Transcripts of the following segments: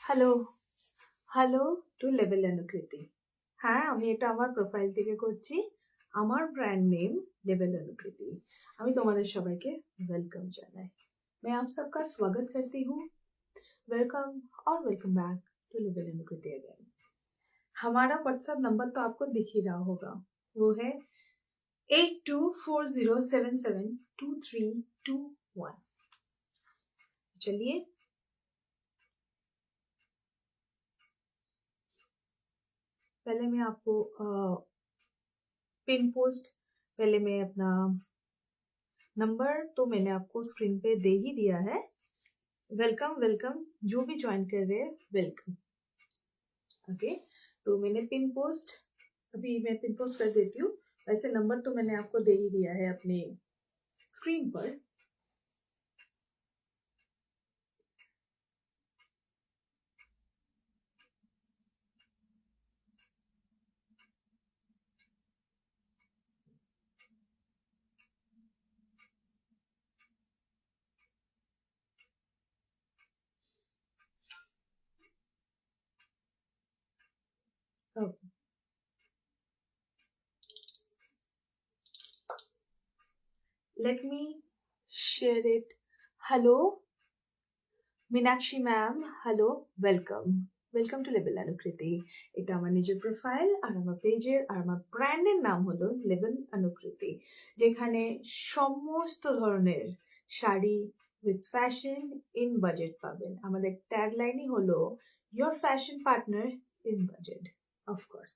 Hello, hello two level অনুকৃতি। হ্যাঁ, আমি এটা আমার প্রোফাইল থেকে করছি। আমার ব্র্যান্ড নেম लेवल अनुकृति। আমি তোমাদের সবাইকে वेलकम জানাই। मैं आप सबका स्वागत करती हूँ। वेलकम और welcome back to level Anukriti again. हमारा व्हाट्सएप नंबर तो आपको दिख ही रहा होगा, वो है 8240772321। चलिए पहले मैं आपको पिन पोस्ट, पहले मैं अपना नंबर तो मैंने आपको स्क्रीन पे दे ही दिया है। वेलकम वेलकम, जो भी ज्वाइन कर रहे हैं वेलकम। ओके, तो मैंने पिन पोस्ट, अभी मैं पिन पोस्ट कर देती हूँ। वैसे नंबर तो मैंने आपको दे ही दिया है अपने स्क्रीन पर। Let me share it. Hello Meenakshi ma'am, hello, welcome welcome to level Anukriti. এটা আমার নিজের প্রোফাইল আর আমার পেজের আর আমার ব্র্যান্ডের নাম হলো লেভেল অনুকৃতি, যেখানে সমস্ত ধরনের sari with fashion in budget পাবেন। আমাদের ট্যাগলাইনই হলো your fashion partner in budget, of course.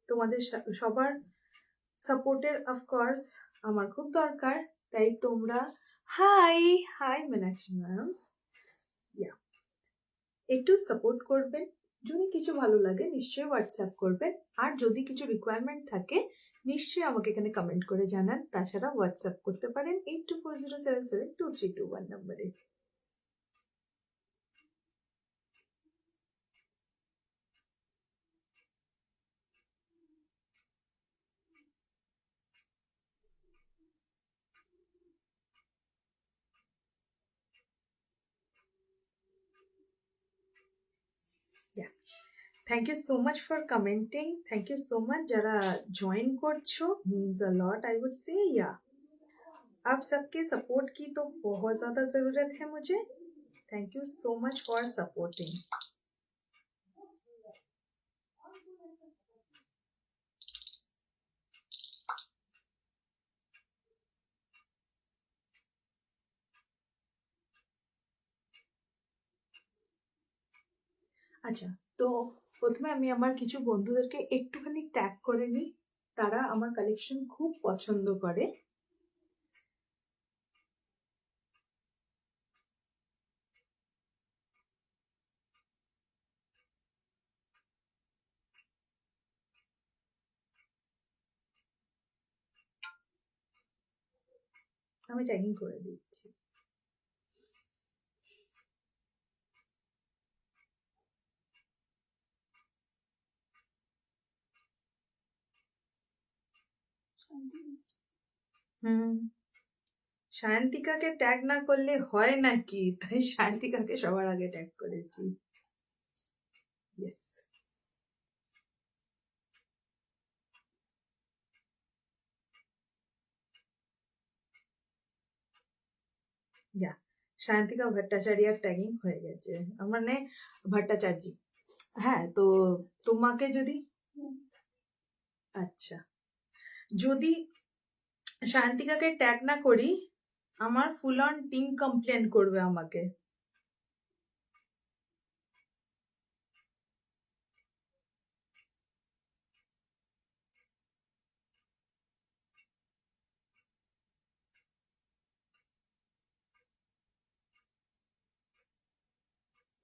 তোমাদের সবার সাপোর্টের অফকোর্স আমার খুব দরকার, তাই তোমরা হাই হাই মীনাক্ষী ম্যাম, ইয়া একটু সাপোর্ট করবেন। যদি কিছু ভালো লাগে নিশ্চয়ই হোয়াটসঅ্যাপ করবেন, আর যদি কিছু রিকোয়ারমেন্ট থাকে নিশ্চয়ই আমাকে এখানে কমেন্ট করে জানান। তাছাড়া হোয়াটসঅ্যাপ করতে পারেন 8240772321 নম্বরে। Thank you so much for commenting, thank you so much যারা জয়েন করছো, means a lot I would say. या आप सबके सपोर्ट की तो बहुत ज़्यादा ज़रूरत है मुझे। Thank you so much for supporting. আচ্ছা, তো প্রথমে আমি আমার কিছু বন্ধুদেরকে একটুখানি ট্যাগ করে নিই। তারা আমার কালেকশন খুব পছন্দ করে। আমি ট্যাগিং করে দিচ্ছি। হুম, শান্তিকাকে ট্যাগ না করলে হয় নাকি, তাই শান্তিকাকে সবার আগে ট্যাগ করেছি। ইয়েস, যা শান্তিকা ভট্টাচার্যার ট্যাগিং হয়ে গেছে, মানে ভট্টাচার্য। হ্যাঁ, তো তোমাকে যদি, আচ্ছা, যদি শান্তিকাকে ট্যাগ না করি আমার ফুল অন টিম কমপ্লেন করবে আমাকে।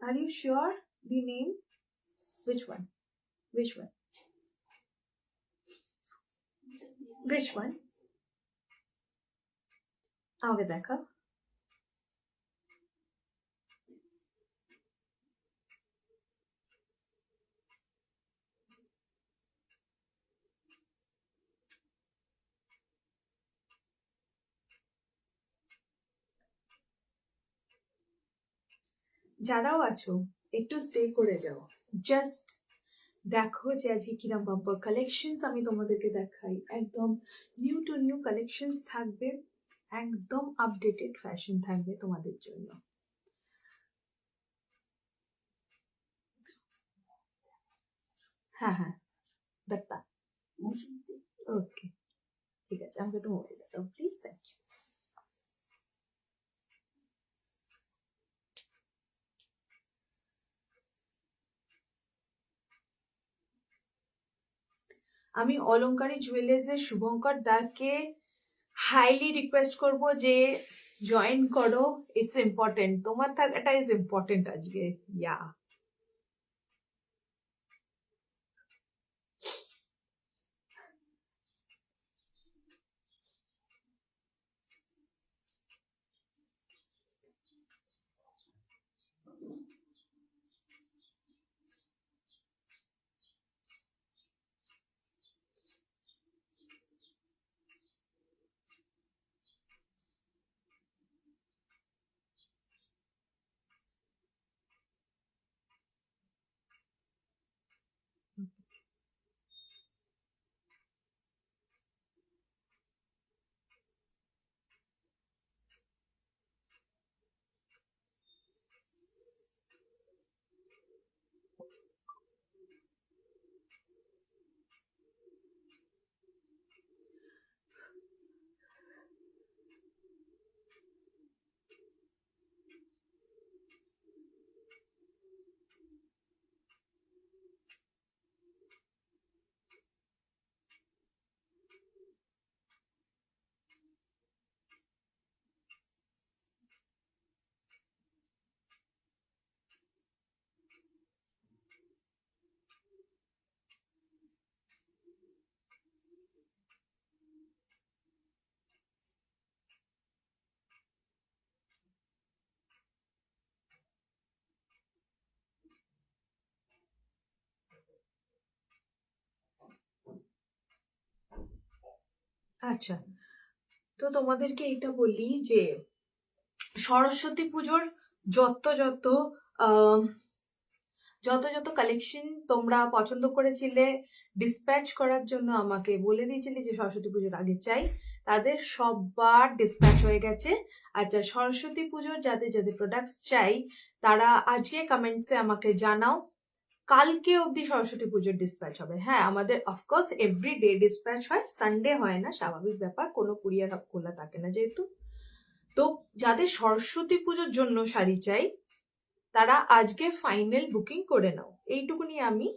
Are you sure the name? Which one? Which one? Which one? আমাকে দেখা। যারাও আছো একটু স্টে করে যাও, জাস্ট দেখো যে আজকে কিরম বাম্পার কালেকশনস আমি তোমাদেরকে দেখাই। একদম নিউ টু নিউ কালেকশনস থাকবে, একদম আপডেটেড ফ্যাশন থাকবে তোমাদের জন্য। হ্যাঁ হ্যাঁ, দত্তা, ওকে ঠিক আছে, আমাকে একটু মোবাইল দাও প্লিজ, থ্যাংক ইউ। আমি অলংকারী জুয়েলার্সের শুভঙ্কর দাকে হাইলি রিকোয়েস্ট করব যে জয়েন করো, ইটস ইম্পর্টেন্ট, তোমার থাকাটা ইজ ইম্পর্টেন্ট আজকে। ইয়া আচ্ছা, তো তোমাদেরকে এটা বলি যে সরস্বতী পুজোর যত যত আহ, যত যত কালেকশন তোমরা পছন্দ করেছিলে ডিসপ্যাচ করার জন্য, আমাকে বলে দিয়েছিলে যে সরস্বতী পুজোর আগে চাই, তাদের সববার ডিসপ্যাচ হয়ে গেছে। আচ্ছা, সরস্বতী পুজোর যাদের যাদের প্রোডাক্টস চাই তারা আজকে কমেন্টসে আমাকে জানাও, কালকে অবধি সরস্বতী পুজোর ডিসপ্যাচ হবে। হ্যাঁ, আমাদের অফকোর্স এভরি ডে ডিসপ্যাচ হয়, সানডে হয় না, স্বাভাবিক ব্যাপার, কোনো কুরিয়ার খোলা থাকে না যেহেতু। তো যাদের সরস্বতী পুজোর জন্য শাড়ি চাই তারা আজকে ফাইনাল বুকিং করে নাও, এইটুকুনি আমি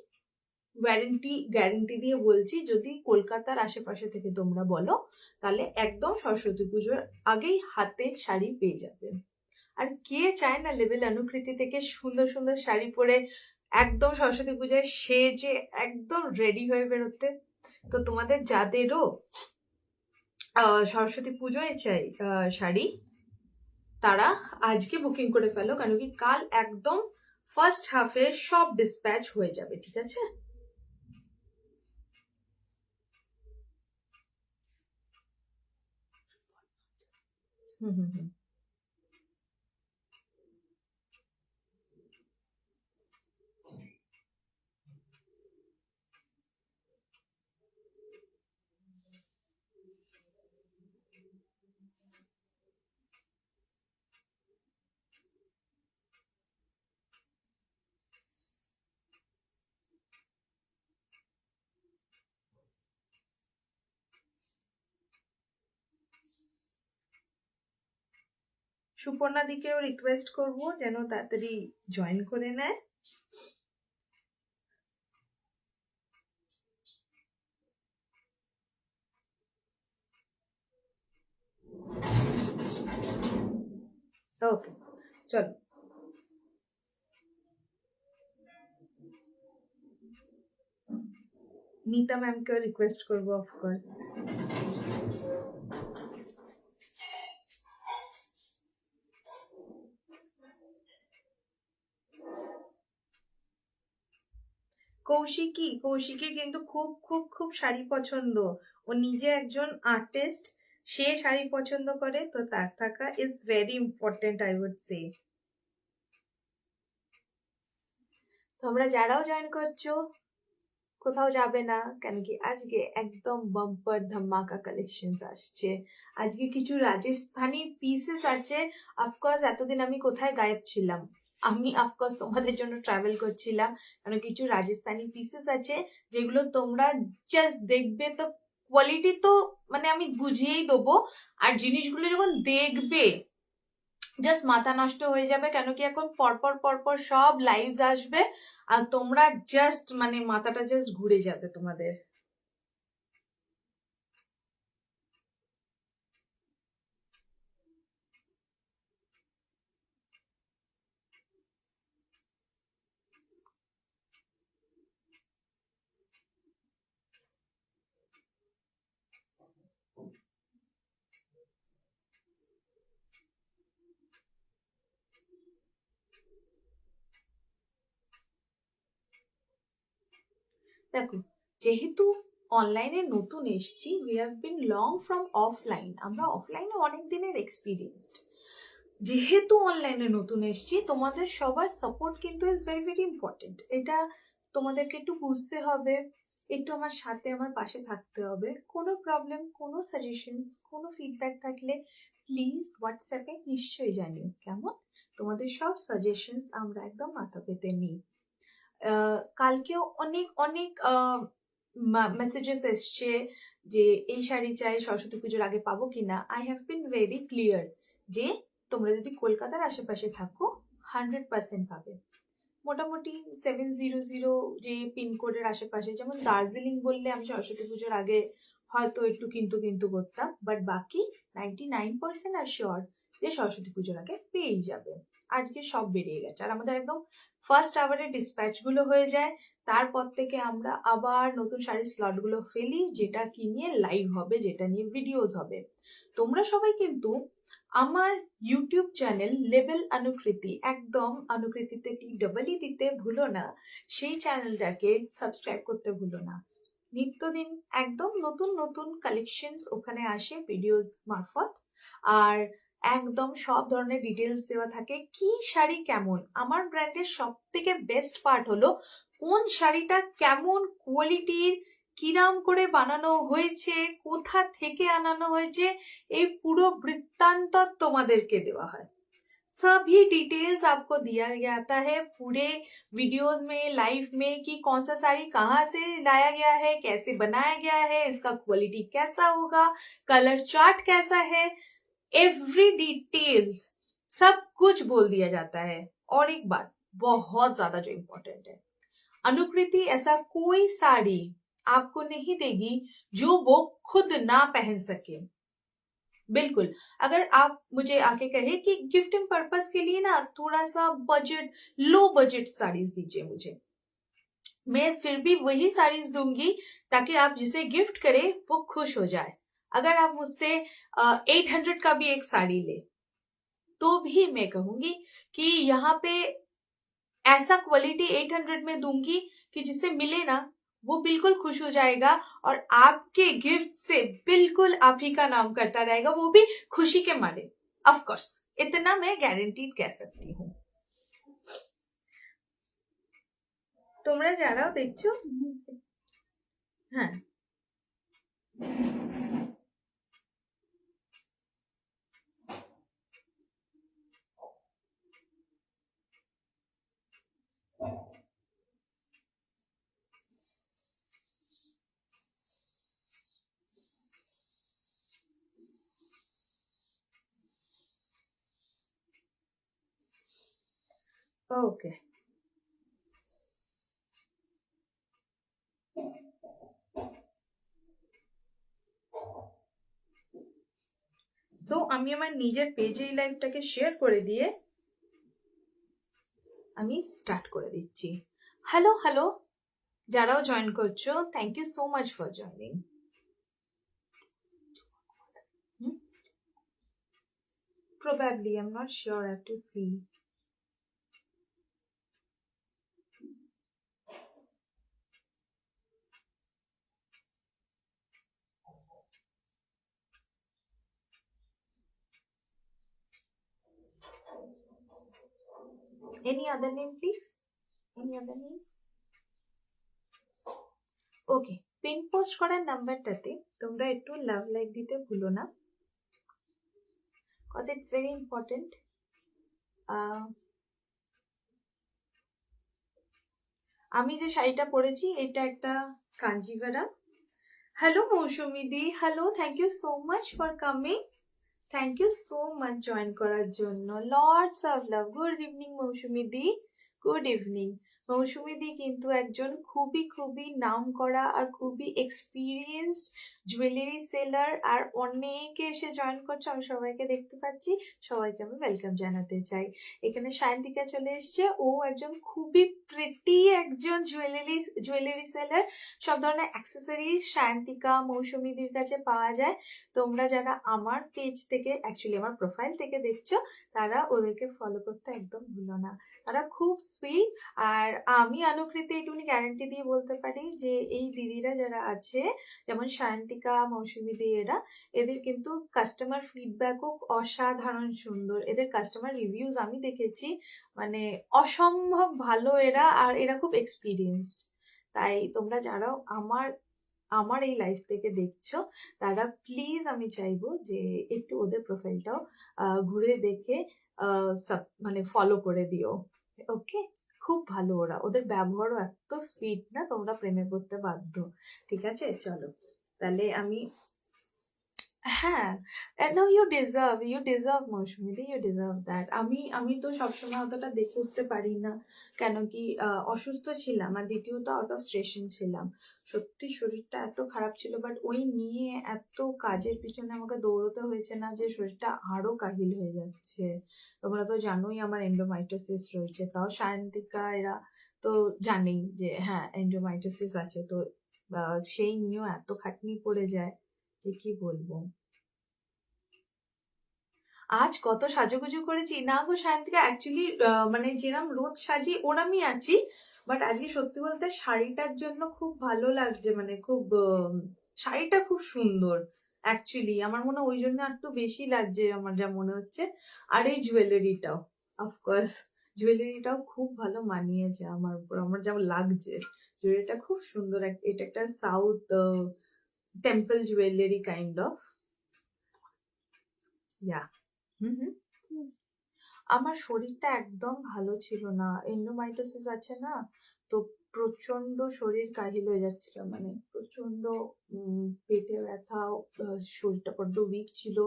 গ্যারেন্টি দিয়ে বলছি। যদি কলকাতার আশেপাশে থেকে তোমরা বলো তাহলে একদম সরস্বতী পুজোর আগেই হাতে শাড়ি পেয়ে যাবে। আর কে চায় না লেভেল অনুকৃতি থেকে সুন্দর সুন্দর শাড়ি পরে একদম সরস্বতী পূজায় সেজে একদম রেডি হয়ে বেরোতে। তো তোমাদের যাদেরও সরস্বতী পুজোয় চাই শাড়ি, তারা আজকে বুকিং করে ফেলো, কারণ কি কাল একদম ফার্স্ট হাফে সব ডিসপ্যাচ হয়ে যাবে, ঠিক আছে? হুম হুম হুম। সুপর্ণা দিকেও রিকোয়েস্ট করব যেন তাড়াতাড়ি জয়েন করে নেয়। ওকে, চলো। नीता मैम को रिक्वेस्ट करबो ऑफकोर्स। কৌশিকের কিন্তু খুব খুব খুব শাড়ি পছন্দ, ও নিজে একজন আর্টিস্ট, সে শাড়ি পছন্দ করে, তো তার থাকা is very important I would say. তোমরা যারাও জয়েন করছো কোথাও যাবে না, কেন কি আজকে একদম বাম্পার ধামাকা কালেকশনস আসছে। আজকে কিছু রাজস্থানি পিসেস আছে। অফকোর্স এতদিন আমি কোথায় গায়েব ছিলাম, আমি অফকোর্স তোমাদের জন্য ট্রাভেল করছিলাম, কারণ কিছু রাজস্থানি পিসেস আছে যেগুলো তোমরা জাস্ট দেখবে তো কোয়ালিটি তো মানে আমি বুঝিয়েই দেবো, আর জিনিসগুলো যখন দেখবে জাস্ট মাথা নষ্ট হয়ে যাবে, কেন কি এখন পরপর পরপর সব লাইভস আসবে আর তোমরা জাস্ট মানে মাথাটা জাস্ট ঘুরে যাবে তোমাদের। দেখো, যেহেতু অনলাইনে নতুন এসছি, we have been long from offline, আমরা অফলাইনে অনেক দিনের এক্সপিরিয়েন্সড। যেহেতু অনলাইনে নতুন এসছি, তোমাদের সবার সাপোর্ট কিন্তু ইজ ভেরি ভেরি ইম্পর্টেন্ট। এটা তোমাদেরকে একটু বুঝতে হবে, একটু আমার সাথে আমার পাশে থাকতে হবে। কোনো প্রবলেম, কোনো সাজেশনস, কোনো ফিডব্যাক থাকলে প্লিজ হোয়াটসঅ্যাপে নিশ্চয়ই জানিও। কেমন? তোমাদের সব সাজেশনস আমরা একদম মাথা পেতে নিই। কালকেও অনেক অনেক মেসেজেস এসছে যে এই শাড়ি চাই, সরস্বতী পুজোর আগে পাবো কিনা। I have been very clear যে তোমরা যদি কলকাতার আশেপাশে থাকো 100% পাবে। মোটামুটি 700 যে পিনকোডের আশেপাশে, যেমন দার্জিলিং বললে আমি সরস্বতী পুজোর আগে হয়তো একটু কিন্তু কিন্তু করতাম, বাট বাকি 99% আর শিওর যে সরস্বতী পুজোর আগে পেয়েই যাবে। আজকে সব বেরিয়ে গেছে, আর আমাদের একদম ফার্স্ট আওয়ারে ডিসপ্যাচ গুলো হয়ে যায়। তারপর থেকে আমরা আবার নতুন শাড়ির স্লট গুলো ফেলি, যেটা কি নিয়ে লাইভ হবে, যেটা নিয়ে ভিডিওস হবে। তোমরা সবাই কিন্তু আমার ইউটিউব চ্যানেল লেবেল অনুকৃতি, একদম অনুকৃতিতে TEE দিতে ভুলো না, সেই চ্যানেলটাকে সাবস্ক্রাইব করতে ভুলো না। নিত্যদিন একদম নতুন নতুন কালেকশনস ওখানে আসে ভিডিওস মারফত, আর একদম সব ধরনের ডিটেলস দেওয়া থাকে। কি শাড়ি কেমন, আমার ব্র্যান্ডের সব থেকে বেস্ট পার্ট হলো কোন শাড়িটা কেমন কোয়ালিটির, কিরাম করে বানানো হয়েছে, কোথা থেকে আনানো হয়েছে, এই পুরো বৃত্তান্ত তোমাদেরকে দেওয়া হয়। सभी डिटेल्स आपको दिया जाता है पूरे वीडियोस में, लाइव में, कि कौन सा साड़ी कहाँ से लाया गया है, कैसे बनाया गया है, इसका क्वालिटी कैसा होगा, कलर चार्ट कैसा है, एवरी डिटेल्स सब कुछ बोल दिया जाता है। और एक बात बहुत ज्यादा जो इम्पोर्टेंट है, अनुकृति ऐसा कोई साड़ी आपको नहीं देगी जो वो खुद ना पहन सके। बिल्कुल, अगर आप मुझे आके कहे कि गिफ्टिंग पर्पस के लिए ना थोड़ा सा बजट, लो बजट साड़ीज दीजिए मुझे, मैं फिर भी वही साड़ीज दूंगी ताकि आप जिसे गिफ्ट करें वो खुश हो जाए। अगर आप मुझसे 800 का भी एक साड़ी ले तो भी मैं कहूंगी कि यहाँ पे ऐसा क्वालिटी 800 में दूंगी कि जिससे मिले ना वो बिल्कुल खुश हो जाएगा, और आपके गिफ्ट से बिल्कुल आप ही का नाम करता रहेगा, वो भी खुशी के मारे। ऑफ कोर्स इतना मैं गारंटीड कह सकती हूँ। তোমরা যারাও দেখছো, হ্যাঁ ওকে। তো আমি আমার নিজের পেজে এই লাইভটাকে শেয়ার করে দিয়ে আমি স্টার্ট করে দিচ্ছি। হ্যালো হ্যালো, যারাও জয়েন করছো, thank you so much for joining. Probably, I'm not sure, I have to see. Any other name, please? Any other names? Okay, pin post করার নাম্বারটাতে তোমরা একটু লাভ লাইক দিতে ভুলো না, কজ ইটস ভেরি ইম্পর্টেন্ট। আমি যে শাড়িটা পরেছি এটা একটা কাঞ্জিভারাম। হ্যালো মৌসুমি দি, hello, thank you so much for coming, thank you so much join করার জন্য, lords of love. Good evening Mousumi দি, গুড ইভিনিং। মৌসুমি দি কিন্তু একজন খুবই খুবই নাম করা আর খুবই এক্সপিরিয়েন্সড জুয়েলারি সেলার, আর অনেকে এসে জয়েন করছে, আমি সবাইকে দেখতে পাচ্ছি, সবাইকে আমি ওয়েলকাম জানাতে চাই। এখানে সায়ন্তিকা চলে এসছে, ও একজন খুবই প্রিটি একজন জুয়েলারি সেলার। সব ধরনের অ্যাক্সেসরিজ সায়ন্তিকা মৌসুমিদির কাছে পাওয়া যায়। তোমরা যারা আমার পেজ থেকে, অ্যাকচুয়ালি আমার প্রোফাইল থেকে দেখছো, তারা ওদেরকে ফলো করতে একদম ভুলো না, তারা খুব সুইট। আর আমি অনুকৃতি এইটুকুনি গ্যারান্টি দিয়ে বলতে পারি যে এই দিদিরা যারা আছে, যেমন সায়ন্তিকা মৌসুমিদি, এদের কিন্তু কাস্টমার ফিডব্যাকও অসাধারণ সুন্দর। এদের কাস্টমার রিভিউজ আমি দেখেছি, মানে অসম্ভব ভালো এরা, আর এরা খুব এক্সপিরিয়েন্সড। তাই তোমরা যারাও আমার আমার এই লাইফ থেকে দেখছো, তারা প্লিজ, আমি চাইবো যে একটু ওদের প্রোফাইলটাও ঘুরে দেখে মানে ফলো করে দিও। ওকে, খুব ভালো ওরা, ওদের ব্যবহারও এত স্পিড না, তোমরা প্রেমে পড়তে বাধ্য। ঠিক আছে, চলো তাহলে আমি, হ্যাঁ, নো, ইউ ডিজার্ভ মৌসুমিদি, ইউ ডিজার্ভ দ্যাট। আমি তো সবসময় অতটা দেখে উঠতে পারি না, কেন কি অসুস্থ ছিলাম, আর দ্বিতীয়ত আউট অফ স্টেশন ছিলাম। সত্যি শরীরটা এত খারাপ ছিল, বাট ওই নিয়ে এত কাজের পিছনে আমাকে দৌড়তে হয়েছে না, যে শরীরটা আরো কাহিল হয়ে যাচ্ছে। তোমরা তো জানোই আমার এন্ডোমাইটোসিস রয়েছে, তাও সায়ন্তিকা এরা তো জানেই যে হ্যাঁ এন্ডোমাইটোসিস আছে, তো সেই নিয়েও এত খাটনি পড়ে যায় যে কি বলবো। আজ কত সাজুগুজু করেছি না গো সায়ন্তিকা, অ্যাকচুয়ালি মানে যেরকম রোজ সাজি ওরমই আছি, বাট আজকে সত্যি বলতে শাড়িটার জন্য খুব ভালো লাগছে, মানে খুব শাড়িটা খুব সুন্দর। অ্যাকচুয়ালি আমার মনে হয় ওই জন্য একটু বেশি লাগছে আমার যা মনে হচ্ছে। আর এই জুয়েলারিটাও, অফকোর্স জুয়েলারিটাও খুব ভালো মানিয়েছে আমার উপর, আমার যেমন লাগছে। জুয়েলারিটা খুব সুন্দর, এটা একটা south temple jewellery kind of. Yeah, hmm hmm. আমার শরীরটা একদম ভালো ছিল না, এন্ডোমাইটোসিস আছে না, তো প্রচন্ড শরীর কাহিল হয়ে যাচ্ছিল, মানে প্রচন্ড পেটে ব্যথা, শরীরটা বড্ড উইক ছিল,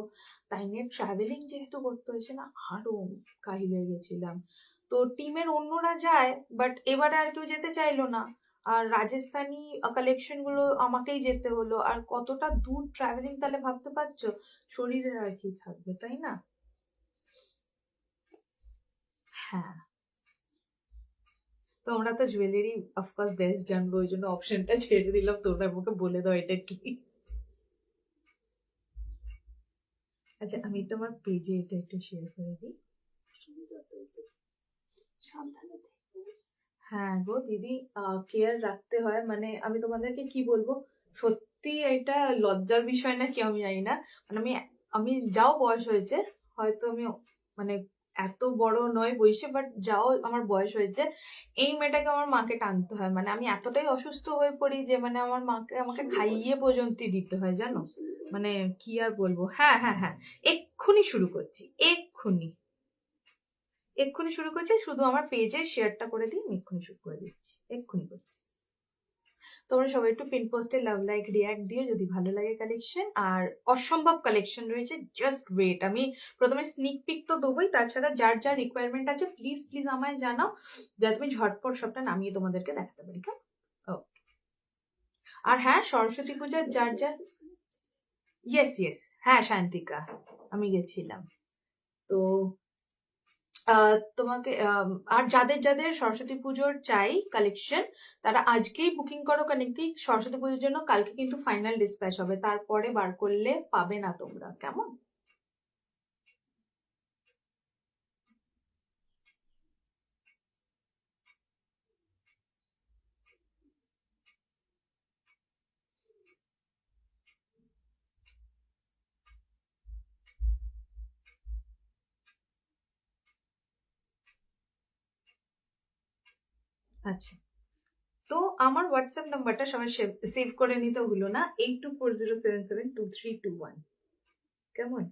তাই নিয়ে ট্রাভেলিং যেহেতু করতে হয়েছে না, আরো কাহিল হয়ে গেছিলাম। তো টিমের অন্যরা যায়, বাট এবারে আর কেউ যেতে চাইলো না, আর রাজস্থানি কালেকশন গুলো আমাকেই যেতে হলো, আর কতটা দূর ট্রাভেলিং তাহলে ভাবতে পারছো, শরীরের আর কি থাকবে, তাই না? হ্যাঁ, তোমরা তো জুয়েলারি অফকোর্স বেস্ট জানবো, ওই জন্য অপশনটা ছেড়ে দিলাম, তোমরা আমাকে বলে দাও এটা কি। আচ্ছা, আমি তোমার পেজে এটা একটু শেয়ার করে দিই। সাবধানে থেকো। হ্যাঁ গো দিদি, কেয়ার রাখতে হয়, মানে আমি তোমাদেরকে কি বলবো, সত্যি এটা লজ্জার বিষয় না কি আমি জানি না, মানে আমি আমি যাও বয়স হয়েছে, হয়তো আমি মানে এত বড় নয় বয়সে, বাট যাও আমার বয়স হয়েছে, এই মেয়েটাকে আমার মাকে টানতে হয়, মানে আমি এতটাই অসুস্থ হয়ে পড়ি যে মানে আমার মাকে আমাকে খাইয়ে পর্যন্ত দিতে হয়, জানো, মানে কি আর বলবো। হ্যাঁ হ্যাঁ হ্যাঁ, এক্ষুনি শুরু করছি, এক্ষুনি এক্ষুনি শুরু করছি, শুধু আমার পেজে শেয়ারটা করে দিই, আমি এক্ষুনি শুরু করে দিচ্ছি, এক্ষুনি করছি। তোমরা সবাই একটু পিন পোস্টে লাভ লাইক রিয়াক্ট দিও যদি ভালো লাগে কালেকশন, আর অসম্ভব কালেকশন রয়েছে, জাস্ট ওয়েট। আমি প্রথমে স্নিক পিক তো দেবোই, তাছাড়া যার যার রিকোয়ারমেন্ট আছে প্লিজ প্লিজ আমায় জানাও, যাতে আমি ঝটপট সবটা নামিয়ে তোমাদেরকে দেখাতে পারি। আর হ্যাঁ, সরস্বতী পূজার যার যার, ইয়েস ইয়েস, হ্যাঁ শান্তিকা, আমি গেছিলাম। তো তোমাকে আর যাদের যাদের সরস্বতী পুজোর চাই কালেকশন, তারা আজকেই বুকিং করো, কারণ কি সরস্বতী পুজোর জন্য কালকে কিন্তু ফাইনাল ডিসপ্যাচ হবে, তারপরে বার করলে পাবে না তোমরা, কেমন? আচ্ছা, তো আমার হোয়াটসঅ্যাপ নাম্বারটা সবাই সেভ করে নিতে হলো না, 8240772321। কেমন?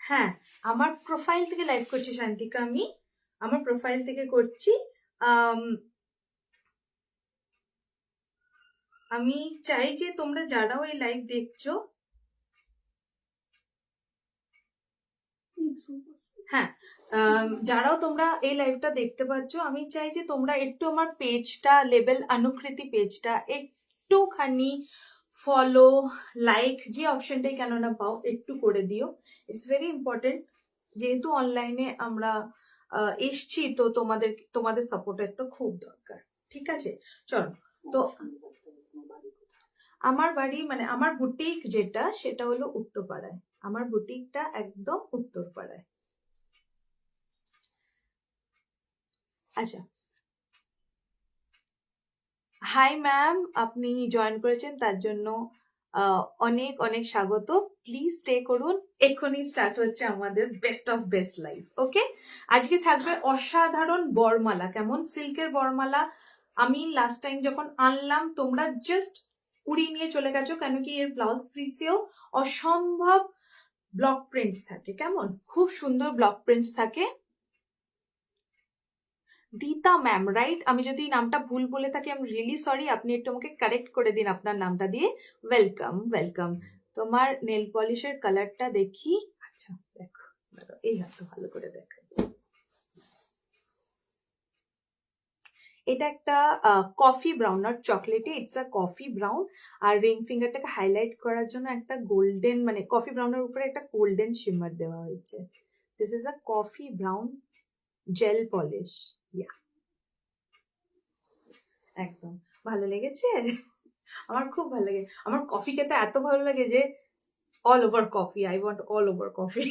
হ্যাঁ, আমার প্রোফাইল থেকে লাইভ করছি শান্তিকা, আমি আমার প্রোফাইল থেকে করছি। আমি চাই যে তোমরা যারাও এই লাইভ দেখছো, হ্যাঁ, যারাও তোমরা এই লাইভটা দেখতে পাচ্ছ, আমি চাই যে তোমরা একটু আমার পেজটা, লেবেল অনুকৃতি পেজটা একটুখানি ফলো, লাইক, যে অপশনটাই কেন না পাও একটু করে দিও। ইটস ভেরি ইম্পর্টেন্ট, যেহেতু অনলাইনে আমরা এসছি, তো তোমাদের সাপোর্টের তো খুব দরকার। ঠিক আছে, চলো। তো আমার বাড়ি মানে আমার বুটিক যেটা, সেটা হলো উত্তরপাড়ায়। আমার বুটিকটা একদম উত্তরপাড়ায়। আচ্ছা, হাই ম্যাম, আপনি জয়েন করেছেন তার জন্য অনেক অনেক স্বাগত। প্লিজ স্টে করুন, এক্ষুনি স্টার্ট হচ্ছে আমাদের বেস্ট অফ বেস্ট লাইফ। ওকে, আজকে থাকবে অসাধারণ বরমালা। কেমন সিল্কের বরমালা, আমি লাস্ট টাইম যখন আনলাম তোমরা জাস্ট উড়িয়ে নিয়ে চলে গেছো, কেন কি এর ব্লাউজ পিসেও অসম্ভব ব্লক প্রিন্টস থাকে। কেমন, খুব সুন্দর ব্লক প্রিন্টস থাকে। দিতা ম্যাম, রাইট? আমি যদি নামটা ভুল বলে থাকি, আমি রিয়েলি সরি, আপনি একটু আমাকে কারেক্ট করে দিন আপনার নামটা দিয়ে। Welcome welcome. তোমার নেল পলিশের কালারটা দেখি। আচ্ছা দেখো, এই হাতটা ভালো করে দেখো। এটা একটা কফি ব্রাউন, নট চকলেটে, ইটস আ কফি ব্রাউন। আর রিং ফিঙ্গারটাকে হাইলাইট করার জন্য একটা গোল্ডেন, মানে কফি ব্রাউনের উপরে একটা গোল্ডেন শিমার দেওয়া হয়েছে। This is a coffee brown gel polish. Yeah, একদম ভালো লেগেছে। আমার খুব ভালো লাগে, আমার কফি খেতে এত ভালো লাগে যে all over coffee, I want all over coffee.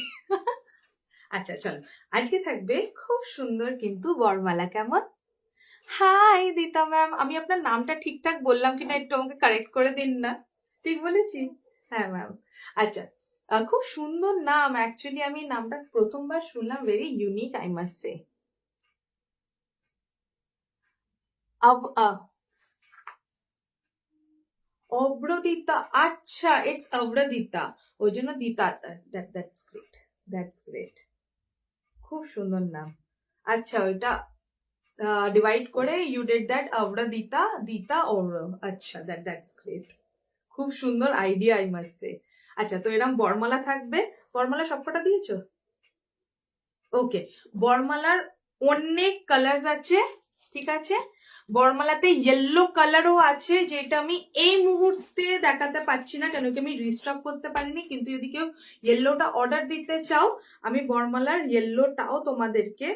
আচ্ছা চলো, আজকে থাকবে খুব সুন্দর কিন্তু বরমালা। কেমন? হাই দিতা ম্যাম, আমি আপনার নামটা ঠিকঠাক বললাম কিনা একটু আমাকে কারেক্ট করে দিন না। ঠিক বলেছি? হ্যাঁ ম্যাম। আচ্ছা, খুব সুন্দর নাম। অ্যাকচুয়ালি আমি নামটা প্রথমবার শুনলাম, very unique I must say. Abrodita, আচ্ছা, ইটস অব্রদিতা, ওই জন্য দিতা। দ্যাটস গ্রেট, দ্যাটস গ্রেট, খুব সুন্দর নাম। আচ্ছা, ওইটা ডিভাইড করে ইউ ডিড দ্যাট, অব্রদিতা, দিতা অব্র। আচ্ছা, দ্যাটস গ্রেট, খুব সুন্দর আইডিয়া আই মাস্ট সে। আচ্ছা, তো এরকম বরমালা থাকবে। বরমালা সবকটা দিয়েছো? ওকে, বরমালার অনেক কালার আছে। ঠিক আছে, বরমালাতে ইয়েলো কালারও আছে, যেটা আমি এই মুহূর্তে দেখাতে পাচ্ছি না, কেন কি আমি রিস্টক করতে পারিনি। কিন্তু যদি কেউ ইয়েলোটা অর্ডার দিতে চাও, আমি বরমালার ইয়েলোটাও তোমাদেরকে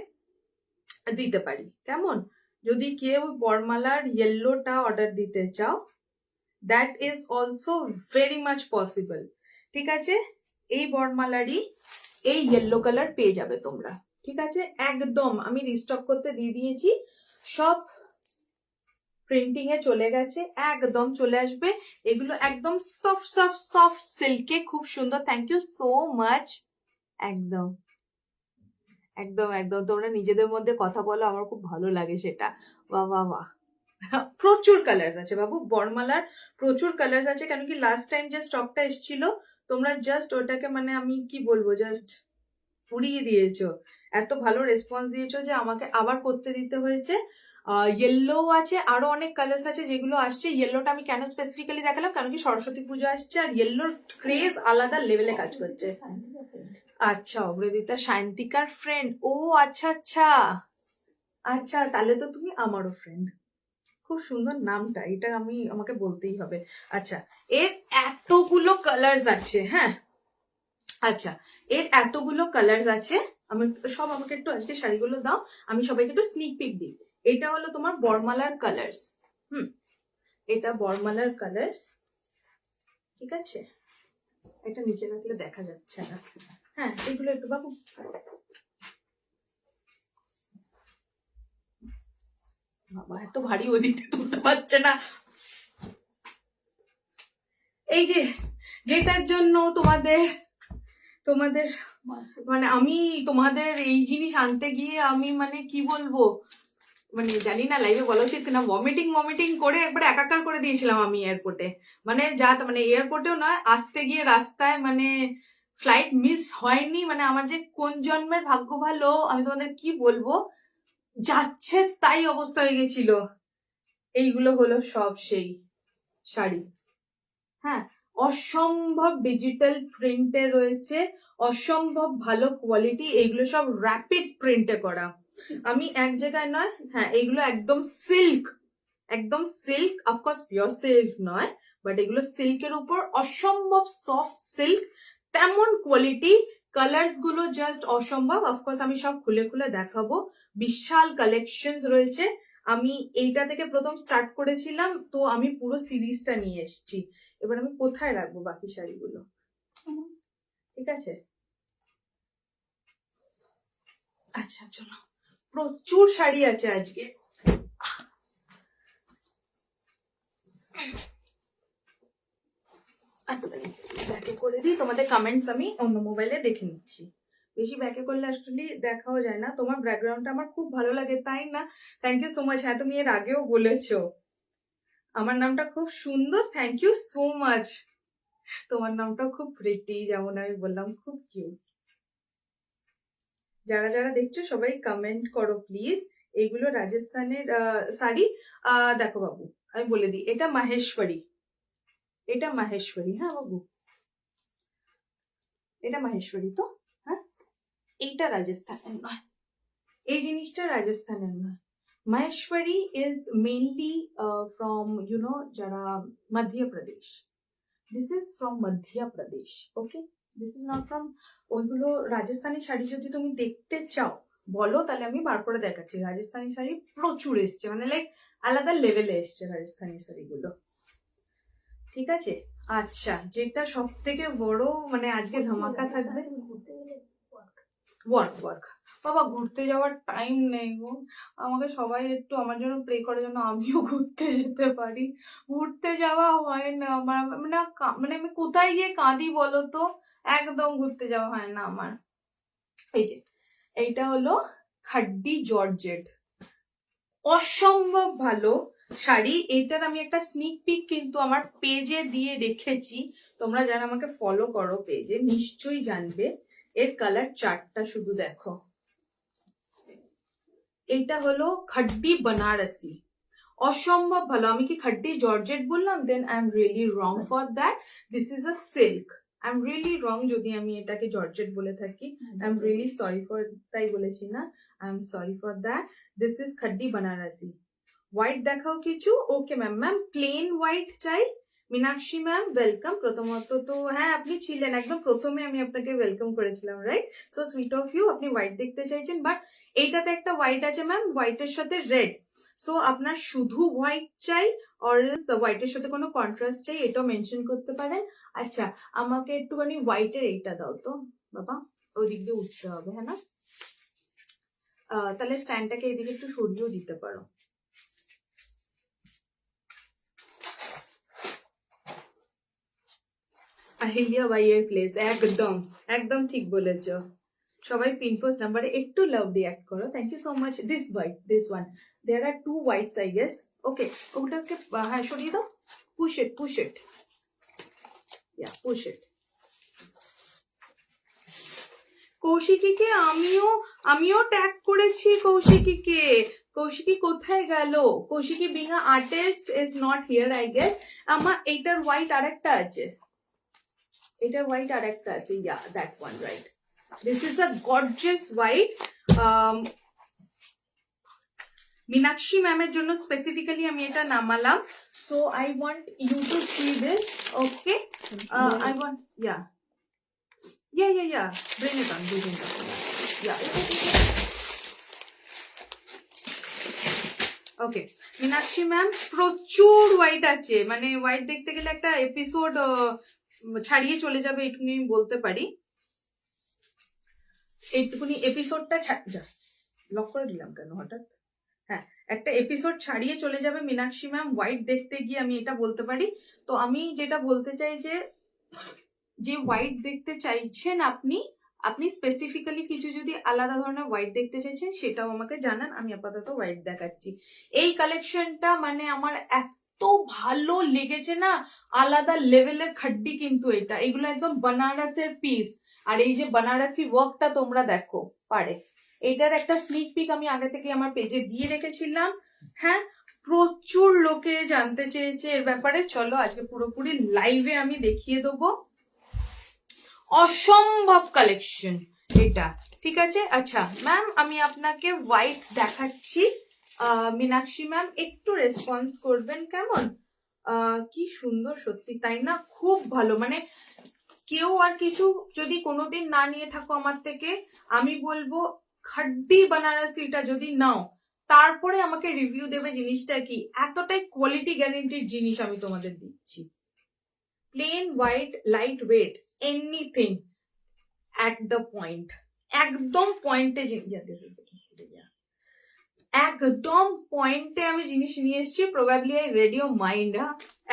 দিতে পারি। কেমন, যদি কেউ বরমালার ইয়েলোটা অর্ডার দিতে চাও, that is also very much possible. ঠিক আছে, এই বরমালারই এই ইয়েলো কালার পেয়ে যাবে তোমরা। ঠিক আছে, একদম আমি রিস্টক করতে দিয়ে দিয়েছি, সব প্রিন্টিং এ চলে গেছে, একদম চলে আসবে। এগুলো একদম সফট সফট সফট সিল্কে, খুব সুন্দর। Thank you so much. একদম একদম একদম, তোমরা নিজেদের মধ্যে কথা বলো, আমার খুব ভালো লাগে সেটা। বাহ বাহ বাহ, প্রচুর কালার আছে বাবু, বরমালার প্রচুর কালার আছে। কেন কি লাস্ট টাইম যে স্টকটা এসেছিল, তোমরা জাস্ট ওটাকে, মানে আমি কি বলবো, জাস্ট উড়িয়ে দিয়েছো। এত ভালো রেসপন্স দিয়েছো যে আমাকে আবার করতে দিতে হয়েছে। ইয়েলো আছে, আরো অনেক কালার্স আছে যেগুলো আসছে। ইয়েলোটা আমি কেন স্পেসিফিক্যালি দেখালাম, কারণ কি সরস্বতী পুজো আসছে আর ইয়েলোর ক্রেজ আলাদা লেভেলে কাজ করছে। আচ্ছা, অগ্রদিতা শান্তিকার ফ্রেন্ড। ও আচ্ছা আচ্ছা আচ্ছা, তাহলে তো তুমি আমারও ফ্রেন্ড। খুব সুন্দর নামটা, এটা আমাকে বলতেই হবে। আচ্ছা, এর এতগুলো কালার্স আছে। হ্যাঁ, আচ্ছা, এর এতগুলো কালার্স আছে। আমি সব, আমাকে একটু আজকে শাড়িগুলো দাও, আমি সবাইকে একটু স্নিক পিক দিই। এটা হলো তোমার বর্মালার কালার্স। এটা বর্মালার কালার্স, ঠিক আছে? এটা নিচে রাখলে দেখা যাচ্ছে না। হ্যাঁ, এগুলো একটু বাবু, বাবা এত ভারী, ওদিকে তুলতে পারছে না। এই যে, যেটার জন্য তোমাদের মানে আমি তোমাদের এই জিনিস আনতে গিয়ে আমি মানে কি বলবো, মানে জানি না লাইভে বলা উচিত কিনা, ভমিটিং করে একবার একাকার করে দিয়েছিলাম আমি এয়ারপোর্টে। মানে মানে এয়ারপোর্টেও নয়, আসতে গিয়ে রাস্তায় মানে ফ্লাইট মিস হয়নি। মানে আমার যে কোন জন্মের ভাগ্য ভালো, আমি তোমাদের কি বলবো, যাচ্ছে তাই অবস্থা হয়ে গেছিল। এইগুলো হলো সব সেই শাড়ি। হ্যাঁ, অসম্ভব ডিজিটাল প্রিন্টে রয়েছে, অসম্ভব ভালো কোয়ালিটি। এইগুলো সব র্যাপিড প্রিন্টে করা। আমি এক জায়গায় নয়, হ্যাঁ এইগুলো একদম সিল্ক, একদম সিল্ক, অফকোর্স পিওর সিল্ক নয়, বাট এগুলো সিল্কের উপর অসম্ভব সফট সিল্ক, তেমন কোয়ালিটি। কালার্স গুলো জাস্ট অসম্ভব। অফকোর্স আমি সব খুলে খুলে দেখাবো। বিশাল কালেকশন রয়েছে। আমি এইটা থেকে প্রথম স্টার্ট করেছিলাম, তো আমি পুরো সিরিজটা নিয়ে এসেছি। এবার আমি কোথায় রাখবো বাকি শাড়িগুলো, ঠিক আছে? আচ্ছা চলো, প্রচুর শাড়ি আছে আজকে। ব্যাকে করে দিই, তোমাদের কমেন্টস আমি অন্য মোবাইলে দেখে নিচ্ছি। বেশি ব্যাকে করলে অ্যাকচুয়ালি দেখাও যায় না। তোমার ব্যাকগ্রাউন্ডটা আমার খুব ভালো লাগে, তাই না? Thank you so much. হ্যাঁ, তুমি এর আগেও বলেছো আমার নামটা খুব সুন্দর। Thank you so much. তোমার নামটা খুব প্রিটি, যেমন আমি বললাম, খুব কিউট। যারা যারা দেখছো সবাই কমেন্ট করো প্লিজ। এইগুলো রাজস্থানের শাড়ি। দেখো বাবু, আমি বলে দিই, এটা মাহেশ্বরী, এটা মাহেশ্বরী। হ্যাঁ বাবু, এটা মাহেশ্বরী তো। হ্যাঁ, এইটা রাজস্থানের নয়, এই জিনিসটা রাজস্থানের নয়। মাহেশ্বরী ইজ মেইনলি ফ্রম যারা Madhya Pradesh. This is from Madhya Pradesh, okay? This is not from ওইগুলো। রাজস্থানী শাড়ি যদি তুমি দেখতে চাও বলো, তাহলে আমি বার করে দেখাচ্ছি। রাজস্থানী শাড়ি প্রচুর এসছে, মানে লাইক আলাদা লেভেলে এসছে রাজস্থানী শাড়িগুলো, ঠিক আছে? আচ্ছা, যেটা সব থেকে বড় মানে আজকে ধামাকা থাকবে, ওয়ার্ক ওয়ার্ক। বাবা ঘুরতে যাওয়ার টাইম নেই গো। আমাকে সবাই একটু আমার জন্য প্রে করে, যেন আমিও ঘুরতে যেতে পারি। ঘুরতে যাওয়া হয় না আমার, মানে আমি কোথায় গিয়ে কাঁদি বলো তো, একদম ঘুরতে যাওয়া হয় না আমার। এই যে, এইটা হলো খাড্ডি জর্জেট, অসম্ভব ভালো শাড়ি। এইটার আমি একটা স্নিক পিক কিন্তু আমার পেজে দিয়ে রেখেছি। তোমরা যারা আমাকে ফলো করো পেজে নিশ্চয়ই জানবে। এর কালার চার্টটা শুধু দেখো। এটা হলো খাড্ডি বানারসি, অসম্ভব ভালো। আমি কি খাড্ডি জর্জেট বললাম? Then I am really wrong for that. This is a silk. I am really wrong যদি আমি এটাকে জর্জেট বলে থাকি। I am really sorry for, তাই বলেছি না, I am sorry for that. This is খাড্ডি Banarasi. White দেখাও কিছু? Okay ma'am, ma'am plain white চাই। Meenakshi ma'am welcome. প্রথমত তো হ্যাঁ, আপনি ছিলেন একদম প্রথমে, আমি আপনাকে ওয়েলকাম করেছিলাম, right? So sweet of you, আপনি হোয়াইট দেখতে চাইছেন। বাট এইটাতে একটা হোয়াইট আছে ম্যাম, হোয়াইটের সাথে রেড। সো আপনার শুধু হোয়াইট চাই, অর হোয়াইটের সাথে কোনো কন্ট্রাস্ট চাই, এটাও মেনশন করতে পারেন। আচ্ছা, আমাকে একটুখানি হোয়াইটের এইটা দাও তো বাবা, ওই দিক দিয়ে উঠতে হবে, হ্যাঁ না? তাহলে স্ট্যান্ডটাকে এইদিকে একটু সরিয়েও দিতে পারো। আহিলিয়া ভাইয়ের প্লেস, একদম একদম ঠিক বলেছ। সবাই পিনপোস্ট নাম্বারে একটু লাভ রিয়াক্ট করো। Thank you so much. This white, this one, there are two whites I guess. Okay, ওটাকে হ্যাঁ সরিয়ে দাও। Push it, push it, yeah push it. কৌশিকীকে আমিও ট্যাগ করেছি। কৌশিকীকে, কৌশিকি কোথায় গেল? Koushiki being a artist is not here I guess. আমার এইটার হোয়াইট আরেকটা আছে, এটার হোয়াইট আরেকটা আছে, yeah that one right. This is a gorgeous white. Meenakshi ম্যামের জন্য স্পেসিফিক্যালি আমি এটা নামালাম। So I want you to see this, okay? I want, yeah yeah yeah yeah bring it on yeah okay. Meenakshi ma'am প্রচুর white আছে, মানে white দেখতে গেলে একটা এপিসোড ছাড়িয়ে চলে যাবে, এটুকুনি আমি বলতে পারি। এইটুকুনি এপিসোডটা লক করে দিলাম কেন হঠাৎ? হ্যাঁ, একটা এপিসোড ছাড়িয়ে চলে যাবে মীনাক্ষী ম্যাম হোয়াইট দেখতে গিয়ে, আমি এটা বলতে পারি। তো আমি যেটা বলতে চাই যে হোয়াইট দেখতে চাইছেন আপনি স্পেসিফিক্যালি কিছু যদি আলাদা ধরনের হোয়াইট দেখতে চাইছেন সেটাও আমাকে জানান, আমি আপাতত হোয়াইট দেখাচ্ছি। এই কালেকশনটা মানে আমার এত ভালো লেগেছে না, আলাদা লেভেলের খাড্ডি কিন্তু এটা, এগুলো একদম বানারসের পিস। আর এই যে বানারসি ওয়ার্কটা তোমরা দেখো পারে, এইটার একটা স্নিক পিক আমি আগে থেকে আমার পেজে দিয়ে রেখেছিলাম। হ্যাঁ, প্রচুর লোকে জানতে চেয়েছে এর ব্যাপারে, চলো আজকে পুরোপুরি লাইভে আমি দেখিয়ে দেবো। অসম্ভব কালেকশন এটা, ঠিক আছে? আচ্ছা ম্যাম, আমি আপনাকে হোয়াইট দেখাচ্ছি। মীনাক্ষী ম্যাম একটু রেসপন্স করবেন, কেমন? কি সুন্দর সত্যি, তাই না? খুব ভালো, মানে কেউ আর কিছু যদি কোনোদিন না নিয়ে থাকো আমার থেকে, আমি বলবো খাড্ডি বানারসিটা যদি নাও, তারপরে আমাকে রিভিউ দেবে জিনিসটা কি। এতটাই কোয়ালিটি গ্যারেন্টির জিনিস আমি তোমাদের দিচ্ছি। Plane white, light weight, anything at the point, একদম পয়েন্টে একদম পয়েন্টে আমি জিনিস নিয়ে এসেছি। প্রবাবলি আই রেডিও মাইন্ড,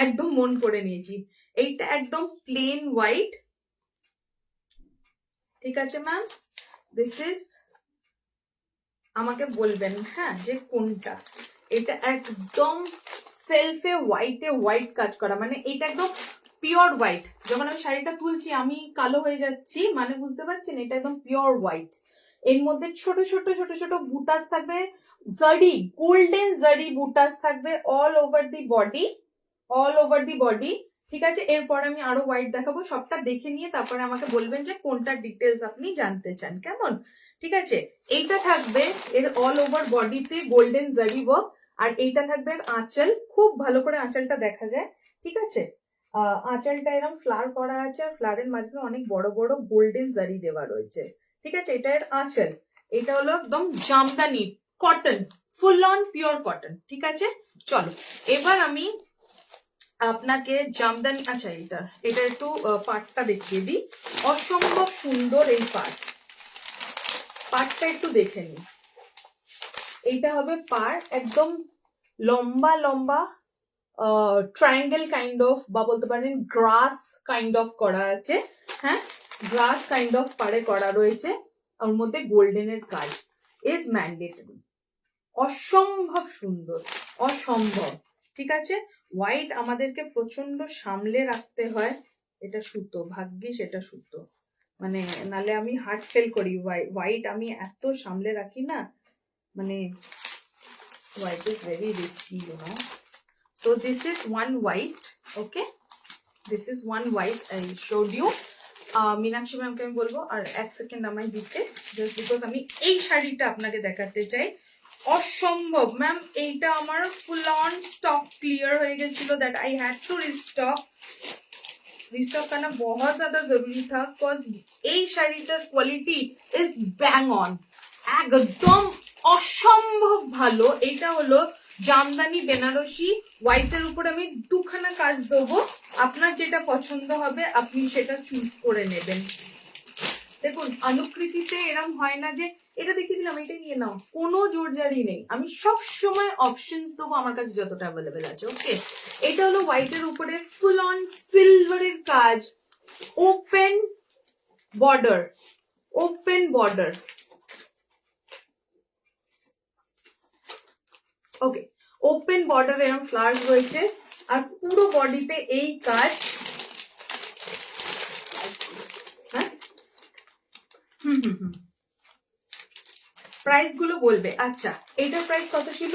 একদম মন করে নিয়েছি। এইটা একদম প্লেন হোয়াইট, ঠিক আছে ম্যাম? দিস ইজ, আমাকে বলবেন হ্যাঁ যে কোনটা। এটা একদম সেলফে হোয়াইটে হোয়াইট কাজ করা, মানে এটা একদম পিওর হোয়াইট। যখন আমি শাড়িটা তুলছি আমি কালো হয়ে যাচ্ছি, মানে বুঝতে পারছেন এটা একদম পিওর হোয়াইট। এর মধ্যে ছোট ছোট ছোট ছোট বুটাস থাকবে, জারি, গোল্ডেন জারি বুটাস থাকবে all over the body, all over the body, ঠিক আছে? এরপর আমি আরো হোয়াইট দেখাবো, সবটা দেখে নিয়ে তারপরে আমাকে বলবেন যে কোনটা ডিটেলস আপনি জানতে চান, কেমন? ঠিক আছে, এইটা থাকবে এর অল ওভার বডিতে গোল্ডেন জারি ওয়ার্ক, আর এইটা থাকবে আঁচল, খুব ভালো করে আঁচলটা দেখা যায়, ঠিক আছে? আঁচলটা এরকম ফ্লাওয়ার করা আছে, আর ফ্লাওয়ারের মাঝখানে অনেক বড় বড় গোল্ডেন জারি দেওয়া রয়েছে, ঠিক আছে? এটা এর আঁচল। এটা হলো একদম Jamdani cotton, full on pure cotton, ঠিক আছে? চলো এবার আমি আপনাকে জামদানি, আচ্ছা এটা একটু পাটটা দেখিয়ে দিই। অসম্ভব সুন্দর এই পাটটা একটু দেখে নি। এইটা হবে পার, একদম লম্বা লম্বা ট্রায়াঙ্গেল কাইন্ড অফ, বা বলতে পারেন গ্রাস কাইন্ড অফ করা আছে। হ্যাঁ, গ্রাস কাইন্ড অফ পারে করা রয়েছে, ওর মধ্যে গোল্ডেনের কাজ ইজ ম্যান্ডেটরি। অসম্ভব সুন্দর, অসম্ভব, ঠিক আছে? হোয়াইট আমাদেরকে প্রচন্ড সামলে রাখতে হয়, এটা সুতো, ভাগ্যিস এটা সুতো, মানে নালে আমি হার্ট ফেল করি। হোয়াইট আমি এত সামলে রাখি না, মানে white is very risky, you know. So this is one white, okay? This is one white I showed you. Meenakshi ম্যামকে আমি বলবো আর এক সেকেন্ড আমায় দিতে, জাস্ট বিকজ আমি এই শাড়িটা আপনাকে দেখাতে চাই। অসম্ভব ম্যাম, এইটা আমার ফুল অন স্টক ক্লিয়ার হয়ে গেছিল, that I had to restock करना बहुत ज्यादा जरूरी था, बिकॉज এই শাড়িটার কোয়ালিটি ইজ ব্যাং অন, একদম অসম্ভব ভালো। এটা হলো জামদানি বেনারসি হোয়াইটের উপর আমি দুখানা কাজ দেবো, আপনার যেটা পছন্দ হবে আপনি সেটা চুজ করে নেবেন। দেখুন অনুকৃতিতে এরম হয় না যে এটা দেখিয়ে দিলাম এটা নিয়ে নাও, কোনো জোরজারি নেই, আমি সব সময় অপশনস দেবো আমার কাছে যতটা অ্যাভেলেবেল আছে, ওকে? এটা হলো হোয়াইটের উপরে ফুল অন সিলভারের কাজ, ওপেন বর্ডার, ওপেন বর্ডার, ওকে? ওপেন বর্ডার এরকম ফ্লাওয়ার্স রয়েছে, আর পুরো বডিতে এই কাজ। হ্যাঁ, প্রাইস গুলো বলবে। আচ্ছা, এইটার প্রাইস কত ছিল?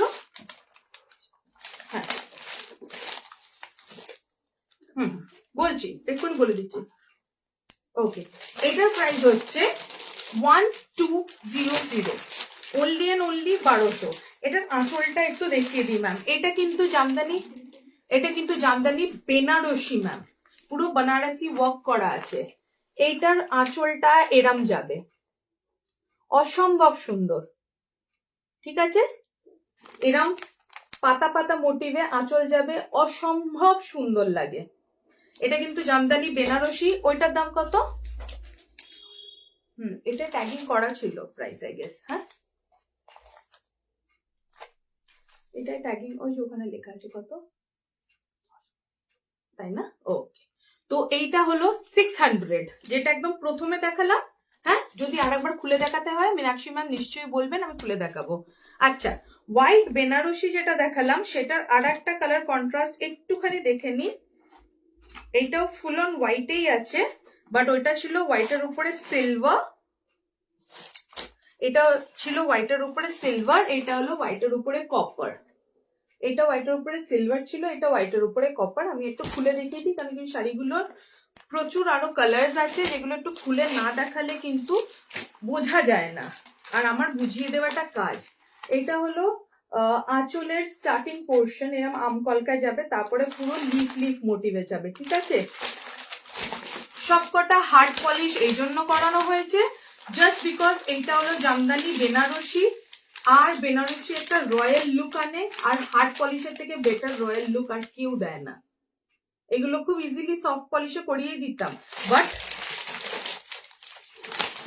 হ্যাঁ বলছি, দেখুন বলে দিচ্ছি। ওকে, এটার প্রাইস হচ্ছে 1200, অনলি এন্ড অনলি 1200। এটার আঁচলটা একটু দেখিয়ে দিই ম্যাম। এটা কিন্তু জামদানি বেনারসি ম্যাম, পুরো বানারসি ওয়ার্ক করা আছে। এইটার আঁচলটা এরাম যাবে, অসম্ভব সুন্দর। ঠিক আছে, এরাম পাতা পাতা মোটিভে আঁচল যাবে, অসম্ভব সুন্দর লাগে। এটা কিন্তু জামদানি বেনারসি। ওইটার দাম কত? এটা ট্যাগিং করা ছিল প্রাইস আই গেস। হ্যাঁ, এটা ট্যাগিং ওই যে ওখানে লেখা আছে কত, তাই না? ওকে, তো এইটা হলো 600, যেটা একদম প্রথমে দেখালাম। হ্যাঁ, যদি আরেকবার খুলে দেখাতে হয় মীনাক্ষী ম্যাম নিশ্চয়ই বলবেন, আমি খুলে দেখাবো। আচ্ছা, হোয়াইট বেনারসি যেটা দেখালাম সেটার আর একটা কালার কন্ট্রাস্ট একটুখানি দেখে নিন। এইটাও ফুল অন হোয়াইটেই আছে, বাট ওইটা ছিল হোয়াইটের উপরে সিলভার, এটা ছিল হোয়াইটের উপরে সিলভার, এটা হলো হোয়াইটের উপরে কপার। এটা হোয়াইটের উপরে সিলভার ছিল, এটা হোয়াইটের উপরে কপার। আমি একটু খুলে দেখিয়ে দিই, কারণ কি শাড়িগুলোর প্রচুর আরো কালার্স আছে, যেগুলো একটু খুলে না দেখালে কিন্তু বোঝা যায় না, আর আমার বুঝিয়ে দেওয়াটা কাজ। এটা হলো আঁচলের স্টার্টিং পোর্শন, এরকম আমকলকায় যাবে, তারপরে পুরো লিফ লিফ মোটিভে যাবে। ঠিক আছে, সবকটা হার্ড পলিশ এই জন্য করানো হয়েছে, জাস্ট বিকজ এইটা হলো জামদানি বেনারসি, আর বেনারসি একটা রয়্যাল লুক আনে, আর হার্ড পলিশের থেকে বেটার রয়্যাল লুক আর কেউ দেয় না। এগুলো খুব ইজিলি সফট পলিশে করিয়ে দিতাম,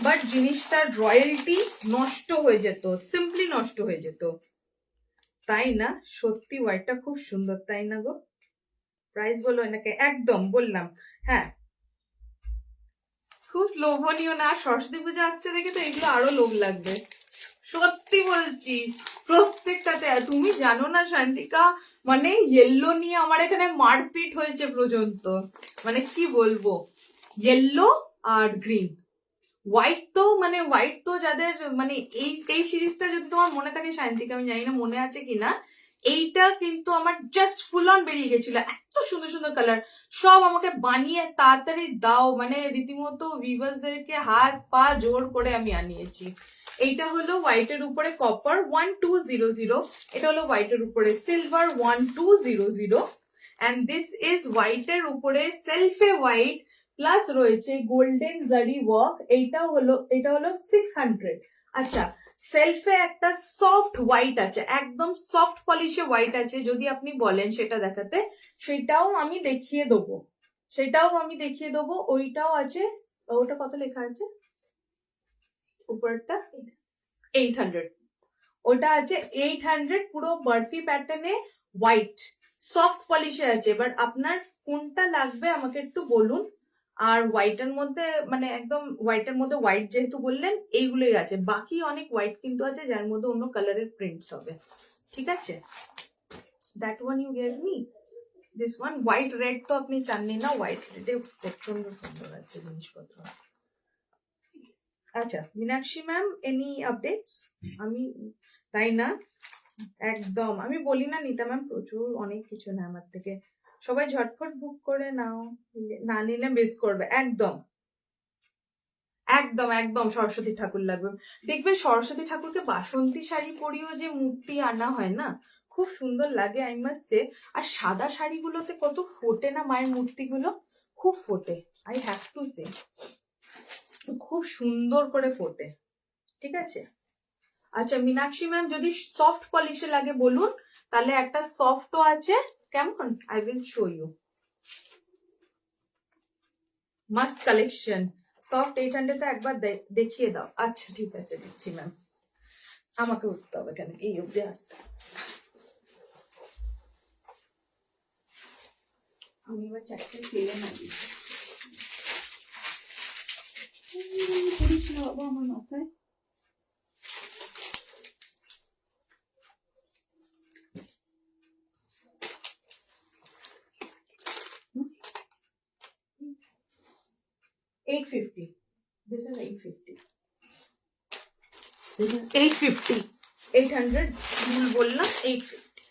বাট জিনিসটার রয়্যালটি নষ্ট হয়ে যেত, সিম্পলি নষ্ট হয়ে যেত। তাই না? সত্যি হোয়াইটটা খুব সুন্দর, তাই না গো? প্রাইস বলো এনাকে, একদম বললাম। হ্যাঁ, খুব লোভনীয় না? সরস্বতী পূজা আসছে দেখে তো এগুলো আরো লোভ লাগবে, সত্যি বলছি। প্রত্যেকটাতে, তুমি জানো না শান্তিকা, মানে ইয়েলো নিয়ে আমার এখানে মারপিট হয়েছে পর্যন্ত, মানে কি বলবো, ইয়েলো আর গ্রিন। হোয়াইট তো যাদের মানে এই সিরিজটা যদি তোমার মনে থাকে শান্তিকা, আমি জানি না মনে আছে কিনা, এইটা কিন্তু আমার জাস্ট ফুল অন বেরিয়ে গেছিল, এত সুন্দর সুন্দর কালার, সব আমাকে বানিয়ে তাড়াতাড়ি দাও, মানে রীতিমতো ভিউয়ার্সদেরকে হাত পা জোর করে আমি আনিয়েছি। এইটা হলো হোয়াইটের উপরে কপার 1200, এটা হলো হোয়াইটের উপরে সিলভার 1200, অ্যান্ড দিস ইজ হোয়াইটের উপরে সেলফে হোয়াইট প্লাস রয়েছে গোল্ডেন জারি ওয়ার্ক। এটা হলো 600। আচ্ছা, সেলফে একটা সফট হোয়াইট আছে, একদম সফট পলিশে হোয়াইট আছে, যদি আপনি বলেন সেটা দেখাতে, সেটাও আমি দেখিয়ে দেবো, ওইটাও আছে। ওটা কত লেখা আছে উপরটা? 800। ওটা আছে 800, পুরো বার্ফি প্যাটার্নে হোয়াইট সফট পলিশে আছে। এবার আপনার কোনটা লাগবে আমাকে একটু বলুন। আর হোয়াইটের মধ্যে, মানে একদম হোয়াইটের মধ্যে হোয়াইট যেহেতু বললেন, এইগুলোই আছে। বাকি অনেক হোয়াইট কিন্তু আছে যার মধ্যে অন্য কালারের প্রিন্টস হবে। ঠিক আছে, that one you gave me, this one white red তো আপনি চাননি না, হোয়াইট রেডে প্রচন্ড সুন্দর আছে জিনিসপত্র। আচ্ছা মীনাক্ষী ম্যাম, এনি আপডেটস? আমি, তাই না? একদম, আমি বলি না নিতা ম্যাম প্রচুর অনেক কিছু নেয় আমার থেকে, সবাই ঝটফট বুক করে নাও, না নিলে মিস করবে। একদম একদম একদম সরস্বতী ঠাকুর লাগবে, দেখবে সরস্বতী ঠাকুরকে বাসন্তী শাড়ি পরিয়েও যে মূর্তি আনা হয় না, খুব সুন্দর লাগে আই মাস্ট সে। আর সাদা শাড়িগুলোতে কত ফোটে না মায়ের মূর্তিগুলো, খুব ফোটে, আই হ্যাভ টু সে, খুব সুন্দর করে ফোটে। ঠিক আছে, আচ্ছা মীনাক্ষী ম্যাম, যদি সফট পলিশে লাগে বলুন, তাহলে একটা সফটও আছে, কেমন, I will show you, must collection. Soft 800 একবার দেখিয়ে দাও। আচ্ছা ঠিক আছে, দিচ্ছি ম্যাম, আমাকে উঠতে হবে কেন, এই অব্দি আসতে। আমি এবার চারটে ফেলে না দিই, করিস না বাবা আমার মাথায়। $850, this is $850, দিস ইজ 850, 800 ভুল বললাম, 850।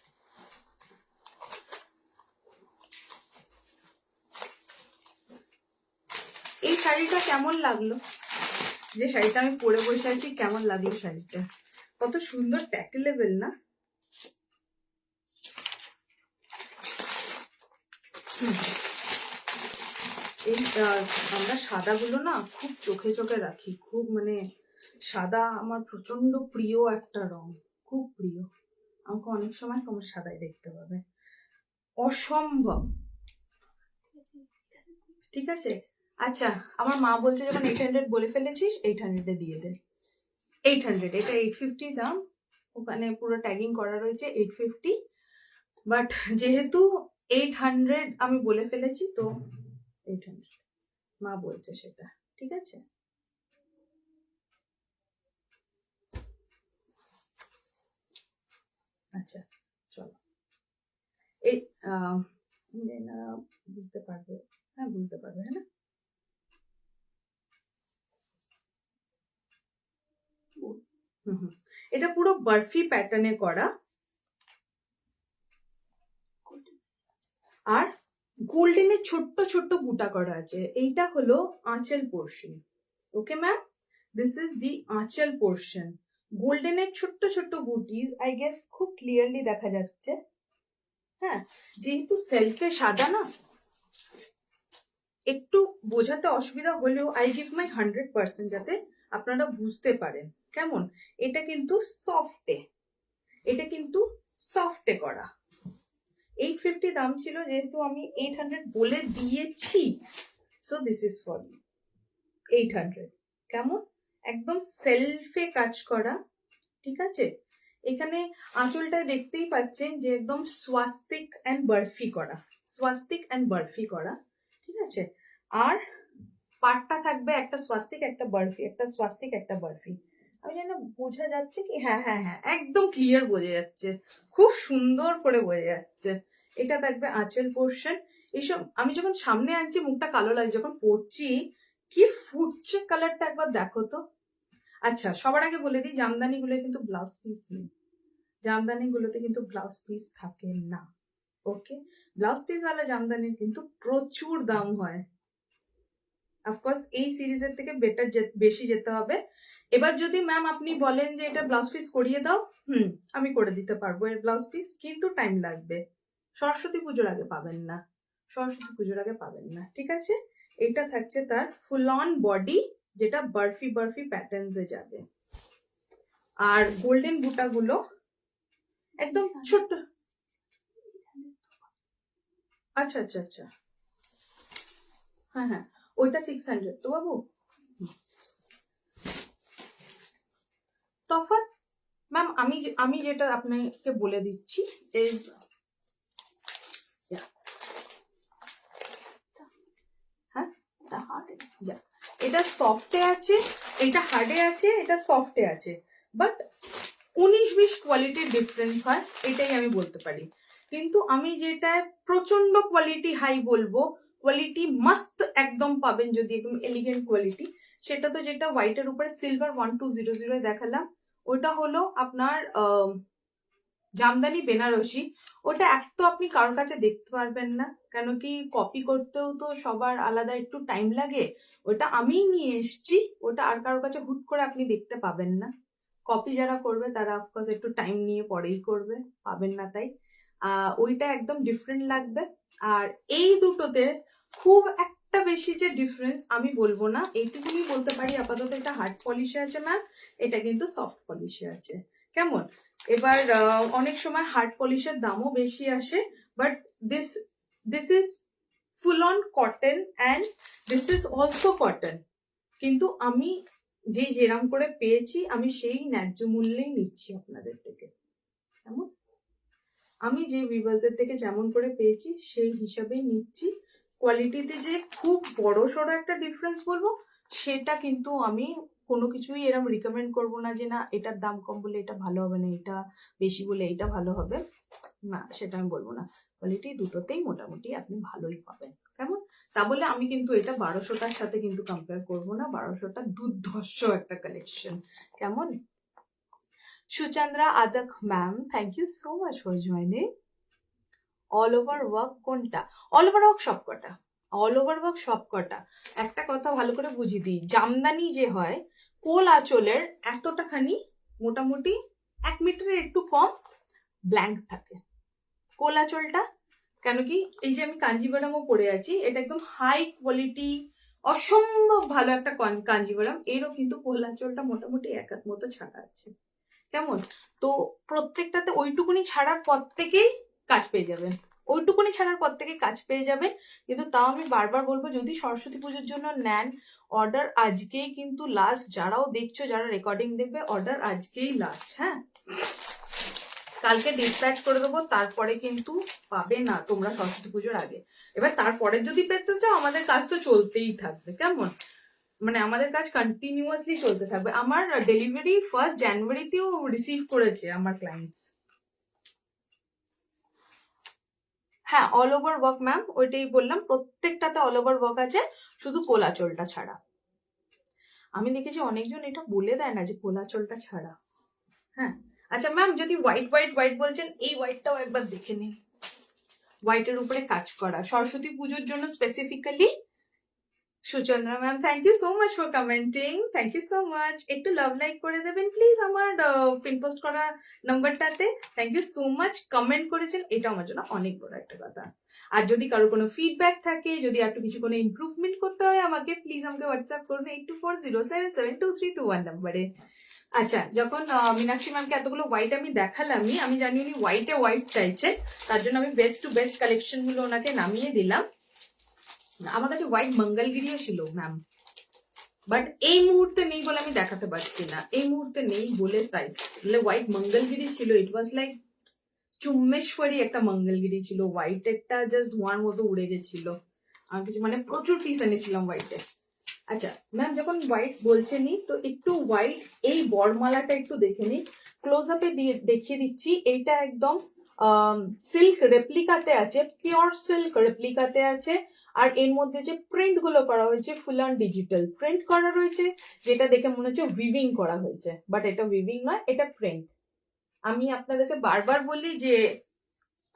এই শাড়িটা কেমন লাগলো? যে শাড়িটা আমি পরে বসে আছি, কেমন লাগলো শাড়িটা? কত সুন্দর ট্যাকেলেবল না? এই আমরা সাদাগুলো না খুব চোখে চোখে রাখি, খুব মানে সাদা আমার প্রচন্ড প্রিয় একটা রং, খুব প্রিয়। আমাকে অনেক সময় তোমার সাদাই দেখতে পাবে, অসম্ভব। ঠিক আছে, আচ্ছা আমার মা বলছে যখন 800 বলে ফেলেছিস 800 দিয়ে দে। 800, এটা 850 দাম, ওখানে পুরো ট্যাগিং করা রয়েছে 850, বাট যেহেতু 800 আমি বলে ফেলেছি তো 800 মা বলছে সেটা, ঠিক আছে? আচ্ছা চলো, এই বুঝতে পারবে, হ্যাঁ বুঝতে পারবে, হ্যাঁ না? এটা পুরো বরফি প্যাটার্নে করা, আর গোল্ডেনের ছোট্ট ছোট্ট বুটা করা আছে। এইটা হলো আঁচল portion. Okay ma'am, this is the আঁচল পোর্শন। গোল্ডেনের ছোট্ট ছোট্ট বুটিজ, আই গেস খুব ক্লিয়ারলি দেখা যাচ্ছে। হ্যাঁ, যেহেতু সেলফে সাদা না, একটু বোঝাতে অসুবিধা হলেও আই গিভ মাই 100% যাতে আপনারা বুঝতে পারেন। কেমন? এটা কিন্তু সফটে, এটা কিন্তু সফটে করা। 850 দাম ছিল, যেহেতু আমি 800 বলে দিয়েছি, সো দিস ইজ ফর 800। কেমন? একদম সেলফে কাজ করা, ঠিক আছে? এখানে আঁচলটায় দেখতেই পাচ্ছেন যে একদম স্বাস্তিক অ্যান্ড বরফি করা, স্বাস্তিক অ্যান্ড বরফি করা, ঠিক আছে? আর পাটটা থাকবে একটা স্বাস্তিক একটা বরফি, একটা স্বাস্তিক একটা বরফি। আমি জানি না বোঝা যাচ্ছে কি? হ্যাঁ হ্যাঁ হ্যাঁ, একদম ক্লিয়ার বোঝা যাচ্ছে, খুব সুন্দর করে বোঝা যাচ্ছে। এটা থাকবে আঁচল পোর্শন। এইসব আমি যখন সামনে আনছি মুখটা কালো লাগছে, যখন পরছি কি ফুটছে কালারটা, একবার দেখো তো। আচ্ছা সবার আগে বলে দিই, জামদানি গুলো কিন্তু ব্লাউজ পিস নেই, জামদানি গুলোতে কিন্তু ব্লাউজ পিস থাকে না। ওকে, ব্লাউজ পিস ওয়ালা জামদানির কিন্তু প্রচুর দাম হয়। অফকোর্স এই সিরিজের থেকে বেটার বেশি যেতে হবে। এবার যদি ম্যাম আপনি বলেন যে এটা ব্লাউজ পিস করিয়ে দাও, আমি করে দিতে পারবো এর ব্লাউজ পিস, কিন্তু টাইম লাগবে। সরস্বতী পুজোর আগে পাবেন না, সরস্বতী পুজোর আগে পাবেন না, ঠিক আছে? এটা থাকছে তার ফুল অন বডি, যেটা বরফি বরফি প্যাটার্নসে যাবে। আর গোল্ডেন বুটাগুলো একদম ছোট্ট। আচ্ছা আচ্ছা আচ্ছা, হ্যাঁ হ্যাঁ, ওইটা 600 তো বাবু। তফাৎ ম্যাম আমি আমি যেটা আপনাকে বলে দিচ্ছি ইজ, হ্যাঁ এটা সফটে আছে, এটা হার্ডে আছে, এটা সফটে আছে, বাট 19-20 কোয়ালিটির ডিফারেন্স হয়, এটাই আমি বলতে পারি। কিন্তু আমি যেটা প্রচন্ড কোয়ালিটি হাই বলবো, কোয়ালিটি মাস্ট একদম পাবেন যদি একদম এলিগেন্ট কোয়ালিটি, সেটা তো যেটা হোয়াইটের উপরে সিলভার 1200 দেখালাম, ওটা হলো আপনার জামদানি বেনারসি। ওটা এক তো আপনি কারোর কাছে দেখতে পারবেন না, কেন কি কপি করতেও তো সবার আলাদা একটু টাইম লাগে। ওটা আমিই নিয়ে এসছি, ওটা আর কারোর কাছে হুট করে আপনি দেখতে পাবেন না। কপি যারা করবে তারা অফকোর্স একটু টাইম নিয়ে পরেই করবে, পাবেন না তাই। ওইটা একদম ডিফারেন্ট লাগবে। আর এই দুটোতে খুব একটা বেশি যে ডিফারেন্স আমি বলবো না, এইটুকুনি বলতে পারি আপাতত এটা হার্ড পলিশে আছে ম্যাম, এটা কিন্তু সফট পলিশে আছে। কেমন? এবার অনেক সময় হার্ড পলিশের দামও বেশি আসে, but this this is full on cotton and this is also cotton. কিন্তু আমি যেরাম করে পেয়েছি আমি সেই ন্যায্য মূল্যেই নিচ্ছি আপনাদের থেকে। কেমন? আমি যে ভিউয়ার্সের থেকে যেমন করে পেয়েছি সেই হিসাবেই নিচ্ছি। কোয়ালিটিতে যে খুব বড় সড়ো একটা ডিফারেন্স বলবো সেটা কিন্তু আমি কোনো কিছুই এরকম রিকমেন্ড করবো না যে না এটার দাম কম বলে এটা ভালো হবে না, এটা বেশি বলে এটা ভালো হবে না, সেটা আমি বলবো না। কোয়ালিটি দুটোতেই মোটামুটি আপনি ভালোই পাবেন। কেমন? তা বলে আমি কিন্তু এটা 1200টার সাথে কিন্তু কম্পেয়ার করবো না, 1200টা দুর্ধর্ষ একটা কালেকশন। কেমন? Suchandra Adak ma'am, thank you so much for joining. All over work কোনটা? অল ওভার ওয়ার্ক সবকটা, অল ওভার ওয়ার্ক সবকটা। একটা কথা ভালো করে বুঝিয়ে দিই, জামদানি যে হয় কোল আঁচলের এতটাখানি মোটামুটি 1 মিটারের একটু কম ব্ল্যাঙ্ক থাকে কোল আঁচলটা। কেন কি, এই যে আমি কাঞ্জিভারামও পরে আছি, এটা একদম হাই কোয়ালিটি, অসম্ভব ভালো একটা কাঞ্জিভারাম, এরও কিন্তু কোল আঁচলটা মোটামুটি এক হাত মতো ছাড়া আছে। কেমন? তো প্রত্যেকটাতে ওইটুকুনি ছাড়ার পর থেকেই কাজ পেয়ে যাবেন, ওইটুকুনি ছাড়ার পর থেকে কাজ পেয়ে যাবেন। কিন্তু তাও আমি বারবার বলবো, যদি সরস্বতী পুজোর জন্য নেন, অর্ডার আজকেই কিন্তু লাস্ট। যারাও দেখছো, যারা রেকর্ডিং দেখবে, অর্ডার আজকেই লাস্ট। হ্যাঁ, কালকে ডিসপ্যাচ করে দেবো, তারপরে কিন্তু পাবে না তোমরা সরস্বতী পুজোর আগে। এবার তারপরে যদি পেতে চাও, আমাদের কাজ তো চলতেই থাকবে। কেমন? মানে আমাদের কাজ কন্টিনিউয়াসলি চলতে থাকবে। আমার ডেলিভারি 1 জানুয়ারিতেও রিসিভ করেছে আমার ক্লায়েন্টস। হ্যাঁ, অল ওভার ওয়ার্ক ম্যাম, ওইটাই বললাম, প্রত্যেকটাতে অল ওভার ওয়ার্ক আছে, শুধু কোলাচলটা ছাড়া। আমি দেখেছি অনেকজন এটা বলে দেয় না যে কোলাচলটা ছাড়া। হ্যাঁ, আচ্ছা ম্যাম, যদি হোয়াইট হোয়াইট হোয়াইট বলছেন, এই হোয়াইটটাও একবার দেখে নিন। হোয়াইটের উপরে কাজ করা, সরস্বতী পুজোর জন্য specifically. Suchandra ma'am, thank you so much for commenting, thank you so much. একটু লাভ লাইক করে দেবেন প্লিজ আমার পিন পোস্ট করা নাম্বারটাতে। Thank you so much, comment করেছেন, এটা আমার জন্য অনেক বড় একটা কথা। আর যদি কারো কোনো ফিডব্যাক থাকে, যদি একটু কিছু কোনো ইমপ্রুভমেন্ট করতে হয় আমাকে, প্লিজ আমাকে হোয়াটসঅ্যাপ করবে 8240777231 নাম্বারে। আচ্ছা, যখন মীনাক্ষী ম্যামকে এতগুলো হোয়াইট আমি দেখালামই, আমি জানি উনি হোয়াইটে হোয়াইট চাইছেন, তার জন্য আমি বেস্ট টু বেস্ট কালেকশন গুলো ওনাকে নামিয়ে দিলাম। আমার কাছে হোয়াইট মঙ্গলগিরিও ছিল ম্যাম, বাট এই মুহূর্তে নেই বলে আমি দেখাতে পারছি না, এই মুহূর্তে নেই বলে তাই। হোয়াইট মঙ্গলগিরি ছিল, ইট ওয়াজ লাইক চুম্মেশ্বরী একটা মঙ্গলগিরি ছিল, হোয়াইটেরটা জাস্ট ধোঁয়ার মতো উড়ে গেছিল। আমি কিছু মানে প্রচুর পিস এনেছিলাম হোয়াইটে। আচ্ছা ম্যাম, যখন হোয়াইট বলছেনই, তো একটু হোয়াইট এই বরমালাটা একটু দেখে নিই, ক্লোজ আপে দিয়ে দেখিয়ে দিচ্ছি। এইটা একদম সিল্ক রেপ্লিকাতে আছে, পিওর সিল্ক রেপ্লিকাতে আছে। আর এর মধ্যে যে প্রিন্ট গুলো করা হয়েছে, ফুল অন ডিজিটাল প্রিন্ট করা রয়েছে, যেটা দেখে মনে হচ্ছে উইভিং করা হয়েছে, বাট এটা উইভিং নয়, এটা প্রিন্ট। আমি আপনাদেরকে বারবার বলি যে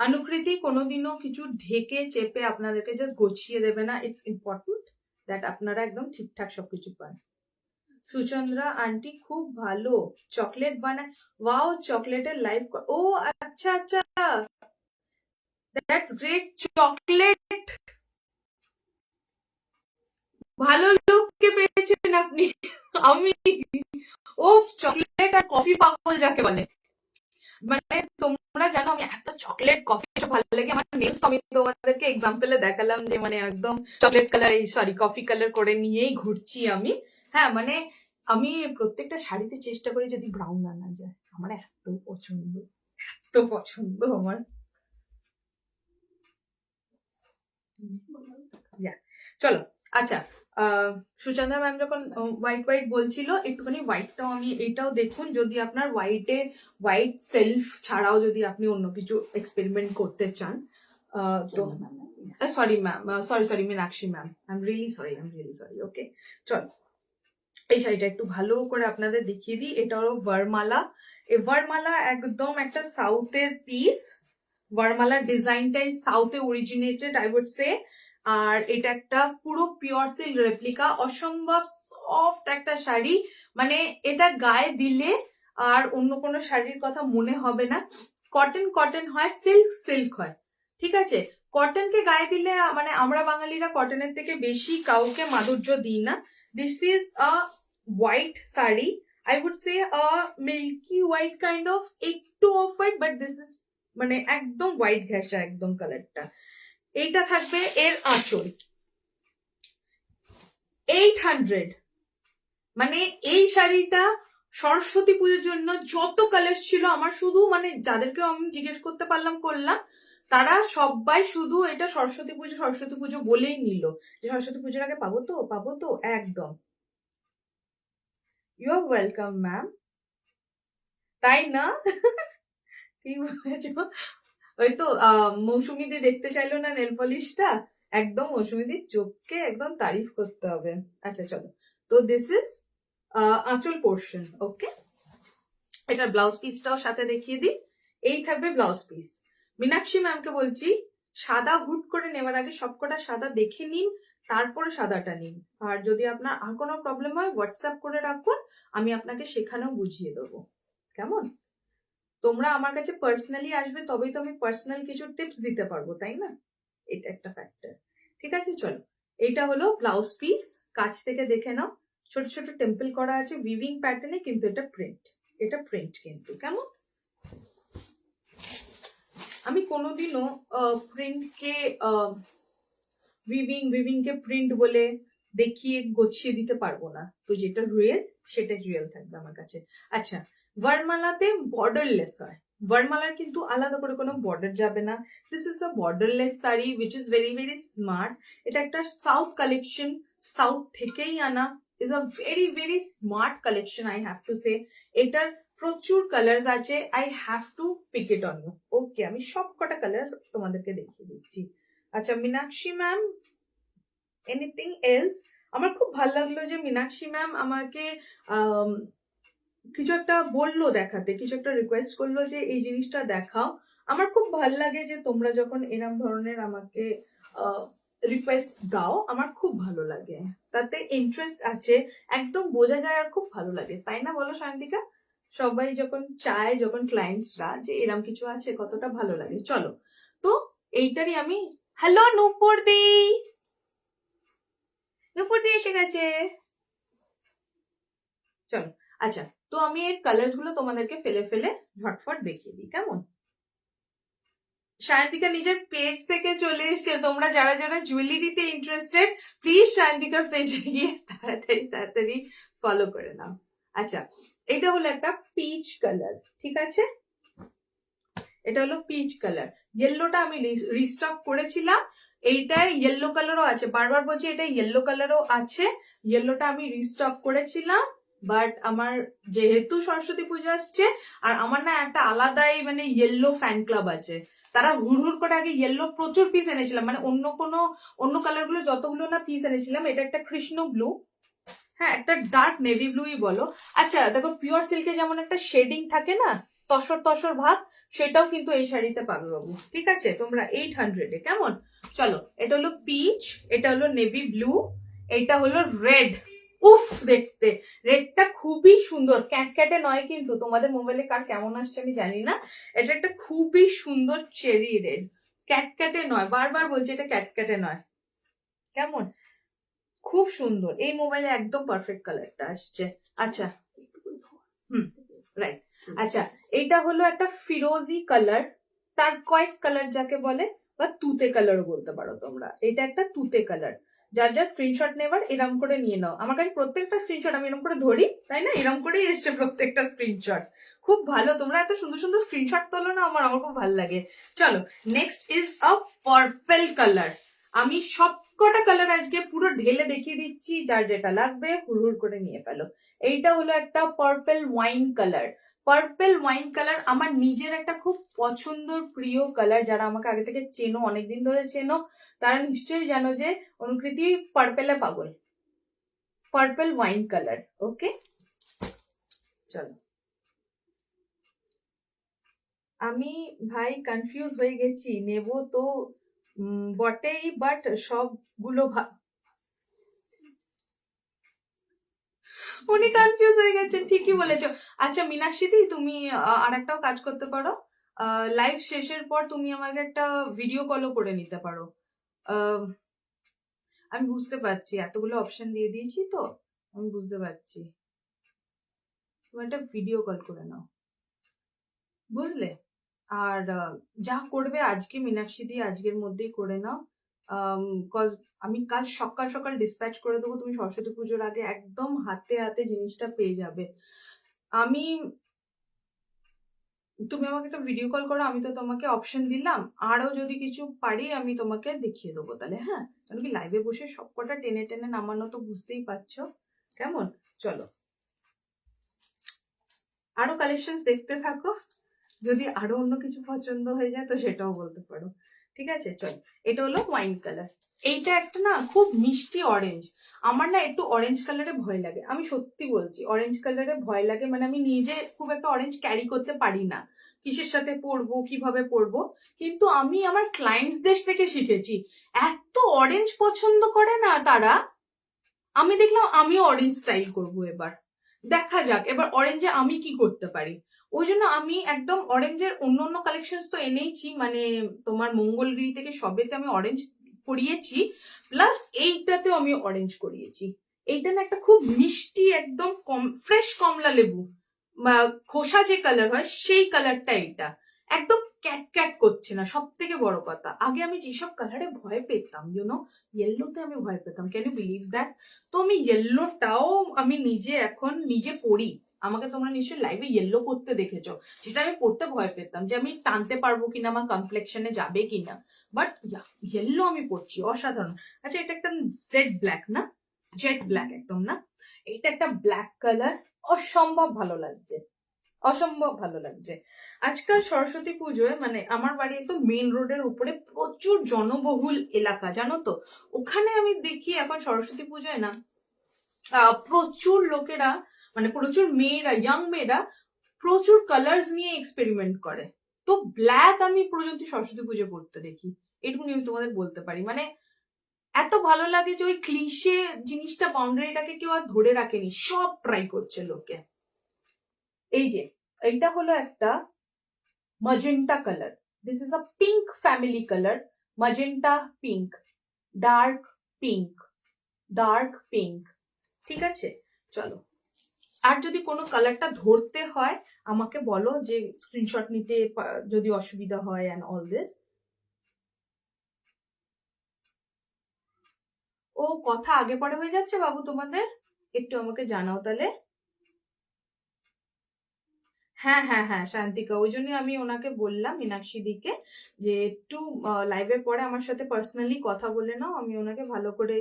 অনুকৃতি কোনোদিনও কিছু ঢেকে চেপে আপনাদেরকে জাস্ট গছিয়ে দেবে না। ইটস ইম্পর্টেন্ট দ্যাট আপনারা একদম ঠিকঠাক সবকিছু পান। সুচন্দ্রা আন্টি খুব ভালো চকলেট বানায়, ওয়াও, চকলেটের লাইভ। ও আচ্ছা আচ্ছা, দ্যাটস গ্রেট। চকলেট ভালো লোককে পেয়েছেন আপনি। আমি ও চকলেট আর কফি পাগল যাকে বলে, মানে তোমরা জানো আমি এত চকলেট কফি সব ভালো লাগে। আমার নেলস আমি তোমাদেরকে এক্সাম্পলে দেখালাম যে মানে একদম চকলেট কালার, এই সরি কফি কালার করে নিয়েই ঘুরছি আমি। হ্যাঁ, মানে আমি প্রত্যেকটা শাড়িতে চেষ্টা করি যদি ব্রাউন আনা যায়, আমার এত পছন্দ, এত পছন্দ আমার। চলো আচ্ছা, সুচন্দ্রা ম্যাম যখন হোয়াইট হোয়াইট বলছিল, একটুখানি হোয়াইটটাও আমি, এটাও দেখুন, যদি আপনার হোয়াইট সেলফ ছাড়াও যদি আপনি অন্য কিছু এক্সপেরিমেন্ট করতে চান, তো sorry ma'am, sorry Meenakshi ma'am, I am really sorry. Okay, চলো এই শাড়িটা একটু ভালো করে আপনাদের দেখিয়ে দিই। এটা হলো ভারমালা। এই ভারমালা একদম একটা সাউথের পিস, ভারমালার ডিজাইনটাই সাউথে অরিজিনেটেড আই উড সে। আর এটা একটা পুরো পিওর সিল্ক রেপ্লিকা, অসম্ভব সফট একটা শাড়ি, মানে এটা গায়ে দিলে আর অন্য কোনো শাড়ির কথা মনে হবে না। কটন কটন হয়, সিল্ক সিল্ক হয়, ঠিক আছে। কটনকে গায়ে দিলে মানে আমরা বাঙালিরা কটনের থেকে বেশি কাউকে মাধুর্য দিই না। This is a white sari, I would say a milky white kind of, একটু off white, but this is মানে একদম হোয়াইট ঘেঁষা একদম কালারটা। এইটা থাকবে এর আঁচল 800, মানে এই শাড়িটা সরস্বতী পুজোর জন্য যত কালার ছিল আমার, শুধু মানে যাদেরকে আমি জিজ্ঞেস করতে পারলাম করলাম, তারা সবাই শুধু এটা সরস্বতী পুজো বলেই নিল, যে সরস্বতী পুজোর আগে পাবো তো একদম। ইউ আর ওয়েলকাম ম্যাম, তাই না? ঠিক বলেছ। ওই তো মৌসুমীদি দেখতে চাইলো না নেল পলিশটা, একদম মৌসুমীদির চোখকে একদম তারিফ করতে হবে। আচ্ছা চলো, তো দিস ইজ আঁচল পোর্শন। ওকে, এটার ব্লাউজ পিসটাও সাথে দেখিয়ে দিই। এই থাকবে ব্লাউজ পিস। মীনাক্ষী ম্যামকে বলছি সাদা হুট করে নেওয়ার আগে সবকটা সাদা দেখে নিন, তারপরে সাদাটা নিন। আর যদি আপনার আর কোনো প্রবলেম হয় হোয়াটসঅ্যাপ করে রাখুন, আমি আপনাকে সেখানেও বুঝিয়ে দেবো। কেমন? তোমরা আমার কাছে পার্সোনালি আসবে তবেই তো আমি পার্সোনাল কিছু টিপস দিতে পারবো, তাই না? এটা একটা ফ্যাক্টর। ঠিক আছে, চলো। এইটা হলো ব্লাউজ পিস, কাছ থেকে দেখে নাও। ছোট ছোট টেম্পল করা আছে উইভিং প্যাটার্নে, কিন্তু এটা প্রিন্ট। এটা প্রিন্ট কিন্তু কেমন? আমি কোনোদিনও প্রিন্টকে উইভিংকে প্রিন্ট বলে দেখিয়ে গছিয়ে দিতে পারবো না। তো যেটা রিয়েল সেটা রিয়েল থাকবে আমার কাছে। আচ্ছা, ওয়ারমালাতে বর্ডারলেস হয়। ওয়ারমালার কিন্তু আলাদা করে কোনো বর্ডার যাবে না। This is a borderless sari which is very very smart. এটা একটা সাউথ কালেকশন, সাউথ থেকেই আনা। Is a very very smart collection, I have to say. এটার প্রচুর কালার্স আছে, I have to pick it on you. Okay, আমি সব কটা কালার্স তোমাদেরকে দেখিয়ে দিচ্ছি। আচ্ছা মীনাক্ষী ম্যাম, এনিথিং এলস? আমার খুব ভালো লাগলো যে মীনাক্ষী ম্যাম আমাকে কিছু একটা বললো দেখাতে, কিছু একটা রিকোয়েস্ট করলো যে এই জিনিসটা দেখাও। আমার খুব ভালো লাগে যে তোমরা যখন এরম ধরনের আমাকে রিকোয়েস্ট দাও, আমার খুব ভালো লাগে, তাতে ইন্টারেস্ট আছে, একদম বোঝা যায়, আর খুব ভালো লাগে, তাই না বলো সায়ন্তিকা? সবাই যখন চায়, যখন ক্লায়েন্টসরা যে এরম কিছু আছে, কতটা ভালো লাগে। চলো, তো এইটারই আমি, হ্যালো নূপুর দি, নূপুর দি এসে গেছে। চলো, আচ্ছা, তো আমি এর কালার্স গুলো তোমাদেরকে ফেলে ফেলে ঝটফট দেখিয়ে দিই, কেমন? সায়ন্তিকা নিজের পেজ থেকে চলে এসছে। তোমরা যারা যারা জুয়েলারিতে ইন্টারেস্টেড, প্লিজ সায়ন্তিকার পেজে গিয়ে তাড়াতাড়ি তাড়াতাড়ি ফলো করে নাও। আচ্ছা, এটা হলো একটা পিচ কালার, ঠিক আছে? এটা হলো পিচ কালার। ইয়েলোটা আমি রিস্টক করেছিলাম, এইটা ইয়েলো কালারও আছে, বারবার বলছি এটা ইয়েলো কালারও আছে। ইয়েলোটা আমি রিস্টক করেছিলাম, বাট আমার যেহেতু সরস্বতী পুজো আসছে, আর আমার না একটা আলাদাই মানে ইয়েলো ফ্যান ক্লাব আছে, তারা হুড় করে আগে ইয়েলো প্রচুর পিস এনেছিলাম, মানে অন্য কালার গুলো যতগুলো না পিস এনেছিলাম। এটা একটা কৃষ্ণ ব্লু, হ্যাঁ একটা ডার্ক নেভি ব্লুই বলো। আচ্ছা দেখো, পিওর সিল্কে যেমন একটা শেডিং থাকে না, তসর তসর ভাব, সেটাও কিন্তু এই শাড়িতে পাবে বাবু। ঠিক আছে, তোমরা 800-এ, কেমন? চলো, এটা হলো পিচ, এটা হলো নেভি ব্লু, এটা হলো রেড। উফ, দেখতে রেডটা খুবই সুন্দর, ক্যাটক্যাটে নয় কিন্তু, তোমাদের মোবাইলে কার কেমন আসছে আমি জানি না। এটা একটা খুবই সুন্দর চেরি রেড, ক্যাটক্যাটে নয়, বারবার বলছি এটা ক্যাটক্যাটে নয়, কেমন? খুব সুন্দর, এই মোবাইলে একদম পারফেক্ট কালারটা আসছে। আচ্ছা, রাইট। আচ্ছা, এটা হলো একটা ফিরোজি কালার, টারকয়েস কালার যাকে বলে, বা তুতে কালারও বলতে পারো তোমরা। এটা একটা তুতে কালার। যার যা স্ক্রিনশট নেবার এরম করে নিয়ে নাও। আমার কাছে প্রত্যেকটা স্ক্রিনশট আমি এরম করে ধরি, তাই না? এরম করেই এসছে প্রত্যেকটা স্ক্রিনশট। খুব ভালো, তোমরা এত সুন্দর সুন্দর স্ক্রিনশট তোলো না, আমার খুব ভালো লাগে। চলো, next is a purple colour. আমি সবকটা কালার আজকে পুরো ঢেলে দেখিয়ে দিচ্ছি, যার যেটা লাগবে হুড় করে নিয়ে ফেলো। এইটা হলো একটা purple wine colour. Purple wine colour আমার নিজের একটা খুব পছন্দের প্রিয় কালার। যারা আমাকে আগে থেকে চেনো, অনেকদিন ধরে চেনো, তারা নিশ্চয়ই জানো যে অনুকৃতি পার্পেলে পাগল। পার্পল ওয়াইন কালার, ওকে? চলো, আমি ভাই কনফিউজ হয়ে গেছি, নেব তো বটেই, বাট সবগুলো উনি কনফিউজ হয়ে গেছেন, ঠিকই বলেছো। আচ্ছা মীনাক্ষী, তুমি আর একটাও কাজ করতে পারো, লাইভ শেষের পর তুমি আমাকে একটা ভিডিও কলও করে নিতে পারো। আমি বুঝতে পারছি এতগুলো অপশন দিয়ে দিয়েছি, তো আমি বুঝতে পারছি, তুমি একটা ভিডিও কল করে নাও, বুঝলে? আর যা করবে আজকে মীনাক্ষী দিয়ে আজকের মধ্যেই করে নাও, কজ আমি কাজ সকাল সকাল ডিসপ্যাচ করে দেবো, তুমি সরস্বতী পুজোর আগে একদম হাতে হাতে জিনিসটা পেয়ে যাবে। আমি, তুমি আমাকে একটা ভিডিও কল করো, আমি তো তোমাকে অপশন দিলাম, আরো যদি কিছু পারি আমি তোমাকে দেখিয়ে দেবো তাহলে, হ্যাঁ? কারণ কি লাইভে বসে সবকটা টেনে টেনে নামানো তো বুঝতেই পারছো, কেমন? চলো, আরো কালেকশন দেখতে থাকো, যদি আরো অন্য কিছু পছন্দ হয়ে যায় তো সেটাও বলতে পারো। ঠিক আছে, চল। এটা হলো ওয়াইন কালার। এইটা একটা না খুব মিষ্টি অরেঞ্জ। আমার না একটু অরেঞ্জ কালারে ভয় লাগে, আমি সত্যি বলছি, অরেঞ্জ কালারে ভয় লাগে। মানে আমি নিজে খুব একটা অরেঞ্জ ক্যারি করতে পারি না, কিসের সাথে পরবো কিভাবে পরবো। কিন্তু আমি আমার ক্লায়েন্টসদের থেকে শিখেছি, এত অরেঞ্জ পছন্দ করে না তারা। আমি দেখলাম আমিও অরেঞ্জ স্টাইল করবো এবার, দেখা যাক এবার অরেঞ্জে আমি কি করতে পারি। ওই জন্য আমি একদম অরেঞ্জের অন্য অন্য কালেকশন তো এনেইছি, মানে তোমার মঙ্গলগিরি থেকে সবেতে আমি অরেঞ্জ করিয়েছি, প্লাস এইটাতেও আমি অরেঞ্জ করিয়েছি। এইটা না একটা খুব মিষ্টি একদম ফ্রেশ কমলা লেবু বা খোসা যে কালার হয় সেই কালারটা এইটা, একদম ক্যাট ক্যাট করছে না। সব থেকে বড় কথা, আগে আমি যেসব কালারে ভয় পেতাম, ইয়েলোতে আমি ভয় পেতাম, ক্যান ইউ বিলিভ দ্যাট? তো আমি ইয়েলোটাও আমি নিজে এখন নিজে পরি। আমাকে তোমরা নিশ্চয়ই লাইভে ইয়েলো পরতে দেখেছো, যেটা আমি পরতে ভয় পেতাম যে আমি টানতে পারবো কিনা, আমার কমপ্লেকশনে যাবে কিনা, বাট ইয়েলো আমি পরছি, অসাধারণ। আচ্ছা, এটা একটা জেড ব্ল্যাক না, জেড ব্ল্যাক একদম না, এটা একটা ব্ল্যাক কালার, অসম্ভব ভালো লাগছে, অসম্ভব ভালো লাগছে। আজকাল সরস্বতী পুজোয় মানে আমার বাড়ি একদম মেন রোডের উপরে, প্রচুর জনবহুল এলাকা জানো তো। ওখানে আমি দেখি এখন সরস্বতী পুজোয় না প্রচুর লোকেরা, মানে প্রচুর মেয়েরা, ইয়াং মেয়েরা প্রচুর কালার্স নিয়ে এক্সপেরিমেন্ট করে। তো ব্ল্যাক আমি পর্যন্ত সরস্বতী পুজো করতে দেখি, এটুকুনি আমি তোমাদের বলতে পারি। মানে এত ভালো লাগে যে ওই ক্লিশে জিনিসটা, বাউন্ডারিটাকে কেউ আর ধরে রাখেনি, সব ট্রাই করছে লোকে। এই যে এইটা হলো একটা magenta color. This is a pink family color. Magenta pink, dark pink, dark pink. ঠিক আছে, চলো। আর যদি কোনো কালারটা ধরতে হয় আমাকে বলো, যে স্ক্রিনশট নিতে যদি অসুবিধা হয় অ্যান্ড অল দিস। ও কথা আগে পরে হয়ে যাচ্ছে বাবু তোমাদের, একটু আমাকে জানাও তাহলে। হ্যাঁ হ্যাঁ হ্যাঁ, শান্তিকা, ওই জন্য আমি ওনাকে বললাম, মীনাক্ষী দিকে, যে একটু লাইভের পরে আমার সাথে পার্সোনালি কথা বলে নাও, আমি ওনাকে ভালো করে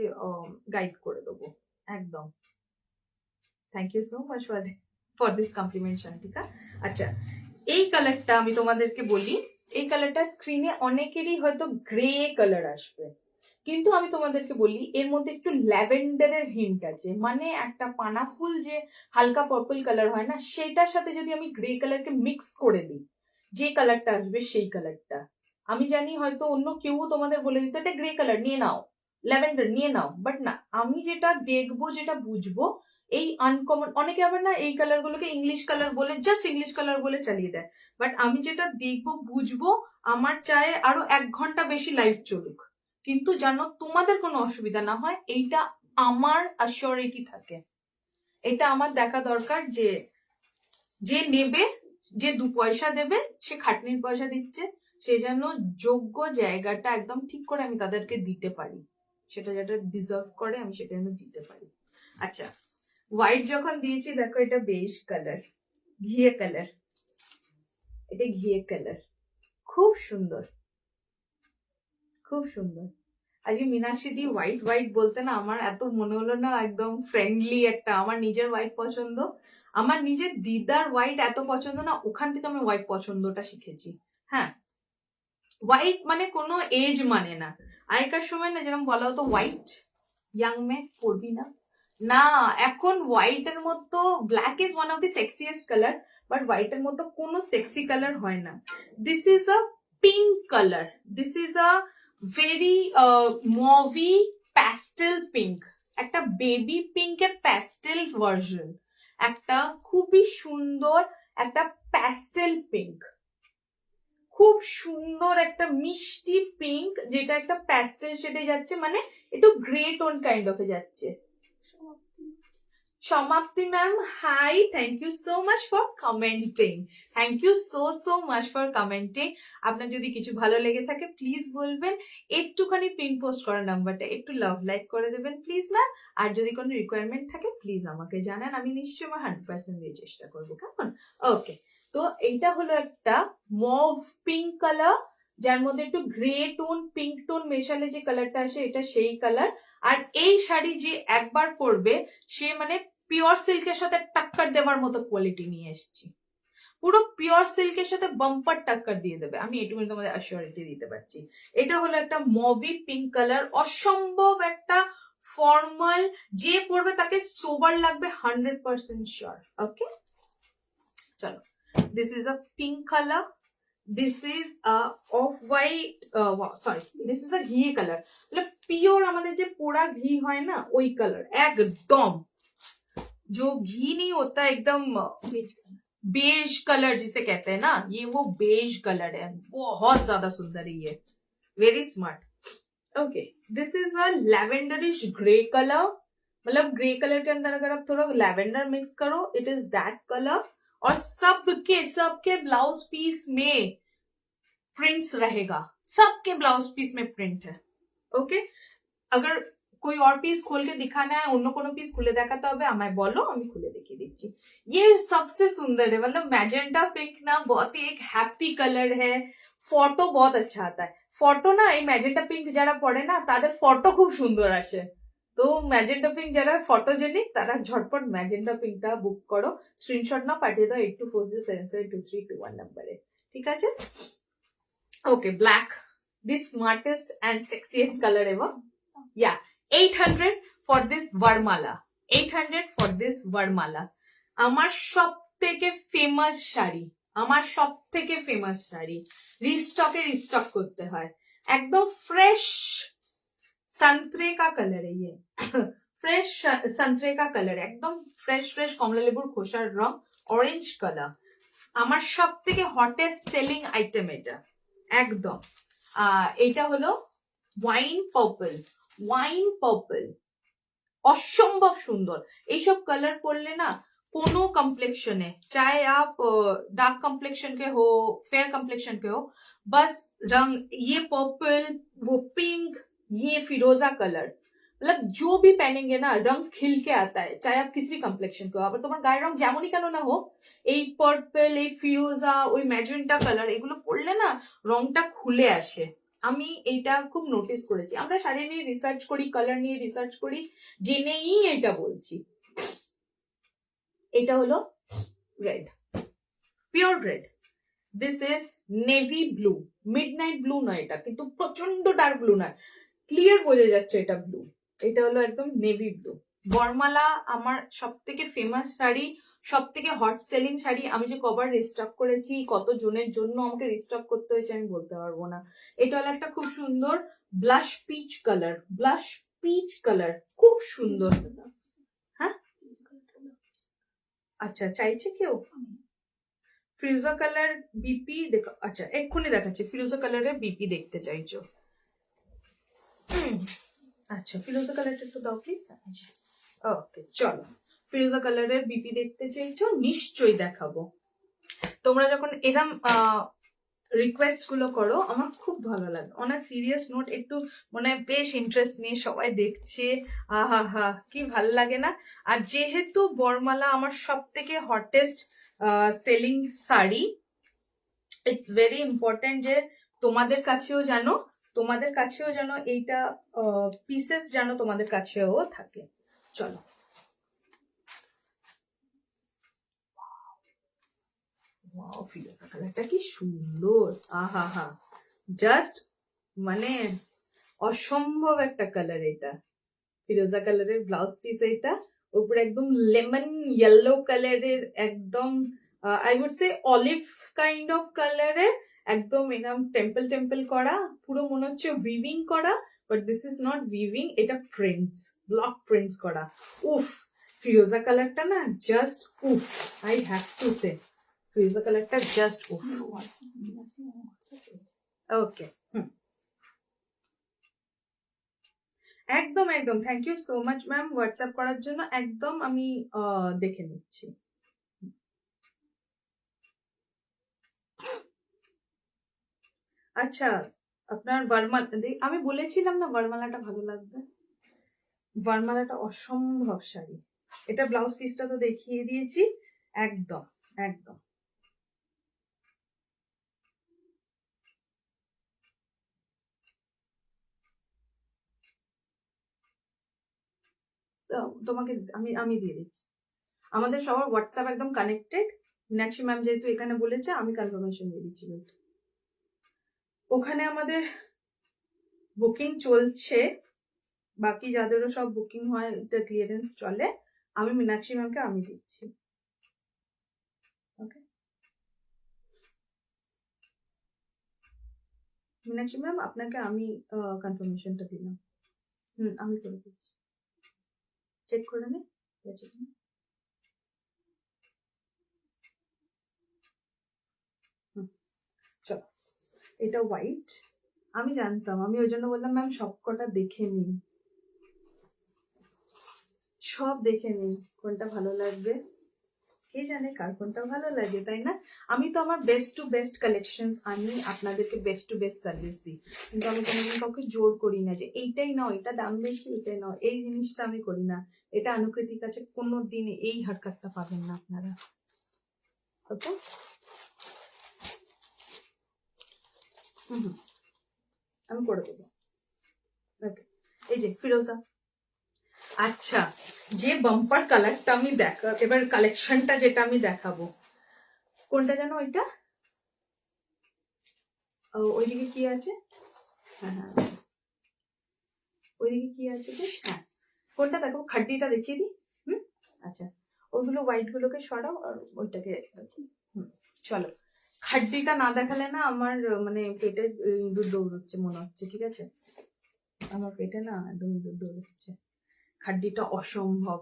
গাইড করে দেবো একদম। Thank you so much for this compliment Shantika. আচ্ছা, এই কালারটা আমি তোমাদেরকে বলি, এই কালারটা স্ক্রিনে অনেকেরই হয়তো গ্রে কালার আসবে, কিন্তু আমি তোমাদেরকে বলি এর মধ্যে একটু ল্যাভেন্ডারের হিন্ট আছে। মানে একটা পানা ফুল যে হালকা পার্পল কালার হয় না, সেটার সাথে যদি আমি গ্রে কালারকে মিক্স করে দিই, যে কালারটা আসবে সেই কালারটা। আমি জানি হয়তো অন্য কেউ তোমাদের বলে দিত এটা গ্রে কালার নিয়ে নাও, ল্যাভেন্ডার নিয়ে নাও, বাট না, আমি যেটা দেখবো যেটা বুঝবো, এই আনকমন, অনেকে আবার না এই কালার গুলোকে ইংলিশ কালার বলে, জাস্ট ইংলিশ কালার বলে চালিয়ে দেয়, বাট আমি যেটা দেখবো বুঝবো, আমার চায় আরো 1 ঘন্টা বেশি লাইভ চলুক, কিন্তু জানো তোমাদের কোনো অসুবিধা না হয়, এইটা আমার অ্যাসিওরিটি থাকে। এটা আমার দেখা দরকার যে যে নেবে, যে 2 পয়সা দেবে, সে খাটনির পয়সা দিচ্ছে, সে যেন যোগ্য জায়গাটা একদম ঠিক করে আমি তাদেরকে দিতে পারি, সেটা যেটা ডিজার্ভ করে আমি সেটা যেন দিতে পারি। আচ্ছা, হোয়াইট যখন দিয়েছি, দেখো এটা বেশ কালার, ঘিয়ে কালার, এটা ঘিয়ে কালার, খুব সুন্দর, খুব সুন্দর। আজকে মীনাক্ষী দি হোয়াইট হোয়াইট বলতে না আমার এত মনে হলো না, একদম ফ্রেন্ডলি একটা, আমার নিজের হোয়াইট পছন্দ, আমার নিজের দিদার হোয়াইট এত পছন্দ না, ওখান থেকে আমি হোয়াইট পছন্দটা শিখেছি। হ্যাঁ, হোয়াইট মানে কোনো এজ মানে না। আগেকার সময় না যেরকম বলা হতো হোয়াইট ইয়াং মে পরবি না, না এখন হোয়াইটের মতো, black is one of the sexiest colour, but হোয়াইটের মতো কোনো সেক্সি কালার হয় না। This is a pink colour, this is a very mauvey pastel pink, একটা বেবি পিঙ্কের প্যাস্টেল ভার্সন, একটা খুবই সুন্দর একটা প্যাস্টেল পিঙ্ক, খুব সুন্দর একটা মিষ্টি পিঙ্ক, যেটা একটা প্যাস্টেল শেডে যাচ্ছে, মানে একটু গ্রে টোন কাইন্ড অফে যাচ্ছে। Samapti ma'am, hi, thank you so much for commenting, thank you so much for commenting. আপনার যদি কিছু ভালো লেগে থাকে প্লিজ বলবেন, একটুখানি পিন পোস্ট করা নাম্বারটা একটু লাভ লাইক করে দেবেন প্লিজ ম্যাম। আর যদি কোনো রিকোয়ারমেন্ট থাকে প্লিজ আমাকে জানান, আমি নিশ্চয়ই আমার 100% দিয়ে চেষ্টা করবো, কেমন? ওকে, তো এইটা হলো একটা মভ পিঙ্ক কালার, যার মধ্যে একটু গ্রে টোন পিঙ্ক টোন মেশালে যে কালারটা আসে, এটা সেই কালার। আর এই শাড়ি যে একবার পরবে, সে মানে পিওর সিল্কের সাথে টাক্কার দেওয়ার মতো কোয়ালিটি নিয়ে এসেছি। পুরো পিওর সিল্কের সাথে বাম্পার টাক্কার দিয়ে দেবে, আমি এটুকু তোমাদের অ্যাসিওরিটি দিতে পারছি। এটা হলো একটা মভি পিঙ্ক কালার, অসম্ভব একটা ফর্মাল, যে পরবে তাকে সোবার লাগবে 100% শিওর। ওকে চলো, this is a pink colour, this is off white, sorry this is আ ঘি কালার, মানে পিওর আমাদের যে পোড়া ঘি হয় না ওই কালার একদম, जो घी नहीं होता एकदम बेज कलर जिसे कहते हैं ना, ये वो बेज कलर है, बहुत ज्यादा सुंदर है ये, very smart. Okay, this is a lavenderish grey colour, मतलब ग्रे कलर के अंदर अगर आप थोड़ा लैवेंडर मिक्स करो इट इज दैट कलर, और सबके ब्लाउज पीस में प्रिंट्स रहेगा, सबके ब्लाउज पीस में प्रिंट है। ओके, अगर कोई और पीस खोल के दिखाना है, অন্য কোনো পিস খুলে দেখাতে হবে আমায় বলো, আমি খুলে দেখিয়ে দিচ্ছি। ये सबसे सुंदर है, मतलब मैजेंटा पिंक ना बहुत ही एक हैप्पी कलर है, ফটো बहुत अच्छा आता है, ফটো না এই ম্যাজেন্টা পিঙ্ক যারা পড়ে না তাদের ফটো খুব সুন্দর আসে, তো ম্যাজেন্টা পিঙ্ক যারা ফটোজেনিক তারা ঝটপট ম্যাজেন্টা পিঙ্কটা বুক করো, স্ক্রিনশট না পাঠিয়ে দাও 8240772321 নাম্বারে, ঠিক আছে? Okay, black, the smartest and sexiest colour ever, yeah, 800 for this Varmala, 800 for this Varmala। আমার সব থেকে ফেমাস শাড়ি, আমার সব থেকে ফেমাস শাড়ি, রিস্টক করতে হয়, একদম ফ্রেশ संतरे का कलर है ये, फ्रेश संतरे का कलर, একদম ফ্রেশ কমলা লেবুর খোসার রং, অরেঞ্জ কালার, আমার সব থেকে হটেস্ট সেলিং আইটেম এটা একদম। এটা হলো ওয়াইন পার্পল, অসম্ভব সুন্দর, এইসব কালার পরলে না কোনো कम्प्लेक्शन है, चाहे आप डार्क कम्प्लेक्शन के हो, फेयर कम्प्लेक्शन के हो, बस रंग ये पर्पल, वो पिंक, ये फिरोजा कलर, मतलब जो भी पहनेंगे ना रंग खिल के आता है, चाहे आप किसी भी कम्प्लेक्शन के हो, আবার তোমার গায়ের রং যেমনই কেন না হোক, এই পার্পল, এই ফিরোজা, ওই ম্যাজেন্টা কালার এগুলো পরলে না রংটা খুলে আসে। আমি এইটা খুব নোটিস করেছি, আমরা শাড়ি নিয়ে রিসার্চ করি, কালার নিয়ে রিসার্চ করি, জেনেই এটা বলছি। এটা হলো red, pure red, this is navy blue, midnight blue নয় এটা, কিন্তু প্রচন্ড ডার্ক ব্লু নয়, ক্লিয়ার বোঝা যাচ্ছে এটা ব্লু, এটা হলো একদম নেভি ব্লু। বরমালা আমার সব থেকে ফেমাস শাড়ি, সব থেকে হট সেলিং শাড়ি, আমি যে কবার রিস্টক করেছি, কত জনের জন্য আমাকে রিস্টক করতে হয়েছে আমি বলতে পারবো না। এটা হলো একটা খুব সুন্দর ব্লাশ পিচ কালার, খুব সুন্দর। হ্যাঁ আচ্ছা, চাইছে কেউ ফিরোজা কালার বিপি দেখো, আচ্ছা এক্ষুনি দেখাচ্ছি, ফিরোজা কালারের বিপি দেখতে চাইছো? আচ্ছা ফিরোজা কালারটা একটু দাও প্লিজ। আচ্ছা ওকে চলো, ফিরোজা কালারের বিপি দেখতে চাইছো, নিশ্চয়ই দেখাবো। তোমরা যখন এরম রিকোয়েস্ট গুলো করো আমার খুব ভালো লাগে, অন আ সিরিয়াস নোট একটু মানে বেশ ইন্টারেস্ট নিয়ে সবাই দেখছে, আহা হা কি ভালো লাগে না। আর যেহেতু বরমালা আমার সব থেকে hottest selling sari, it's very important যে তোমাদের কাছেও যেন এইটা পিসেস যেন তোমাদের কাছেও থাকে। চলো, ওয়াও ফিরোজা কালারটা কি সুন্দর, আহা হা, জাস্ট মানে অসম্ভব একটা কালার এটা, ফিরোজা কালারের ব্লাউজ পিস এটা, উপরে একদম লেমন ইয়েলো কালারের, একদম I would say olive kind of কালারের, একদম এরকম টেম্পল করা, পুরো মনে হচ্ছে উইভিং করা, but this is not weaving, এটা প্রিন্টস, ব্লক প্রিন্টস করা। উফ, ফিরোজা কালারটা না জাস্ট উফ, আই হ্যাভ টু সে ফিরোজা কালারটা জাস্ট উফ। ওকে, একদম thank you so much ma'am WhatsApp করার জন্য, একদম আমি দেখে নিচ্ছি। আচ্ছা আপনার বরমালা, আমি বলেছিলাম না বরমালাটা ভালো লাগবে, বরমালাটা অসম্ভব শাড়ি, এটা ব্লাউজ পিসটা তো দেখিয়ে দিয়েছি, একদম তোমাকে আমি দিয়ে দিচ্ছি, আমাদের সবার হোয়াটসঅ্যাপ একদম কানেক্টেড, মীনাক্ষী ম্যাম যেহেতু এখানে বলেছে আমি কনফার্মেশন দিয়ে দিচ্ছি। ওখানে আমাদের বুকিং চলছে, বাকি যাদেরও সব বুকিং হয় এটা ক্লিয়ারেন্স চলে, আমি মীনাক্ষী ম্যামকে আমি দিচ্ছি। ওকে মীনাক্ষী ম্যাম আপনাকে আমি কনফার্মেশনটা দিলাম। আমি করে দিচ্ছি, চেক করে নে আছে কিনা। চলো, এটা হোয়াইট। আমি জানতাম, আমি ওই জন্য বললাম ম্যাম সব কটা দেখে নিন, সব দেখে নিন কোনটা ভালো লাগবে। কে জানে কার কোনটা ভালো লাগে, তাই না? আমি তো আমার বেস্ট টু বেস্ট কালেকশন আনি, আপনাদেরকে বেস্ট টু বেস্ট সার্ভিস দিই, কিন্তু আমি কোনোদিন কাউকে জোর করি না যে এইটাই নাও, এটা দাম বেশি এটাই নাও, এই জিনিসটা আমি করি না। এটা অনুকৃতির কাছে কোনো দিন এই হারকাতটা পাবেন না আপনারা। ওকে আমি করে দেবো। ওকে এই যে ফিরোজা। আচ্ছা, যে বাম্পার কালারটা আমি এবার কালেকশনটা যেটা আমি দেখাবো, কোনটা যেন ওইটা, ওইদিকে কি আছে? হ্যাঁ হ্যাঁ, ওইদিকে কি আছে বেশ? হ্যাঁ, কোনটা দেখো, খাড্ডিটা দেখিয়ে দিই। আচ্ছা, ওগুলো হোয়াইট গুলোকে সরাও আর ওইটাকে। চলো, খাড্ডিটা না দেখালে না আমার মানে পেটে ইঁদুর দৌড়চ্ছে মনে হচ্ছে, ঠিক আছে? আমার পেটে না একদম ইঁদুর দৌড়চ্ছে, খাড্ডিটা অসম্ভব।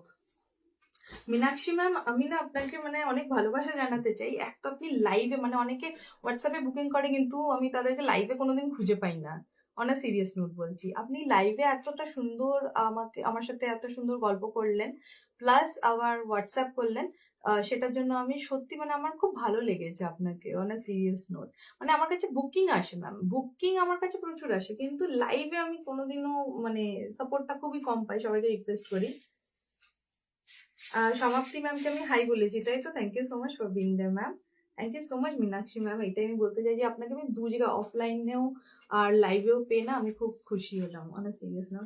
মীনাক্ষী ম্যাম, আমি না আপনাকে মানে অনেক ভালোবাসা জানাতে চাই। এক তো আপনি লাইভে, মানে অনেকে হোয়াটসঅ্যাপে বুকিং করে কিন্তু আমি তাদেরকে লাইভে কোনোদিন খুঁজে পাই না। অনেক সিরিয়াস নোট বলছি, আপনি লাইভে এতটা সুন্দর আমার সাথে এত সুন্দর গল্প করলেন, প্লাস আবার হোয়াটসঅ্যাপ করলেন, সেটার জন্য আমি সত্যি মানে আমার খুব ভালো লেগেছে আপনাকে। অনেক সিরিয়াস নোট, মানে আমার কাছে বুকিং আসে ম্যাম, বুকিং আমার কাছে প্রচুর আসে, কিন্তু লাইভে আমি কোনোদিনও মানে সাপোর্টটা খুবই কম পাই, সবাইকে রিকোয়েস্ট করি। সমাপ্তি ম্যামকে আমি হাই বলেছি তাই তো, thank you so much for being there ma'am, thank you so much Meenakshi ma'am. এটাই আমি বলতে চাই যে আপনাকে আমি দু জায়গায় অফলাইনেও আর লাইভেও পেয়ে না আমি খুব খুশি হলাম, অনেক সিরিয়াস না।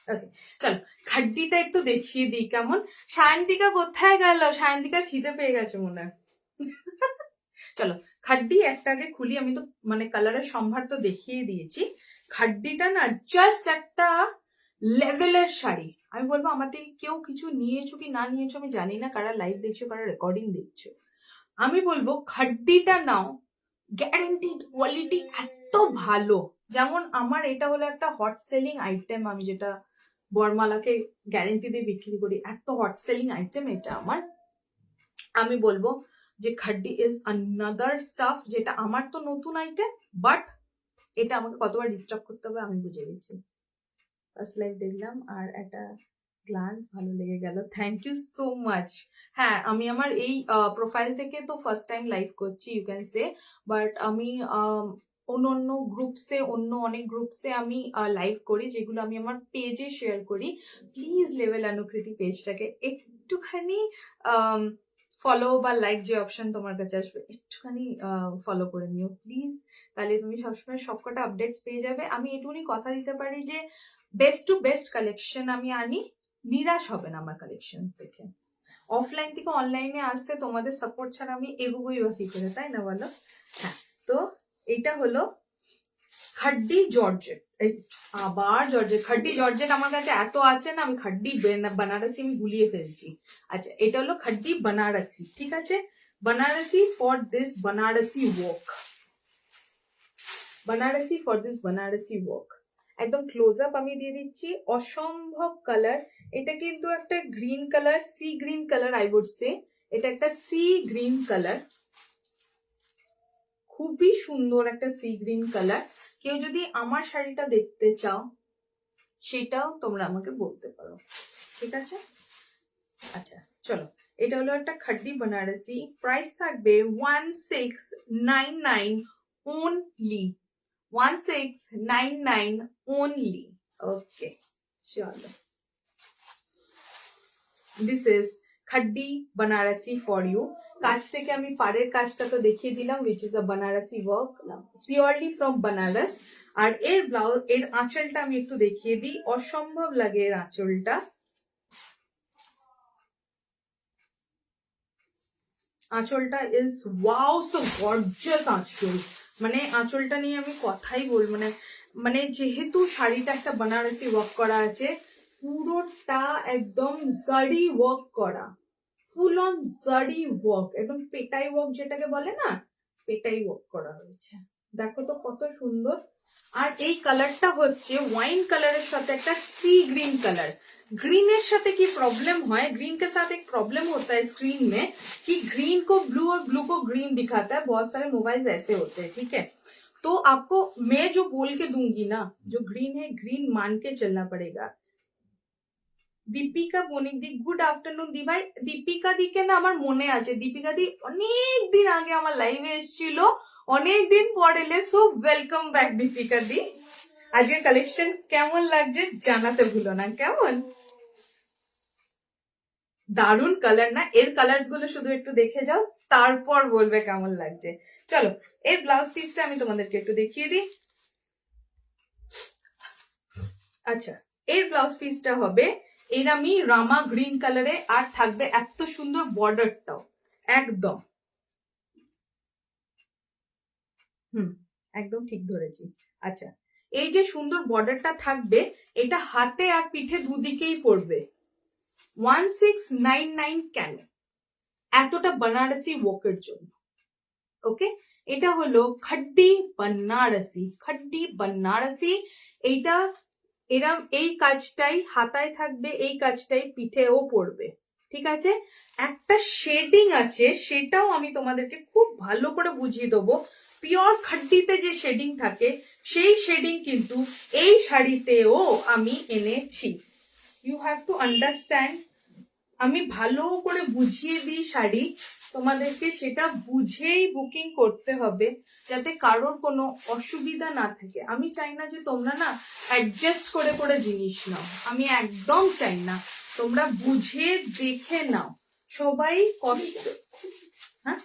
ওকে চলো, খাড্ডিটা একটু দেখিয়ে দিই কেমন। সায়ন্তিকা কোথায় গেল? সায়ন্তিকা খিদে পেয়ে গেছে মনে হয়। চলো খাড্ডি একটা আগে খুলি, আমি তো মানে কালারের সম্ভার তো দেখিয়ে দিয়েছি। খাড্ডিটা না জাস্ট একটা লেভেলের শাড়ি। আমি বলবো আমার থেকে কেউ কিছু নিয়েছো কি না নিয়েছো আমি জানি না, কারা লাইভ দেখছো কারা রেকর্ডিং দেখছো, আমি বলবো খাড্ডিটা নাও, গ্যারান্টিড কোয়ালিটি এত ভালো। যেমন আমার এটা হলো একটা হট সেলিং আইটেম, আমি যেটা বরমালাকে গ্যারেন্টি দিয়ে বিক্রি করি, এত হট সেলিং আইটেম এটা আমার। আমি বলবো যে খাড্ডি ইজ আনাদার স্টাফ, যেটা আমার তো নতুন আইটেম, বাট এটা আমাকে কতবার ডিস্টার্ব করতে হবে আমি বুঝে গেছি। ফার্স্ট লাইভ দেখলাম আর একটা গ্লান্স ভালো লেগে গেল, থ্যাংক ইউ সো মাচ। হ্যাঁ, আমি আমার এই প্রোফাইল থেকে তো ফার্স্ট টাইম লাইভ করছি ইউ ক্যান সে, বাট আমি অন্য গ্রুপসে, অনেক গ্রুপসে আমি লাইভ করি, যেগুলো আমি আমার পেজে শেয়ার করি। প্লিজ লেভেল অনুকৃতি পেজটাকে একটুখানি ফলো বা লাইক যে অপশন তোমার কাছে আসবে একটুখানি ফলো করে নিও প্লিজ, তাহলে তুমি সবসময় সবকটা আপডেটস পেয়ে যাবে। আমি এটুকুনি কথা দিতে পারি যে বেস্ট টু বেস্ট কালেকশন আমি আনি, নিরাশ হবে না আমার কালেকশন দেখে। অফলাইন থেকে অনলাইনে আসতে তোমাদের সাপোর্ট ছাড়া আমি এগোবই বা কি করে, তাই না বলো? হ্যাঁ, তো এটা হলো খাড্ডি জর্জেট। আবার জর্জেট, খাড্ডি জর্জেট আমার কাছে এত আছে না, আমি খাড্ডি বানারসি আমি গুলিয়ে ফেলছি। আচ্ছা, এটা হলো খাড্ডি বানারসি, ঠিক আছে? Banarasi for this Banarasi work, Banarasi for this Banarasi work. একদম ক্লোজ আপ আমি দিয়ে দিচ্ছি, অসম্ভব কালার। এটা কিন্তু একটা green colour, sea green colour I would say, এটা একটা সি গ্রিন কালার, খুবই সুন্দর একটা সি গ্রিন কালার। কেউ যদি আমার শাড়িটা দেখতে চাও সেটাও তোমরা আমাকে বলতে পারো, ঠিক আছে? আচ্ছা চলো, এটা হলো একটা খাড্ডি বানারসি, প্রাইস থাকবে 1699 only, 1699 only. ওকে চলো, this is খাড্ডি Banarasi for you. কাজ থেকে আমি পাড়ের কাজটা তো দেখিয়ে দিলাম, which is a Banarasi work, purely from Banaras. আর এর ব্লাউজ, এর আঁচলটা আমি একটু দেখিয়ে দিই, অসম্ভব লাগে এর আঁচলটা। আঁচলটা ইজ ওয়াও সো গর্জিয়াস আঁচল, মানে আঁচলটা নিয়ে আমি কথাই বলবো না। মানে যেহেতু শাড়িটা একটা বানারসি ওয়ার্ক করা আছে, পুরোটা একদম জারি ওয়ার্ক করা, ফুল অন জারি ওয়ার্ক, একদম পেটাই ওয়ার্ক যেটাকে বলে না, পেটাই ওয়ার্ক করা হয়েছে। দেখো তো কত সুন্দর। আর এই কালারটা হচ্ছে ওয়াইন কালারের সাথে একটা सी ग्रीन कलर। ग्रीन साथे की प्रॉब्लम है, ग्रीन के साथ एक प्रॉब्लम होता है स्क्रीन में कि ग्रीन को ब्लू और ब्लू को ग्रीन दिखाता है। बहुत सारे मोबाइल ऐसे होते हैं, ठीक है। तो आपको मैं जो बोल के दूंगी ना, जो ग्रीन है ग्रीन मान के चलना पड़ेगा। দীপিকা বণিক দি, গুড আফটারনুন দি ভাই। দীপিকা দিকে না আমার মনে আছে, দীপিকা দি অনেক দিন আগে আমার লাইভে এসেছিল, অনেক দিন পর এলে, সো ওয়েলকাম ব্যাক দীপিকা দি। আজকের কালেকশন কেমন লাগছে জানাতে ভুলো না, কেমন দারুন কালার না। এর কালার গুলো শুধু একটু দেখে যাও, তারপর বলবে কেমন লাগছে। চলো এর ব্লাউজ পিসটা আমি তোমাদেরকে একটু দেখিয়ে দিই। আচ্ছা, এর ব্লাউজ পিসটা হবে এরকমই রামা গ্রিন কালারে, আর থাকবে এত সুন্দর বর্ডারটাও একদম, একদম ঠিক ধরেছি। আচ্ছা, এই যে সুন্দর বর্ডারটা থাকবে, এটা হাতে আর পিঠে দুদিকেই পড়বে। 1699 কেন? এতটা বানারসি ওয়ার্কের জন্য। ওকে, এটা হলো খাড্ডি বানারসি, খাড্ডি বানারসি। এইটা এরম এই কাজটাই হাতায় থাকবে, এই কাজটাই পিঠেও পড়বে, ঠিক আছে। একটা শেডিং আছে, সেটাও আমি তোমাদেরকে খুব ভালো করে বুঝিয়ে দেবো। পিওর খাড্ডিতে যে শেডিং থাকে, সেই শেডিং কিন্তু এই শাড়িতেও আমি এনেছি। You have to understand. আমি ভালো করে বুঝিয়ে দিই শাড়ি তোমাদেরকে, সেটা বুঝেই বুকিং করতে হবে, যাতে কারোর কোনো অসুবিধা না থাকে। আমি চাই না যে তোমরা না অ্যাডজাস্ট করে করে জিনিস নাও, আমি একদম চাই না। তোমরা বুঝে দেখে নাও, সবাই কষ্ট। হ্যাঁ,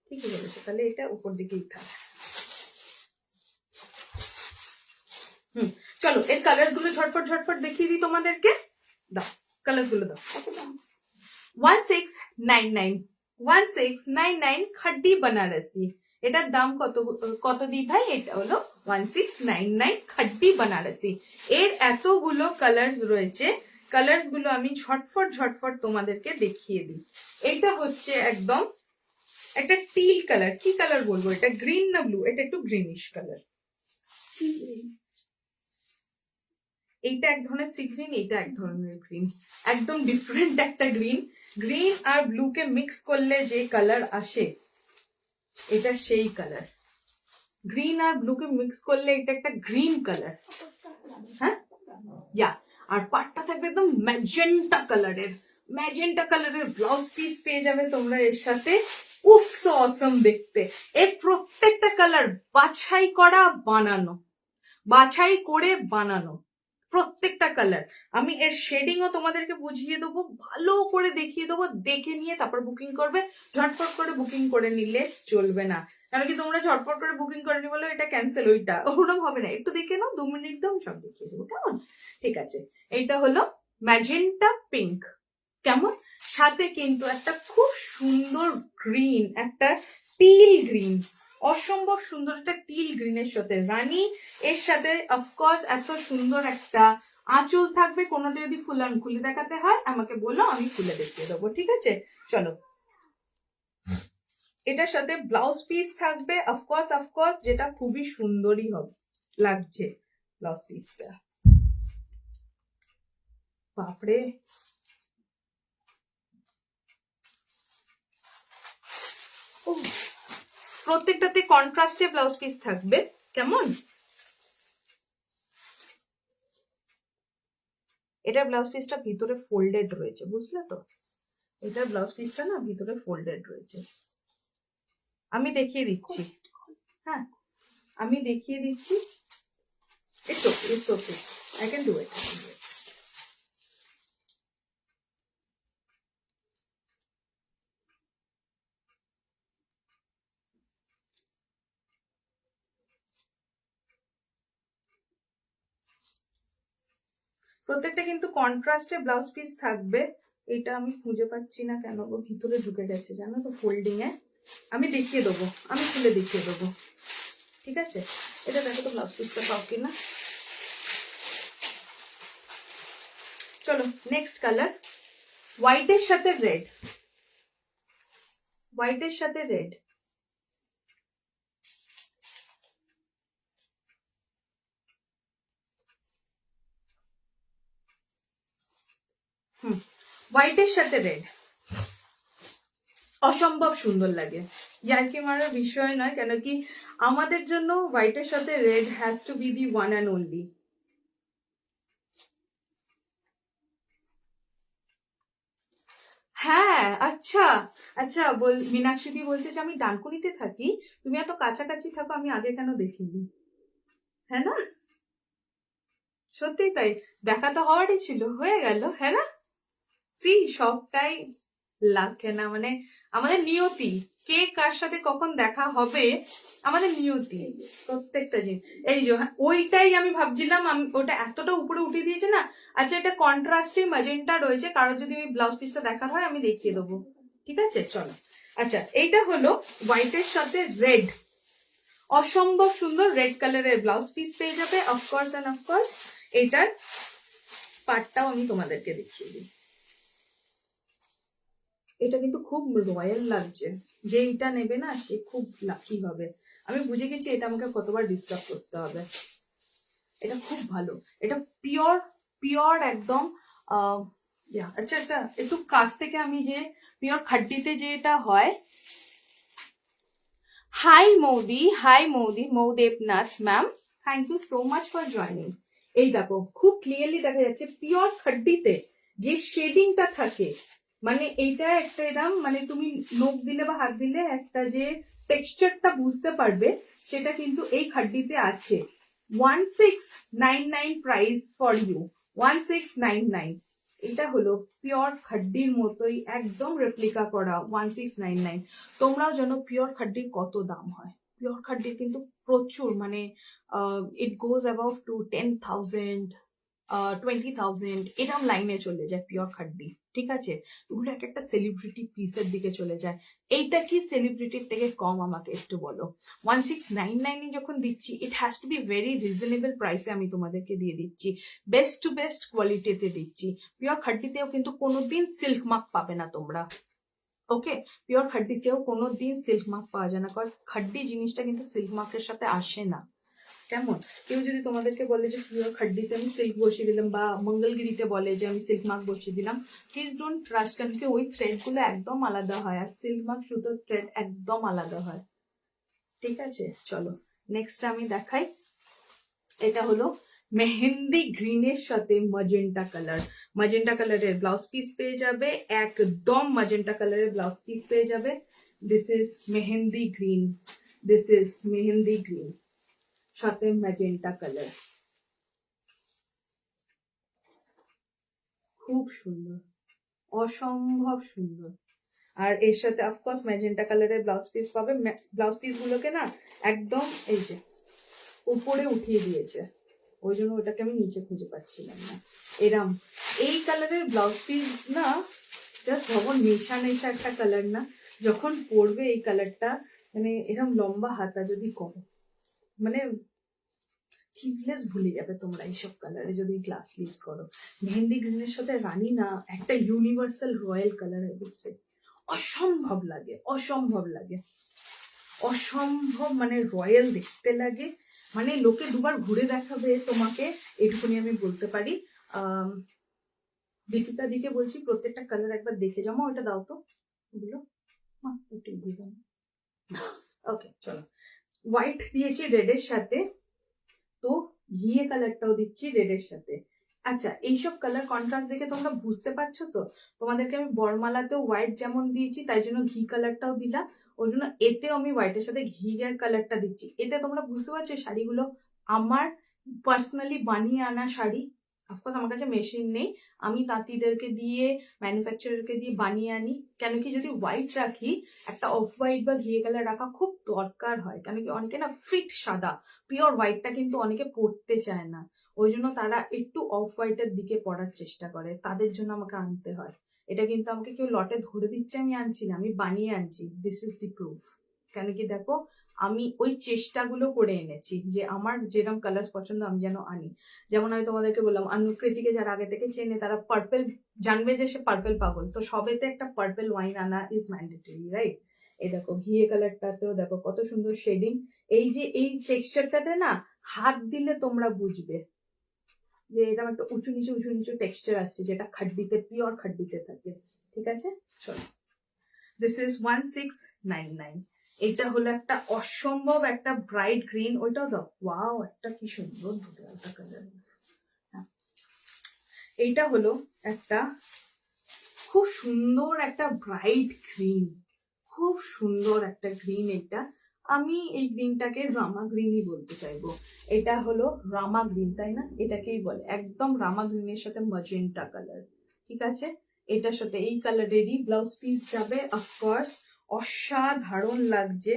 ঠিকই বলেছো, তাহলে এটা উপর দিকেই থাকে। চলো এর কালার গুলো ঝটপট ঝটপট দেখিয়ে দিই তোমাদেরকে। দাও কালার গুলো দাও। 1699, 1699 খাড্ডি বানারসি। এটার দাম কত কত দিই ভাই? এটা হলো 1699 খাড্ডি বানারসি। এর এতগুলো কালার্স রয়েছে, কালার্স গুলো আমি ঝটফট ঝটফট তোমাদেরকে দেখিয়ে দিই। এটা হচ্ছে একদম একটা টিল কালার, কি কালার বলবো, এটা গ্রিন না ব্লু? এটা একটু গ্রিনিশ কালার। এইটা এক ধরনের সি গ্রিন, এইটা এক ধরনের গ্রিন, একদম ডিফারেন্ট একটা গ্রিন। গ্রিন আর ব্লু কে মিক্স করলে যে কালার আসে, এটা সেই কালার। গ্রিন আর ব্লু কে মিক্স করলে এটা একটা গ্রিন কালার। হ্যাঁ, ইয়া। আর পাটটা থাকবে একদম ম্যাজেন্টা কালারের, ম্যাজেন্টা কালারের ব্লাউজ পিস পেয়ে যাবে তোমরা এর সাথে। উফ সো অসম দেখতে। এর প্রত্যেকটা কালার বাছাই করা বানানো, বাছাই করে বানানো প্রত্যেকটা কালার। আমি এর শেডিংও তোমাদেরকে বুঝিয়ে দেবো, ভালো করে দেখিয়ে দেবো, দেখে নিয়ে তারপর বুকিং করবে। ঝটপট করে বুকিং করে নিলে চলবে না, কারণ কি তোমরা ঝটপট করে বুকিং করে নি বলো এটা ক্যান্সেল, ওইটা ওরকম হবে না। একটু দেখে নাও, 2 মিনিট দাও, সব দেখিয়ে দেবো, কেমন? ঠিক আছে, এইটা হলো ম্যাজেন্টা পিঙ্ক, কেমন? সাথে কিন্তু একটা খুব সুন্দর গ্রিন, একটা টিল গ্রিন, অসম্ভব সুন্দর একটা টিল গ্রিনের সাথে রানী। এর সাথে অফকোর্স এত সুন্দর একটা আঁচল থাকবে। কোনোটা যদি ফুলান খুলে দেখাতে হয় আমাকে বলো, আমি খুলে দেখিয়ে দেবো, ঠিক আছে। চলো, এটার সাথে ব্লাউজ পিস থাকবে অফকোর্স, অফকোর্স, যেটা খুবই সুন্দরই হবে, লাগছে ব্লাউজ পিসটা। বাপরে, প্রত্যেকটাতে কন্ট্রাস্টে ব্লাউজ পিস থাকবে, কেমন? এটা ব্লাউজ পিসটা ভিতরে ফোল্ডেড রয়েছে, বুঝলে তো? এটা ব্লাউজ পিসটা না ভিতরে ফোল্ডেড রয়েছে। আমি দেখিয়ে দিচ্ছি, হ্যাঁ আমি দেখিয়ে দিচ্ছি। It's okay, it's okay, I can do it. প্রত্যেকটা কিন্তু কন্ট্রাস্টে ব্লাউজ পিস থাকবে। এটা আমি খুঁজে পাচ্ছি না কেন গো, ভিতরে ঢুকে গেছে জানো তো ফোল্ডিং এ। আমি দেখিয়ে দেবো, আমি খুলে দেখিয়ে দেবো, ঠিক আছে? এটা দেখো তো ব্লাউজ পিসটা পাও কিনা। চলো নেক্সট কালার, হোয়াইটের সাথে রেড, হোয়াইটের সাথে রেড। হোয়াইটের সাথে রেড অসম্ভব সুন্দর লাগে, ইয়ার্কি মারার বিষয় নয়, কেন কি আমাদের জন্য হোয়াইটের সাথে red has to be the one and only. হ্যাঁ আচ্ছা আচ্ছা, মীনাক্ষী বলছে যে আমি ডানকুনিতে থাকি, তুমি এত কাছাকাছি থাকো, আমি আগে কেন দেখিনি? হ্যাঁ না, সত্যি তাই, দেখা তো হওয়ারই ছিল, হয়ে গেল, হ্যাঁ না? সি সবটাই লাগে না, মানে আমাদের নিয়তি, কে কার সাথে কখন দেখা হবে আমাদের নিয়তি, প্রত্যেকটা জিনিস। এই যে ওইটাই আমি ভাবছিলাম, আমি ওটা এতটা উপরে উঠে দিয়েছে না। আচ্ছা এটা কন্ট্রাস্টে ম্যাজেন্টা রয়েছে, কারোর যদি ওই ব্লাউজ পিসটা দেখার হয় আমি দেখিয়ে দেবো, ঠিক আছে? চলো আচ্ছা, এইটা হলো হোয়াইটের সাথে রেড, অসম্ভব সুন্দর রেড কালারের ব্লাউজ পিস পেয়ে যাবে। অফকোর্স অ্যান্ড অফকোর্স এইটার পার্টটাও আমি তোমাদেরকে দেখিয়ে দিই। এটা কিন্তু খুব রয়্যাল লাগছে, যে এটা নেবে না সে খুব লাকি হবে। আমি বুঝে গেছি এটা আমাকে কতবার ডিস্টার্ব করতে হবে। এটা খুব ভালো, এটা পিওর পিওর একদম। আচ্ছা একটা একটু কাছ থেকে আমি যে পিওর খাড্ডিতে যে এটা হয়। High মৌদি, high মৌদি, মৌদেবনাথ ma'am, thank you so much for joining. এই দেখো খুব ক্লিয়ারলি দেখা যাচ্ছে পিওর খাড্ডিতে যে শেডিংটা থাকে, মানে এইটা একটা এরকম, মানে তুমি নখ দিলে বা হাত দিলে একটা যে টেক্সচারটা বুঝতে পারবে, সেটা কিন্তু এই খাড্ডিতে আছে। 1699 প্রাইস ফর ইউ, 1699। এটা হলো পিওর খাড্ডির মতোই একদম রেপ্লিকা করা 1699। তোমরাও জানো পিওর খাড্ডির কত দাম হয়, পিওর খাড্ডির কিন্তু প্রচুর, মানে ইট গোজ অ্যাবাউট টু 10,000 20,000 এরকম লাইনে চলে যায় পিওর খাড্ডি, ঠিক আছে? ওগুলো এক একটা সেলিব্রিটি পিসের দিকে চলে যায়। এইটা কি সেলিব্রিটির থেকে কম আমাকে একটু বলো? 1699 যখন দিচ্ছি, it has to be very reasonable প্রাইসে আমি তোমাদেরকে দিয়ে দিচ্ছি, বেস্ট টু বেস্ট কোয়ালিটিতে দিচ্ছি। পিওর খাড্ডিতেও কিন্তু কোনোদিন সিল্ক মার্ক পাবে না তোমরা, ওকে? পিওর খাড্ডিতেও কোনোদিন সিল্ক মার্ক পাওয়া যায় না, কারণ খাড্ডি জিনিসটা কিন্তু সিল্ক মার্কের সাথে আসে না। কেমন? কেউ যদি তোমাদেরকে বলে যে পিওর খাড্ডিতে আমি সিল্ক বসিয়ে দিলাম, বা মঙ্গলগিরিতে বলে যে আমি সিল্ক মার্ক বসিয়ে দিলাম, প্লিজ ডোন্ট ট্রাস্ট, কারণ কি ওই থ্রেড গুলো একদম আলাদা হয়, আর সিল্ক মার্ক সুতোর থ্রেড একদম আলাদা হয়, ঠিক আছে? চলো নেক্সট আমি দেখাই। এটা হলো মেহেন্দি গ্রিনের সাথে ম্যাজেন্টা কালার, ম্যাজেন্টা কালারের ব্লাউজ পিস পেয়ে যাবে, একদম ম্যাজেন্টা কালারের ব্লাউজ পিস পেয়ে যাবে। This is mehendi green, this is mehendi green সাথে ম্যাজেন্টা কালার, খুব সুন্দর, অসম্ভব সুন্দর। আর এর সাথে অফকোর্স ম্যাজেন্টা কালারের ব্লাউজ পিস পাবে। ব্লাউজ পিস গুলোকে না একদম এই যে উপরে উঠিয়ে দিয়েছে, ওই জন্য ওটাকে আমি নিচে খুঁজে পাচ্ছিলাম না। এরম এই কালারের ব্লাউজ পিস না, জাস্ট ভগবান, নেশা নেশা একটা কালার না, যখন পরবে এই কালারটা, মানে এরম লম্বা হাতা যদি করো, মানে স্লিভলেস ভুলে যাবে তোমরা এইসব কালারে যদি গ্লাস স্লিভস করো। মেহেন্দি গ্রিনের সাথে রানী না একটা ইউনিভার্সাল রয়্যাল কালার হয়ে গেছে, অসম্ভব লাগে, অসম্ভব লাগে, অসম্ভব, মানে রয়্যাল দেখতে লাগে, মানে লোকে দুবার ঘুরে দেখাবে তোমাকে, এটুকুনি আমি বলতে পারি। দীপিকা দিকে বলছি প্রত্যেকটা কালার একবার দেখে যাও, ওটা দাও তো ওগুলো, ওকে চলো। হোয়াইট দিয়েছি রেডের সাথে, তো ঘিয়ে কালারটাও দিচ্ছি রেডের সাথে। আচ্ছা এইসব কালার কন্ট্রাস্ট দেখে তোমরা বুঝতে পারছো তো, তোমাদেরকে আমি বরমালাতেও হোয়াইট যেমন দিয়েছি তাই জন্য ঘি কালারটাও দিলাম, ওই জন্য এতেও আমি হোয়াইটের সাথে ঘি কালারটা দিচ্ছি। এতে তোমরা বুঝতে পারছো শাড়িগুলো আমার পার্সোনালি বানিয়ে আনা শাড়ি। অফকোর্স আমার কাছে মেশিন নেই, আমি তাঁতিদেরকে দিয়ে, ম্যানুফ্যাকচারারকে দিয়ে বানিয়ে আনি। কেন কি যদি হোয়াইট রাখি, একটা অফ হোয়াইট বা ঘিয়ে কালার রাখা খুব দরকার হয়, কেন কি অনেকে না ফিট সাদা পিওর হোয়াইটটা কিন্তু অনেকে পরতে চায় না, ওই জন্য তারা একটু অফ হোয়াইটের দিকে পড়ার চেষ্টা করে, তাদের জন্য আমাকে আনতে হয়। এটা কিন্তু আমাকে কেউ লটে ধরে দিচ্ছে আমি আনছি না, আমি বানিয়ে আনছি। This is the proof. কেন কি দেখো, আমি ওই চেষ্টাগুলো করে এনেছি যে আমার যেরকম কালার পছন্দ আমি যেন আনি। যেমন আমি তোমাদেরকে বললাম, অনুকৃতিকে যারা আগে থেকে চেনে তারা পার্পেল জানবে যে সে পার্পেল পাগল, তো সবেতে একটা পার্পেল ওয়াইন আনা ইজ ম্যান্ডেটরি, রাইট? এই দেখো ঘিয়ে কালারটাতেও দেখো কত সুন্দর শেডিং। এই যে এই টেক্সচারটাতে না হাত দিলে তোমরা বুঝবে যে এরকম একটা উঁচু নিচু টেক্সচার আসছে, যেটা খাড্ডিতে, পিওর খাড্ডিতে থাকে। ঠিক আছে, চলো। This is 1699। এটা হলো একটা অসম্ভব একটা ব্রাইট গ্রিন। ওইটাও দাও, ওয়াও, একটা কি সুন্দর দুটো কালার। এইটা হলো একটা খুব সুন্দর একটা ব্রাইট গ্রিন, খুব সুন্দর একটা গ্রিন। এটা আমি এই গ্রিনটাকে রামা গ্রিনই বলতে চাইবো। এটা হলো রামা গ্রিন, তাই না? এটাকেই বলে একদম রামা গ্রিনের সাথে ম্যাজেন্টা কালার। ঠিক আছে, এটার সাথে এই কালারেরই ব্লাউজ পিস যাবে। অফকোর্স অসাধারণ লাগছে।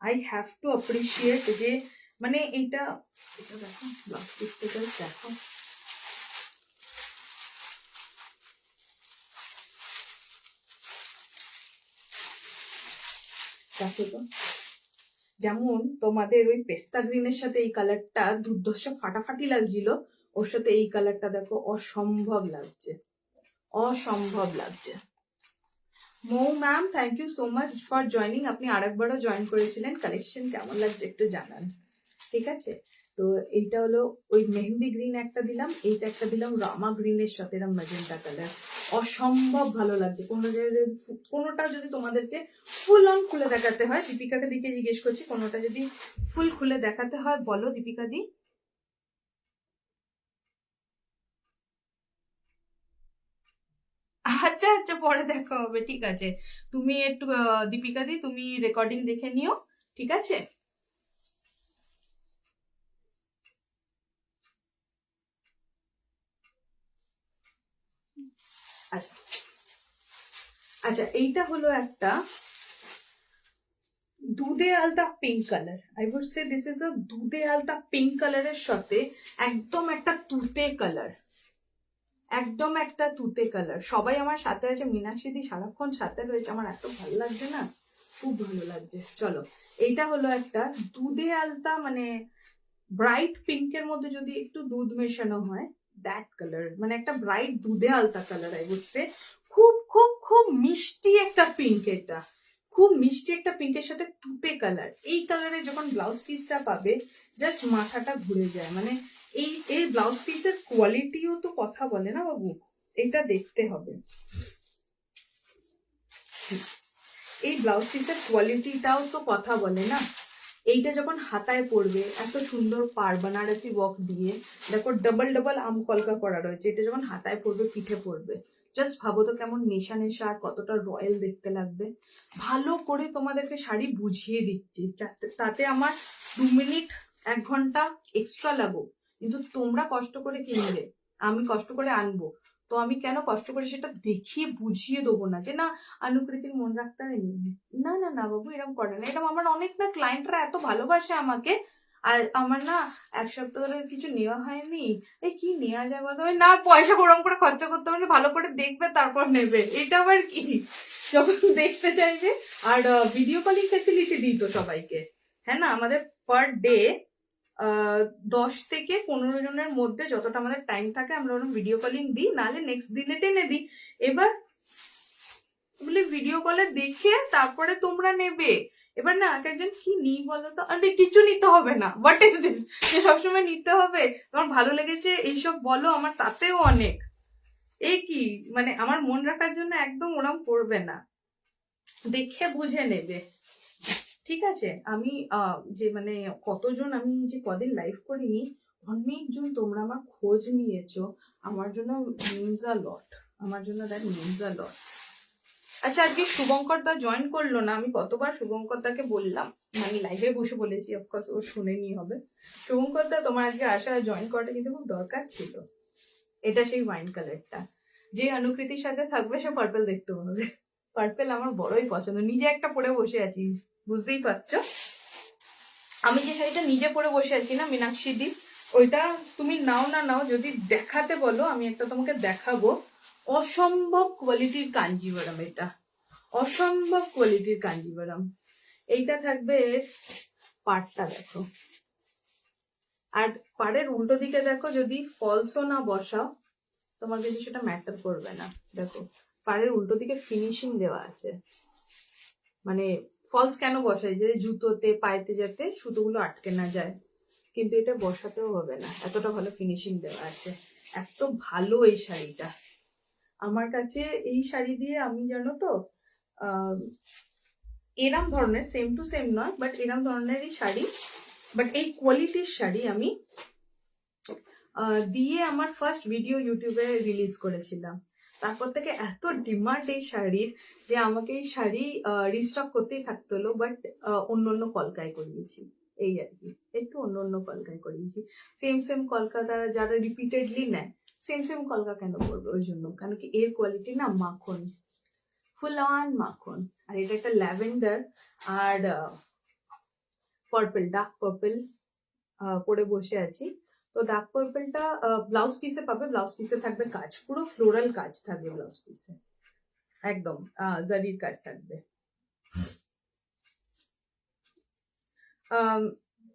আই হ্যাভ টু অ্যাপ্রিসিয়েট যে মানে এটা দেখো, ব্লাউজ পিসটা দেখো, দেখো তো। যেমন তোমাদের ওই পেস্তা গ্রিনের সাথে এই কালারটা দুর্ধর্ষ ফাটাফাটি লাগছিল, ওর সাথে এই কালারটা দেখো অসম্ভব লাগছে, অসম্ভব লাগছে। Mou ma'am, thank you so much for joining. আপনি আরেকবারও জয়েন করেছিলেন। কালেকশন কেমন লাগছে একটু জানান। ঠিক আছে, তো এইটা হলো ওই মেহেন্দি গ্রিন একটা দিলাম, এইটা একটা দিলাম রামা গ্রিনের সাথে এরকম ম্যাজেন্টা কালার। অসম্ভব ভালো লাগছে। কোনোটা যদি তোমাদেরকে ফুল অন খুলে দেখাতে হয়, দীপিকাকে দিকে জিজ্ঞেস করছি, কোনোটা যদি ফুল খুলে দেখাতে হয় বলো দীপিকা দি। আচ্ছা আচ্ছা, পরে দেখা হবে, ঠিক আছে। তুমি একটু দীপিকা দি তুমি রেকর্ডিং দেখে নিও, ঠিক আছে? আচ্ছা আচ্ছা, এইটা হলো একটা দুধে আলতা pink colour. I would say this is a দুধে আলতা পিঙ্ক কালারের সাথে একদম একটা তুতে কালার, একদম একটা তুতে কালার। সবাই আমার সাথে আছে, মীনাক্ষী দি সারাক্ষণ সাথে রয়েছে, আমার এত ভালো লাগছে না, খুব ভালো লাগছে। চলো, এইটা হলো একটা দুধে আলতা, মানে ব্রাইট পিঙ্কের মধ্যে যদি একটু দুধ মেশানো হয়, দ্যাট কালার, মানে একটা ব্রাইট দুধে আলতা কালার। আই উড সে খুব খুব খুব মিষ্টি একটা পিঙ্ক। এটা খুব মিষ্টি একটা পিঙ্কের সাথে তুতে কালার। এই কালারে যখন ব্লাউজ পিসটা পাবে, জাস্ট মাথাটা ঘুরে যায়। মানে এই ব্লাউজ পিসের কোয়ালিটিও তো কথা বলে না বাবু, এটা দেখতে হবে। এই ব্লাউজ পিসের কোয়ালিটিটাও তো কথা বলে না। এইটা যখন হাতায় পড়বে, এত সুন্দর পার বানারসি ওয়ার্ক দিয়ে, দেখো ডাবল ডাবল আম কলকা করা রয়েছে, এটা যখন হাতায় পড়বে, পিঠে পড়বে, জাস্ট ভাবো তো কেমন নেশা নেশা আর কতটা রয়্যাল দেখতে লাগবে। ভালো করে তোমাদেরকে শাড়ি বুঝিয়ে দিচ্ছি, তাতে আমার 2 মিনিট 1 ঘন্টা এক্সট্রা লাগুক, কিন্তু তোমরা কষ্ট করে কিনবে, আমি কষ্ট করে আনবো, তো আমি কেন কষ্ট করে সেটা দেখিয়ে বুঝিয়ে দেবো না যে না অনুকৃতির মন রাখতে হবে। না না না বাবু, এরকম করে না। এরকম আমার অনেক না ক্লায়েন্টরা এত ভালোবাসে আমাকে, আর আমার না 1 সপ্তাহ ধরে কিছু নেওয়া হয়নি। এই কি নেওয়া যায় বলতো, না পয়সা ওরকম করে খরচা করতে হবে, ভালো করে দেখবে তারপর নেবে, এটা আবার কি যখন দেখতে চাইবে। আর ভিডিও কলিং ফেসিলিটি দিই তো সবাইকে, হ্যাঁ না, আমাদের পার ডে 10 থেকে 15 জনের মধ্যে যতটা আমাদের টাইম থাকে আমরা ওরকম ভিডিও কলিং দিই, নাহলে নেক্সট দিনে টেনে দিই। এবার বলে ভিডিও কলে দেখে তারপরে তোমরা নেবে। এবার না এক একজন কি নিই বলো তো, আরে কিছু নিতে হবে না, হোয়াট ইজ দিস যে সবসময় নিতে হবে। তোমার ভালো লেগেছে এইসব বলো, আমার তাতেও অনেক। এই কি মানে আমার মন রাখার জন্য একদম ওরম করবে না, দেখে বুঝে নেবে, ঠিক আছে? আমি যে মানে কতজন, আমি যে কদিন লাইভ করিনি, অনেকজন তোমরা আমার খোঁজ নিয়েছো, আমার জন্য মিনস আ লট, আমার জন্য দ্যাট মিনস আ লট। আচ্ছা, আজকে শুভঙ্কর দা জয়েন করলো না। আমি কতবার শুভঙ্কর দাকে বললাম, মানে লাইভে বসে বলেছি, অফকোর্স ও শুনেনি হবে। শুভঙ্কর দা, তোমার আজকে আসা জয়েন করাটা কিন্তু খুব দরকার ছিল। এটা সেই ওয়াইন কালারটা, যে অনুকৃতির সাথে থাকবে সে পার্পল দেখতে পাবে। পার্পল আমার বড়ই পছন্দ, নিজে একটা পরে বসে আছি, বুঝতেই পারছো। আমি যে শাড়িটা নিজে পরে বসে আছি না মীনাক্ষী দি, ওইটা তুমি নাও না নাও, যদি দেখাতে বলো আমি একটা তোমাকে দেখাবো। অসম্ভব কোয়ালিটির কাঞ্জিভারাম, এটা অসম্ভব কোয়ালিটির কাঞ্জিভারাম। এইটা থাকবে, পাড়টা দেখো, আর পাড়ের উল্টো দিকে দেখো, যদি ফলসও না বসাও তোমার কিন্তু সেটা ম্যাটার করবে না। দেখো পাড়ের উল্টো দিকে ফিনিশিং দেওয়া আছে, মানে ফলস কেন বসাই, যে জুতোতে পায়েতে যাতে সুতোগুলো আটকে না যায়, কিন্তু এটা বসাতেও হবে না, এতটা ভালো ফিনিশিং দেওয়া আছে। এত ভালো এই শাড়িটা আমার কাছে। এই শাড়ি দিয়ে আমি জানো তো এরম ধরনের, সেম টু সেম নয় বাট এরম ধরনেরই শাড়ি, বাট এই কোয়ালিটির শাড়ি আমি দিয়ে আমার ফার্স্ট ভিডিও ইউটিউবে রিলিজ করেছিলাম। তারপর থেকে এত ডিমান্ড এই শাড়ির যে আমাকে এই শাড়ি রিস্টক করতেই থাকতে হলো, বাট অন্য অন্য কলকায় করিয়েছি, এই আর কি, একটু অন্য অন্য কলকায় করিয়েছি। সেম সেম কলকা যারা রিপিটেডলি নেয়, সেম সেম কলকা কেন করবে, ওই জন্য, কারণ কি এর কোয়ালিটি না মাখন, ফুল অন মাখন। আর এটা একটা ল্যাভেন্ডার আর পার্পল, ডার্ক পার্পল পরে বসে আছি। তো ডার্ক পার্পলটা ব্লাউজ পিসে পাবে, ব্লাউজ পিসে থাকবে কাজ, পুরো ফ্লোরাল কাজ থাকবে ব্লাউজ পিসে, একদম জারির কাজ থাকবে।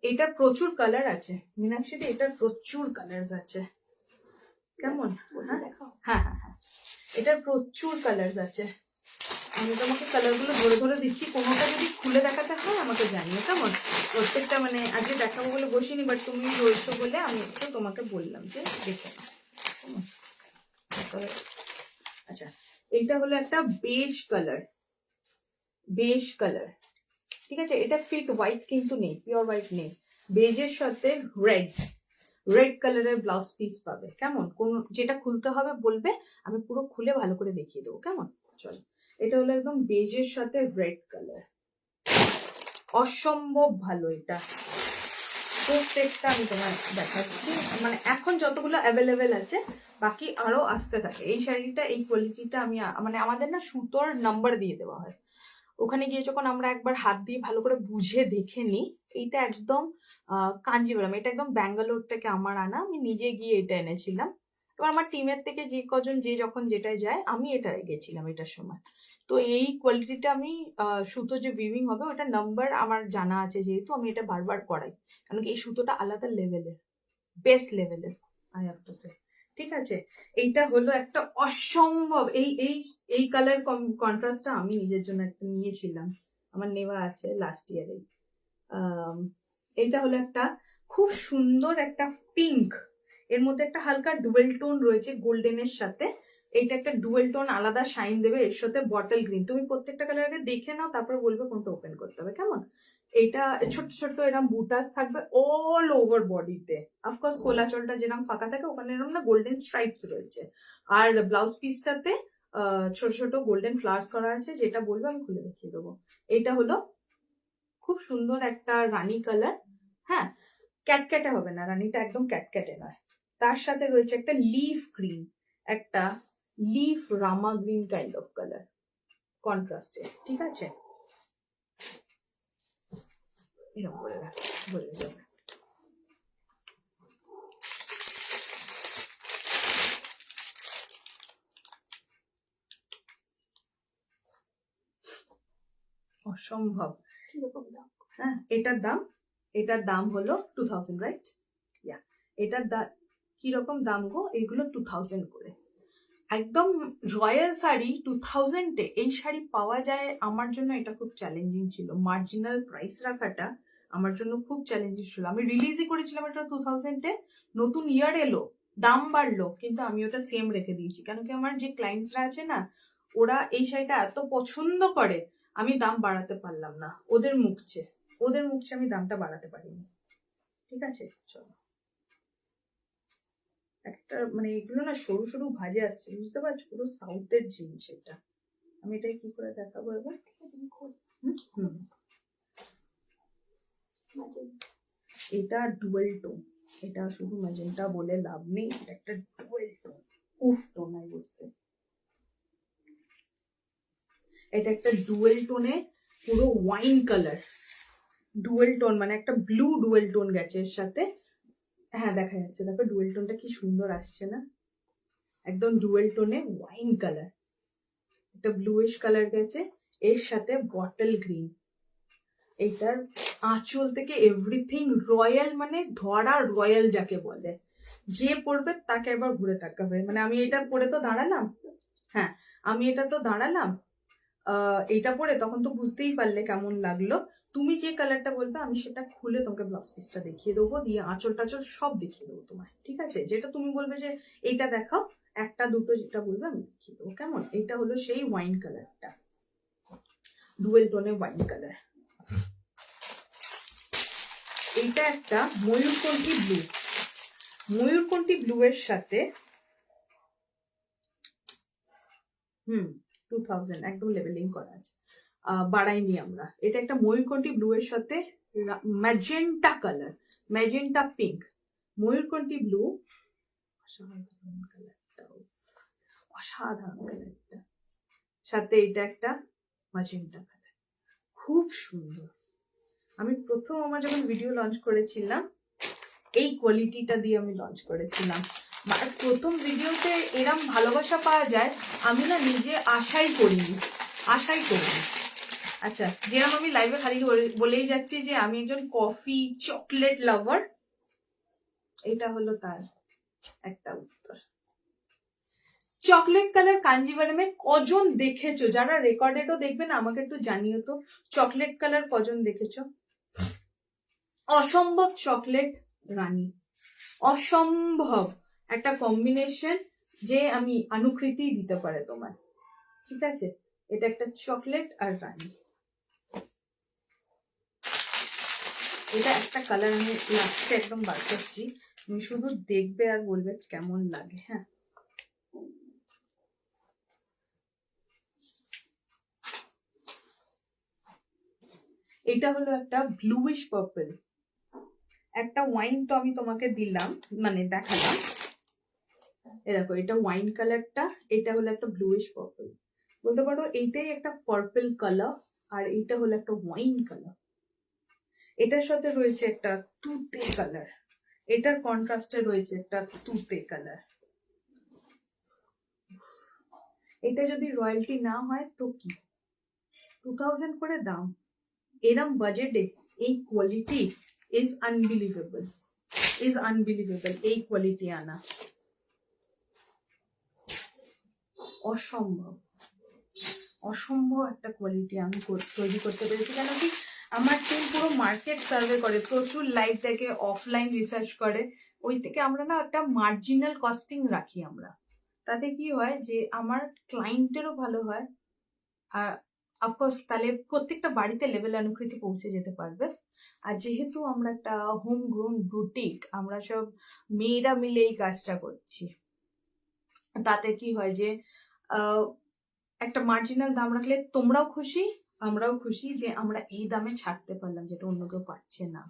এটা প্রচুর কালার আছে মীনাক্ষী, এটার প্রচুর কালার আছে, কেমন? হ্যাঁ হ্যাঁ হ্যাঁ, এটার প্রচুর কালার আছে। আমি তোমাকে কালারগুলো ধরে ধরে দিচ্ছি, কোনোটা যদি খুলে দেখাতে হয় আমাকে জানিও, কেমন? প্রত্যেকটা মানে আজকে দেখাবো বলে বসিনি, বাট তুমি রয়েছো বলে আমি একটু তোমাকে বললাম যে দেখে। আচ্ছা, এইটা হলো একটা বেজ কালার, বেজ কালার, ঠিক আছে? এটা ফিট হোয়াইট কিন্তু নেই, পিওর হোয়াইট নেই, বেজের সাথে রেড, রেড কালারের ব্লাউজ পিস পাবে, কেমন? কোন যেটা খুলতে হবে বলবে, আমি পুরো খুলে ভালো করে দেখিয়ে দেবো, কেমন? চলো, এটা হলো একদম বেজের সাথে রেড কালার, অসম্ভব ভালো। এটা প্রত্যেকটা আমি তোমার দেখাচ্ছি, মানে এখন যতগুলো অ্যাভেলেবেল আছে, বাকি আরো আসতে থাকে। এই শাড়িটা, এই কোয়ালিটিটা আমি মানে আমাদের না সুতোর নাম্বার দিয়ে দেওয়া হয়, ওখানে গিয়ে যখন আমরা একবার হাত দিয়ে ভালো করে বুঝে দেখে নিই। এইটা একদম কাঞ্জিভারাম, এটা একদম ব্যাঙ্গালোর থেকে আমার আনা, আমি নিজে গিয়ে এটা এনেছিলাম। এবার আমার টিমের থেকে যে কজন যে যখন যেটায় যায়, আমি এটা গেছিলাম এটার সময়। তো এই কোয়ালিটিটা আমি সুতো যে উইভিং হবে ওটা নাম্বার আমার জানা আছে, যেহেতু আমি এটা বারবার করাই, কারণ এই সুতোটা আলাদা লেভেলের, বেস্ট লেভেলের, আই হ্যাভ টু সে। ঠিক আছে, এইটা হলো একটা অসম্ভব, এই এই এই কালার কন্ট্রাস্টটা আমি নিজের জন্য একটা নিয়েছিলাম, আমার নেওয়া আছে লাস্ট ইয়ারে। এইটা হলো একটা খুব সুন্দর একটা পিঙ্ক, এর মধ্যে একটা হালকা ডুয়েল টোন রয়েছে গোল্ডেনের সাথে, এইটা একটা ডুয়েল টোন আলাদা শাইন দেবে, এর সাথে বটল গ্রিন। তুমি প্রত্যেকটা কালারকে দেখে নাও, তারপর বলবে কোনটা ওপেন করতে হবে, কেমন? এইটা ছোট ছোট এরকম বুটাস থাকবে অল ওভার বডিতে, অফকোর্স কোলাচলটা যেরকম ফাঁকা থাকে ওখানে এরকম না গোল্ডেন স্ট্রাইপস রয়েছে, আর ব্লাউজ পিসটাতে ছোট ছোট গোল্ডেন ফ্লাওয়ার্স করা আছে, যেটা বলবো আমি খুলে দেখিয়ে দেবো। এইটা হলো খুব সুন্দর একটা রানী কালার, হ্যাঁ, ক্যাটক্যাটে হবে না, রানীটা একদম ক্যাটক্যাটে নয়। তার সাথে রয়েছে একটা লিফ গ্রিন, একটা leaf Rama green kind of colour কন্ট্রাস্টে, ঠিক আছে? এরকম করে বলে যাবে। অসম্ভব। হ্যাঁ, এটার দাম হলো 2000, রাইট? ইয়া, এটার কিরকম দাম গো? এগুলো 2000 করে, একদম রয়্যাল শাড়ি 2000-এ এই শাড়ি পাওয়া যায়। আমার জন্য এটা খুব চ্যালেঞ্জিং ছিল, মার্জিনাল প্রাইস রাখাটা আমার জন্য খুব চ্যালেঞ্জিং ছিল। আমি রিলিজই করেছিলাম এটা 2000-এ, নতুন ইয়ার এলো, দাম বাড়লো, কিন্তু আমি ওটা সেম রেখে দিয়েছি, কেন কি আমার যে ক্লায়েন্টসরা আছে না, ওরা এই শাড়িটা এত পছন্দ করে, আমি দাম বাড়াতে পারলাম না, ওদের মুখছে আমি দামটা বাড়াতে পারিনি। ঠিক আছে, চলো, একটা মানে এগুলো না সরু সরু ভাজে আসছে, বুঝতে পারছো? পুরো সাউথের জিনিস এটা। আমি এটাই কি করে দেখাবো এবার? এটা ডুয়েল টোন, এটা শুধু ম্যাজেন্টা বলে লাভ নেই, এটা একটা ডুয়েল টোন, উফ টোন আই বলছে, এটা একটা ডুয়েল টোনে পুরো ওয়াইন কালার, ডুয়েল টোন মানে একটা ব্লু ডুয়েল টোন গেছে এর সাথে, হ্যাঁ দেখা যাচ্ছে, দেখো ডুয়েল টোনটা কি সুন্দর আসছে না, একদম ডুয়েল টোনে ওয়াইন কালার, একটা ব্লুইশ কালার গেছে, এর সাথে বটল গ্রিন। এইটার আঁচল থেকে এভরিথিং রয়্যাল, মানে ধরা রয়্যাল যাকে বলে, যে পড়বে তাকে একবার ঘুরে তাকাবে। মানে আমি এটা পরে তো দাঁড়ালাম, হ্যাঁ আমি এটা তো দাঁড়ালাম এইটা পরে, তখন তো বুঝতেই পারলে কেমন লাগলো। তুমি যে কালারটা বলবে আমি সেটা খুলে তোমাকে ব্লাউজ পিসটা দেখিয়ে দেবো, দিয়ে আঁচল টাচল সব দেখিয়ে দেবো তোমায়, ঠিক আছে? যেটা তুমি বলবে যে এইটা দেখাও, একটা দুটো যেটা বলবে আমি দেখিয়ে দেবো, কেমন? এইটা হলো সেই ওয়াইন কালারটা, ডুয়েল টোনে ওয়াইন কালার। এইটা একটা ময়ূরকণ্ঠী ব্লু, ময়ূরকণ্ঠী ব্লু এর সাথে 2000 একদম লেভেলিং করা আছে, বাড়াইনি আমরা। এটা একটা ময়ূরকণ্ঠী ব্লু এর সাথে ম্যাজেন্টা কালার, ম্যাজেন্টা পিঙ্ক, ময়ূরকণ্ঠী ব্লু, অসাধারণ কালারটা, অসাধারণ কালারটা, সাথে এটা একটা ম্যাজেন্টা কালার, খুব সুন্দর। আমি প্রথম আমার যখন ভিডিও লঞ্চ করেছিলাম এই কোয়ালিটিটা দিয়ে আমি লঞ্চ করেছিলাম, প্রথম ভিডিওতে এরম ভালোবাসা পাওয়া যায় আমি না নিজে আশাই করিনি। আচ্ছা, যেরকম আমি লাইভে খালি বলেই যাচ্ছি যে আমি একজন কফি চকলেট লাভার, এটা হলো তার একটা উত্তর। চকলেট কালার কাঞ্জিভারমে কজন দেখেছো? যারা রেকর্ডেডও দেখবে না আমাকে একটু জানিও তো, চকলেট কালার কজন দেখেছো? অসম্ভব চকলেট রানী, অসম্ভব একটা কম্বিনেশন, যে আমি অনুকৃতি দিতে পারে তোমার, ঠিক আছে? এটা একটা চকলেট আর রানী, এটা একটা কালার আমি লাস্টে একদম বার করছি, তুমি শুধু দেখবে আর বলবে কেমন লাগে। হ্যাঁ, এটা হলো একটা ব্লুইশ পার্পল, একটা ওয়াইন তো আমি তোমাকে দিলাম, মানে দেখালাম, এ দেখো এটা ওয়াইন কালারটা, এটা হলো একটা ব্লুইশ পার্পল, বলতে পারো এইটাই একটা পার্পল কালার, আর এইটা হলো একটা ওয়াইন কালার। এটার সাথে রয়েছে একটা তুতে কালার, এটার কন্ট্রাস্টে রয়েছে একটা তুতে কালার। এটা যদি রয়্যালটি না হয় তো কি, 2000 করে দাম, এরম বাজেটে এই কোয়ালিটি ইজ আনবিলিভেবল, এই কোয়ালিটি আনা অসম্ভব, অসম্ভব একটা কোয়ালিটি আমি তৈরি করতে পেরেছি। কেন কি আমার টিম পুরো মার্কেট সার্ভে করে, প্রচুর লাইভ থেকে অফলাইন রিসার্চ করে, ওই থেকে আমরা না একটা মার্জিনাল কস্টিং রাখি আমরা, তাতে কি হয় যে আমার ক্লায়েন্টেরও ভালো হয়, আর অফকোর্স তাহলে প্রত্যেকটা বাড়িতে লেভেল অনুকৃতি পৌঁছে যেতে পারবে। আর যেহেতু আমরা একটা হোম গ্রোন বুটিক, আমরা সব মেয়েরা মিলে এই কাজটা করছি, তাতে কি হয় যে একটা মার্জিনাল দাম রাখলে তোমরাও খুশি, আমরাও খুশি যে আমরা এই দামে ছাড়তে পারলাম, যেটা অন্য কেউ পাচ্ছে না।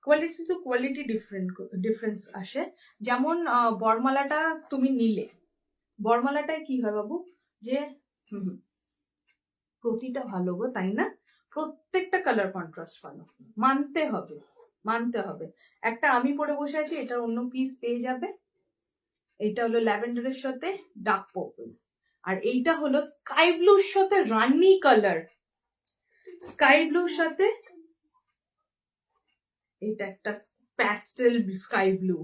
কোয়ালিটি তো কোয়ালিটি ডিফারেন্স আসে, যেমন বরমালাটা তুমি নিলে, বরমালাটায় কি হয় বাবু, যে প্রতিটা ভালো গো, তাই না? প্রত্যেকটা কালার কন্ট্রাস্ট ভালো, মানতে হবে, মানতে হবে। একটা আমি পরে বসে আছি, এটা অন্য পিস পেয়ে যাবে, এইটা হলো ল্যাভেন্ডারের সাথে ডার্ক পার্পল, আর এইটা হলো স্কাই ব্লুর সাথে রানি কালার, স্কাই ব্লুর সাথে এটা একটা প্যাস্টেল স্কাই ব্লু,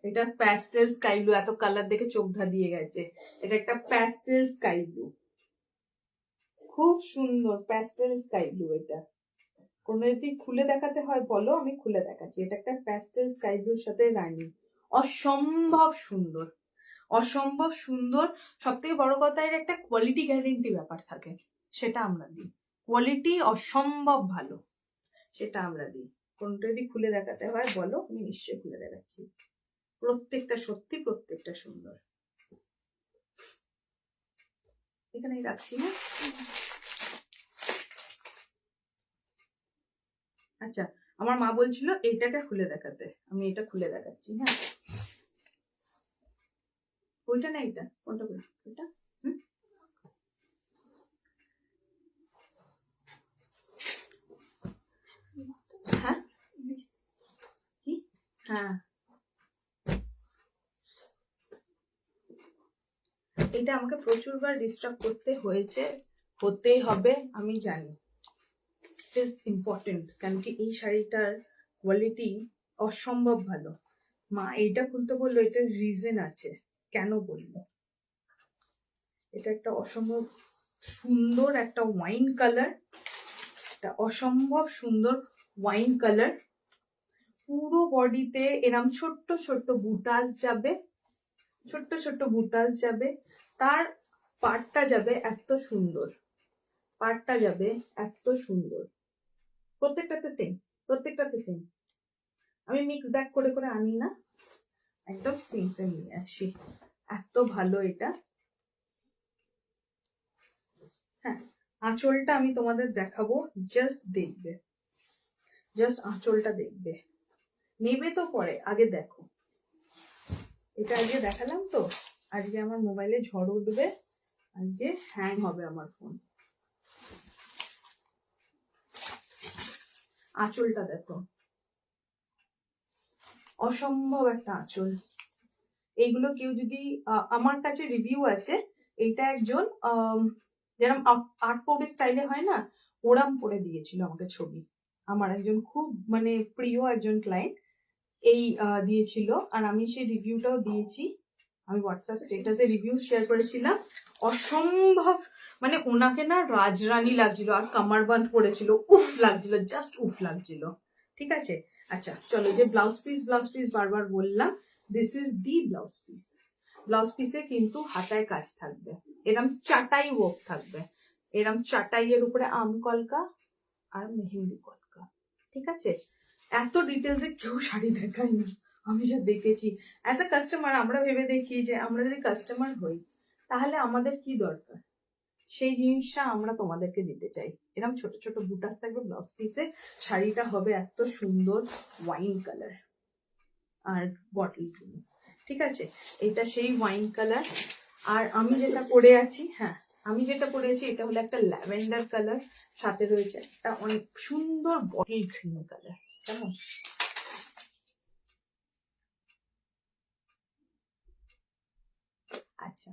এটা প্যাস্টেল স্কাই ব্লু, এত কালার দেখে চোখ ধাঁধিয়ে গেছে, এটা একটা প্যাস্টেল স্কাই ব্লু, খুব সুন্দর প্যাস্টেল স্কাই ব্লু। এটা কোনো যদি খুলে দেখাতে হয় বলো, আমি খুলে দেখাচ্ছি। এটা একটা প্যাস্টেল স্কাই ব্লুর সাথে রানী, অসম্ভব সুন্দর, অসম্ভব সুন্দর। সব থেকে বড় কথা, এর একটা কোয়ালিটি গ্যারেন্টি ব্যাপার থাকে, সেটা আমরা দিই, কোয়ালিটি অসম্ভব ভালো, সেটা আমরা দিই। কোনটা যদি খুলে দেখাতে হয় বলো, আমি নিশ্চয়ই খুলে দেখাচ্ছি, প্রত্যেকটা সত্যি, প্রত্যেকটা সুন্দর। এখানেই রাখছি না, আচ্ছা আমার মা বলছিল এইটাকে খুলে দেখাতে, আমি এটা খুলে দেখাচ্ছি। হ্যাঁ, ওইটা না, এটা কোনটা বলি, ওইটা হ্যাঁ, কি হ্যাঁ, এটা আমাকে প্রচুরবার ডিস্টার্ব করতে হয়েছে, হতেই হবে, আমি জানি। ইট ইজ ইম্পর্টেন্ট, কেন কি এই শাড়িটার কোয়ালিটি অসম্ভব ভালো। মা এইটা খুলতে বললো, এটার রিজন আছে কেন বললো। এটা একটা অসম্ভব সুন্দর একটা ওয়াইন কালার, একটা অসম্ভব সুন্দর ওয়াইন কালার। পুরো বডিতে এরম ছোট্ট ছোট্ট বুটাস যাবে, ছোট্ট ছোট্ট বুটাস যাবে। তার পাড়টা যাবে এত সুন্দর, পাড়টা যাবে এত সুন্দর। প্রত্যেকটাতে সেম, প্রত্যেকটাতে সেম। আমি মিক্স ব্যাক করে করে আনি না, একদম সেম সেম নিয়ে আসি। এত ভালো এটা। হ্যাঁ, আঁচলটা আমি তোমাদের দেখাবো, জাস্ট দেখবে, জাস্ট আঁচলটা দেখবে। নেবে তো পরে, আগে দেখো। এটা আজকে দেখালাম তো, আজকে আমার মোবাইলে ঝড় উঠবে, আজকে হ্যাং হবে আমার ফোন। আঁচলটা দেখো, অসম্ভব একটা আঁচল। এইগুলো কেউ যদি, আমার কাছে রিভিউ আছে, এইটা একজন যেরকম আর্ট পৌডি স্টাইলে হয় না, ওরাম করে দিয়েছিল আমাকে ছবি। আমার একজন খুব মানে প্রিয় একজন ক্লায়েন্ট এই দিয়েছিল, আর আমি সেই রিভিউটাও দিয়েছি। আমি হোয়াটসঅ্যাপ স্টেটাসে রিভিউ শেয়ার করেছিলাম। অসম্ভব মানে ওনাকে না রাজরানী লাগছিল, আর কামারবান্ধ পড়েছিল, উফ লাগছিল, জাস্ট উফ লাগছিল। ঠিক আছে, আচ্ছা চলো, যে ব্লাউজ পিস বারবার বললাম, this is the blouse piece. Blouse পিসে কিন্তু হাতায় কাজ থাকবে, এরম চাটাই ওয়ার্ক থাকবে, এরম চাটাইয়ের উপরে আম কলকা আর মেহেন্দি কলকা। ঠিক আছে, এত ডিটেলসে কেউ শাড়ি দেখায় না, আমি যা দেখেছি। অ্যাজ এ কাস্টমার আমরা ভেবে দেখি যে আমরা যদি কাস্টমার হই তাহলে আমাদের কি দরকার, সেই জিনিসটা আমরা তোমাদেরকে দিতে চাই। এরকম ছোট ছোট বুটাস থাকবে ব্লাউজ পিসে, শাড়িটা হবে এত সুন্দর ওয়াইন কালার আর বটল গ্রিন। ঠিক আছে, এটা সেই ওয়াইন কালার। আর আমি যেটা পরে আছি, হ্যাঁ আমি যেটা পরে আছি এটা হলো একটা ল্যাভেন্ডার কালার, সাথে রয়েছে একটা অনেক সুন্দর বটল গ্রিন কালার। কেমন? আচ্ছা,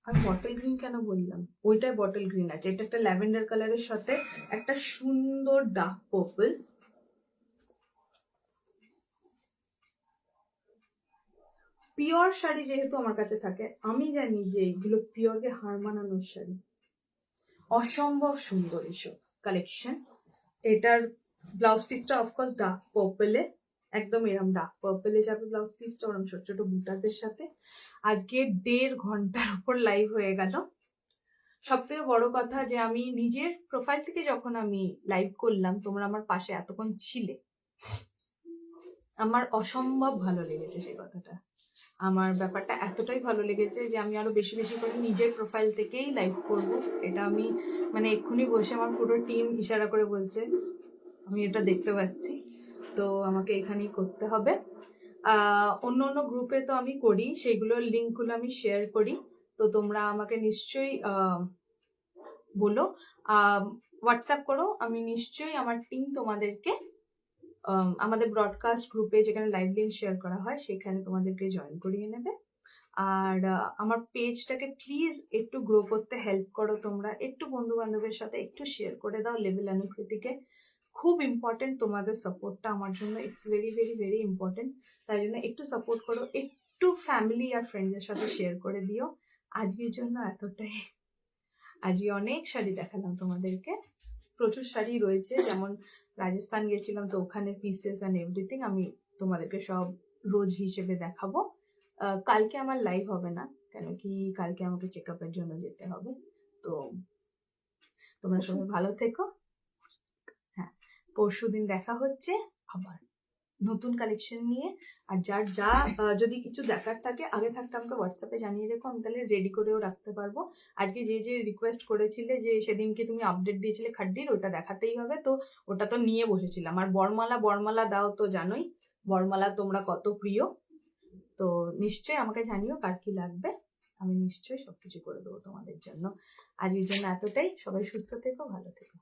আমি বটল গ্রিন কেন বললাম, ওইটাই বটল গ্রিন আছে, এটা একটা ল্যাভেন্ডার কালারের সাথে একটা সুন্দর ডার্ক পার্পল। পিওর শাড়ি যেহেতু আমার কাছে থাকে, আমি জানি যে এইগুলো পিওরকে হার মানানোর শাড়ি। অসম্ভব সুন্দর এসব কালেকশন। এটার ব্লাউজ পিসটা অফকোর্স ডার্ক পার্পলে, একদম এরম ডার্ক পার্পলে যাবে ব্লাউজ পিসটা, ওরম ছোট ছোট বুটাদের সাথে। আজকে 1.5 ঘন্টার উপর লাইভ হয়ে গেল। সব থেকে বড় কথা যে আমি নিজের প্রোফাইল থেকে যখন আমি লাইভ করলাম, তোমরা আমার পাশে এতক্ষণ ছিলে, আমার অসম্ভব ভালো লেগেছে সেই কথাটা। আমার ব্যাপারটা এতটাই ভালো লেগেছে যে আমি আরো বেশি বেশি করে নিজের প্রোফাইল থেকেই লাইভ করব। এটা আমি মানে এক্ষুনি বসে আমার পুরো টিম ইশারা করে বলছে, আমি এটা দেখতে পাচ্ছি, তো আমাকে এখানেই করতে হবে। অন্য অন্য গ্রুপে তো আমি করি, সেগুলোর লিঙ্কগুলো আমি শেয়ার করি, তো তোমরা আমাকে নিশ্চয়ই বলো, হোয়াটসঅ্যাপ করো, আমি নিশ্চয়ই আমার টিম তোমাদেরকে আমাদের ব্রডকাস্ট গ্রুপে যেখানে লাইভ লিঙ্ক শেয়ার করা হয় সেখানে তোমাদেরকে জয়েন করিয়ে নেবে। আর আমার পেজটাকে প্লিজ একটু গ্রো করতে হেল্প করো তোমরা, একটু বন্ধু বান্ধবের সাথে একটু শেয়ার করে দাও লেভেল অনুকৃতিকে। খুব ইম্পর্টেন্ট তোমাদের সাপোর্টটা আমার জন্য, it's very very very important. তাই জন্য একটু সাপোর্ট করো, একটু ফ্যামিলি আর ফ্রেন্ডসদের সাথে শেয়ার করে দিও। আজকের জন্য এতটাই। আজকে অনেক শাড়ি দেখালাম তোমাদেরকে, প্রচুর শাড়ি রয়েছে, যেমন রাজস্থান গেছিলাম তো ওখানে পিসেস অ্যান্ড এভরিথিং আমি তোমাদেরকে সব রোজ হিসেবে দেখাবো। কালকে আমার লাইভ হবে না, কেন কি কালকে আমাকে চেক আপের জন্য যেতে হবে। তো তোমরা সবাই ভালো থেকো। হ্যাঁ, পরশুদিন দেখা হচ্ছে আবার নতুন কালেকশন নিয়ে। আর যার যা যদি কিছু দেখার থাকে আগে থাকতে আমাকে হোয়াটসঅ্যাপে জানিয়ে রেখো, আমি তাহলে রেডি করেও রাখতে পারবো। আজকে যে যে রিকোয়েস্ট করেছিলে যে সেদিনকে তুমি আপডেট দিয়েছিলে খাড্ডির, ওটা দেখাতেই হবে, তো ওটা তো নিয়ে বসেছিলাম। আর বরমালা বরমালা দাও তো জানোই, বরমালা তোমরা কত প্রিয়, তো নিশ্চয়ই আমাকে জানিও কার কি লাগবে, আমি নিশ্চয়ই সবকিছু করে দেবো তোমাদের জন্য। আজকের জন্য এতটাই, সবাই সুস্থ থেকো, ভালো থেকো।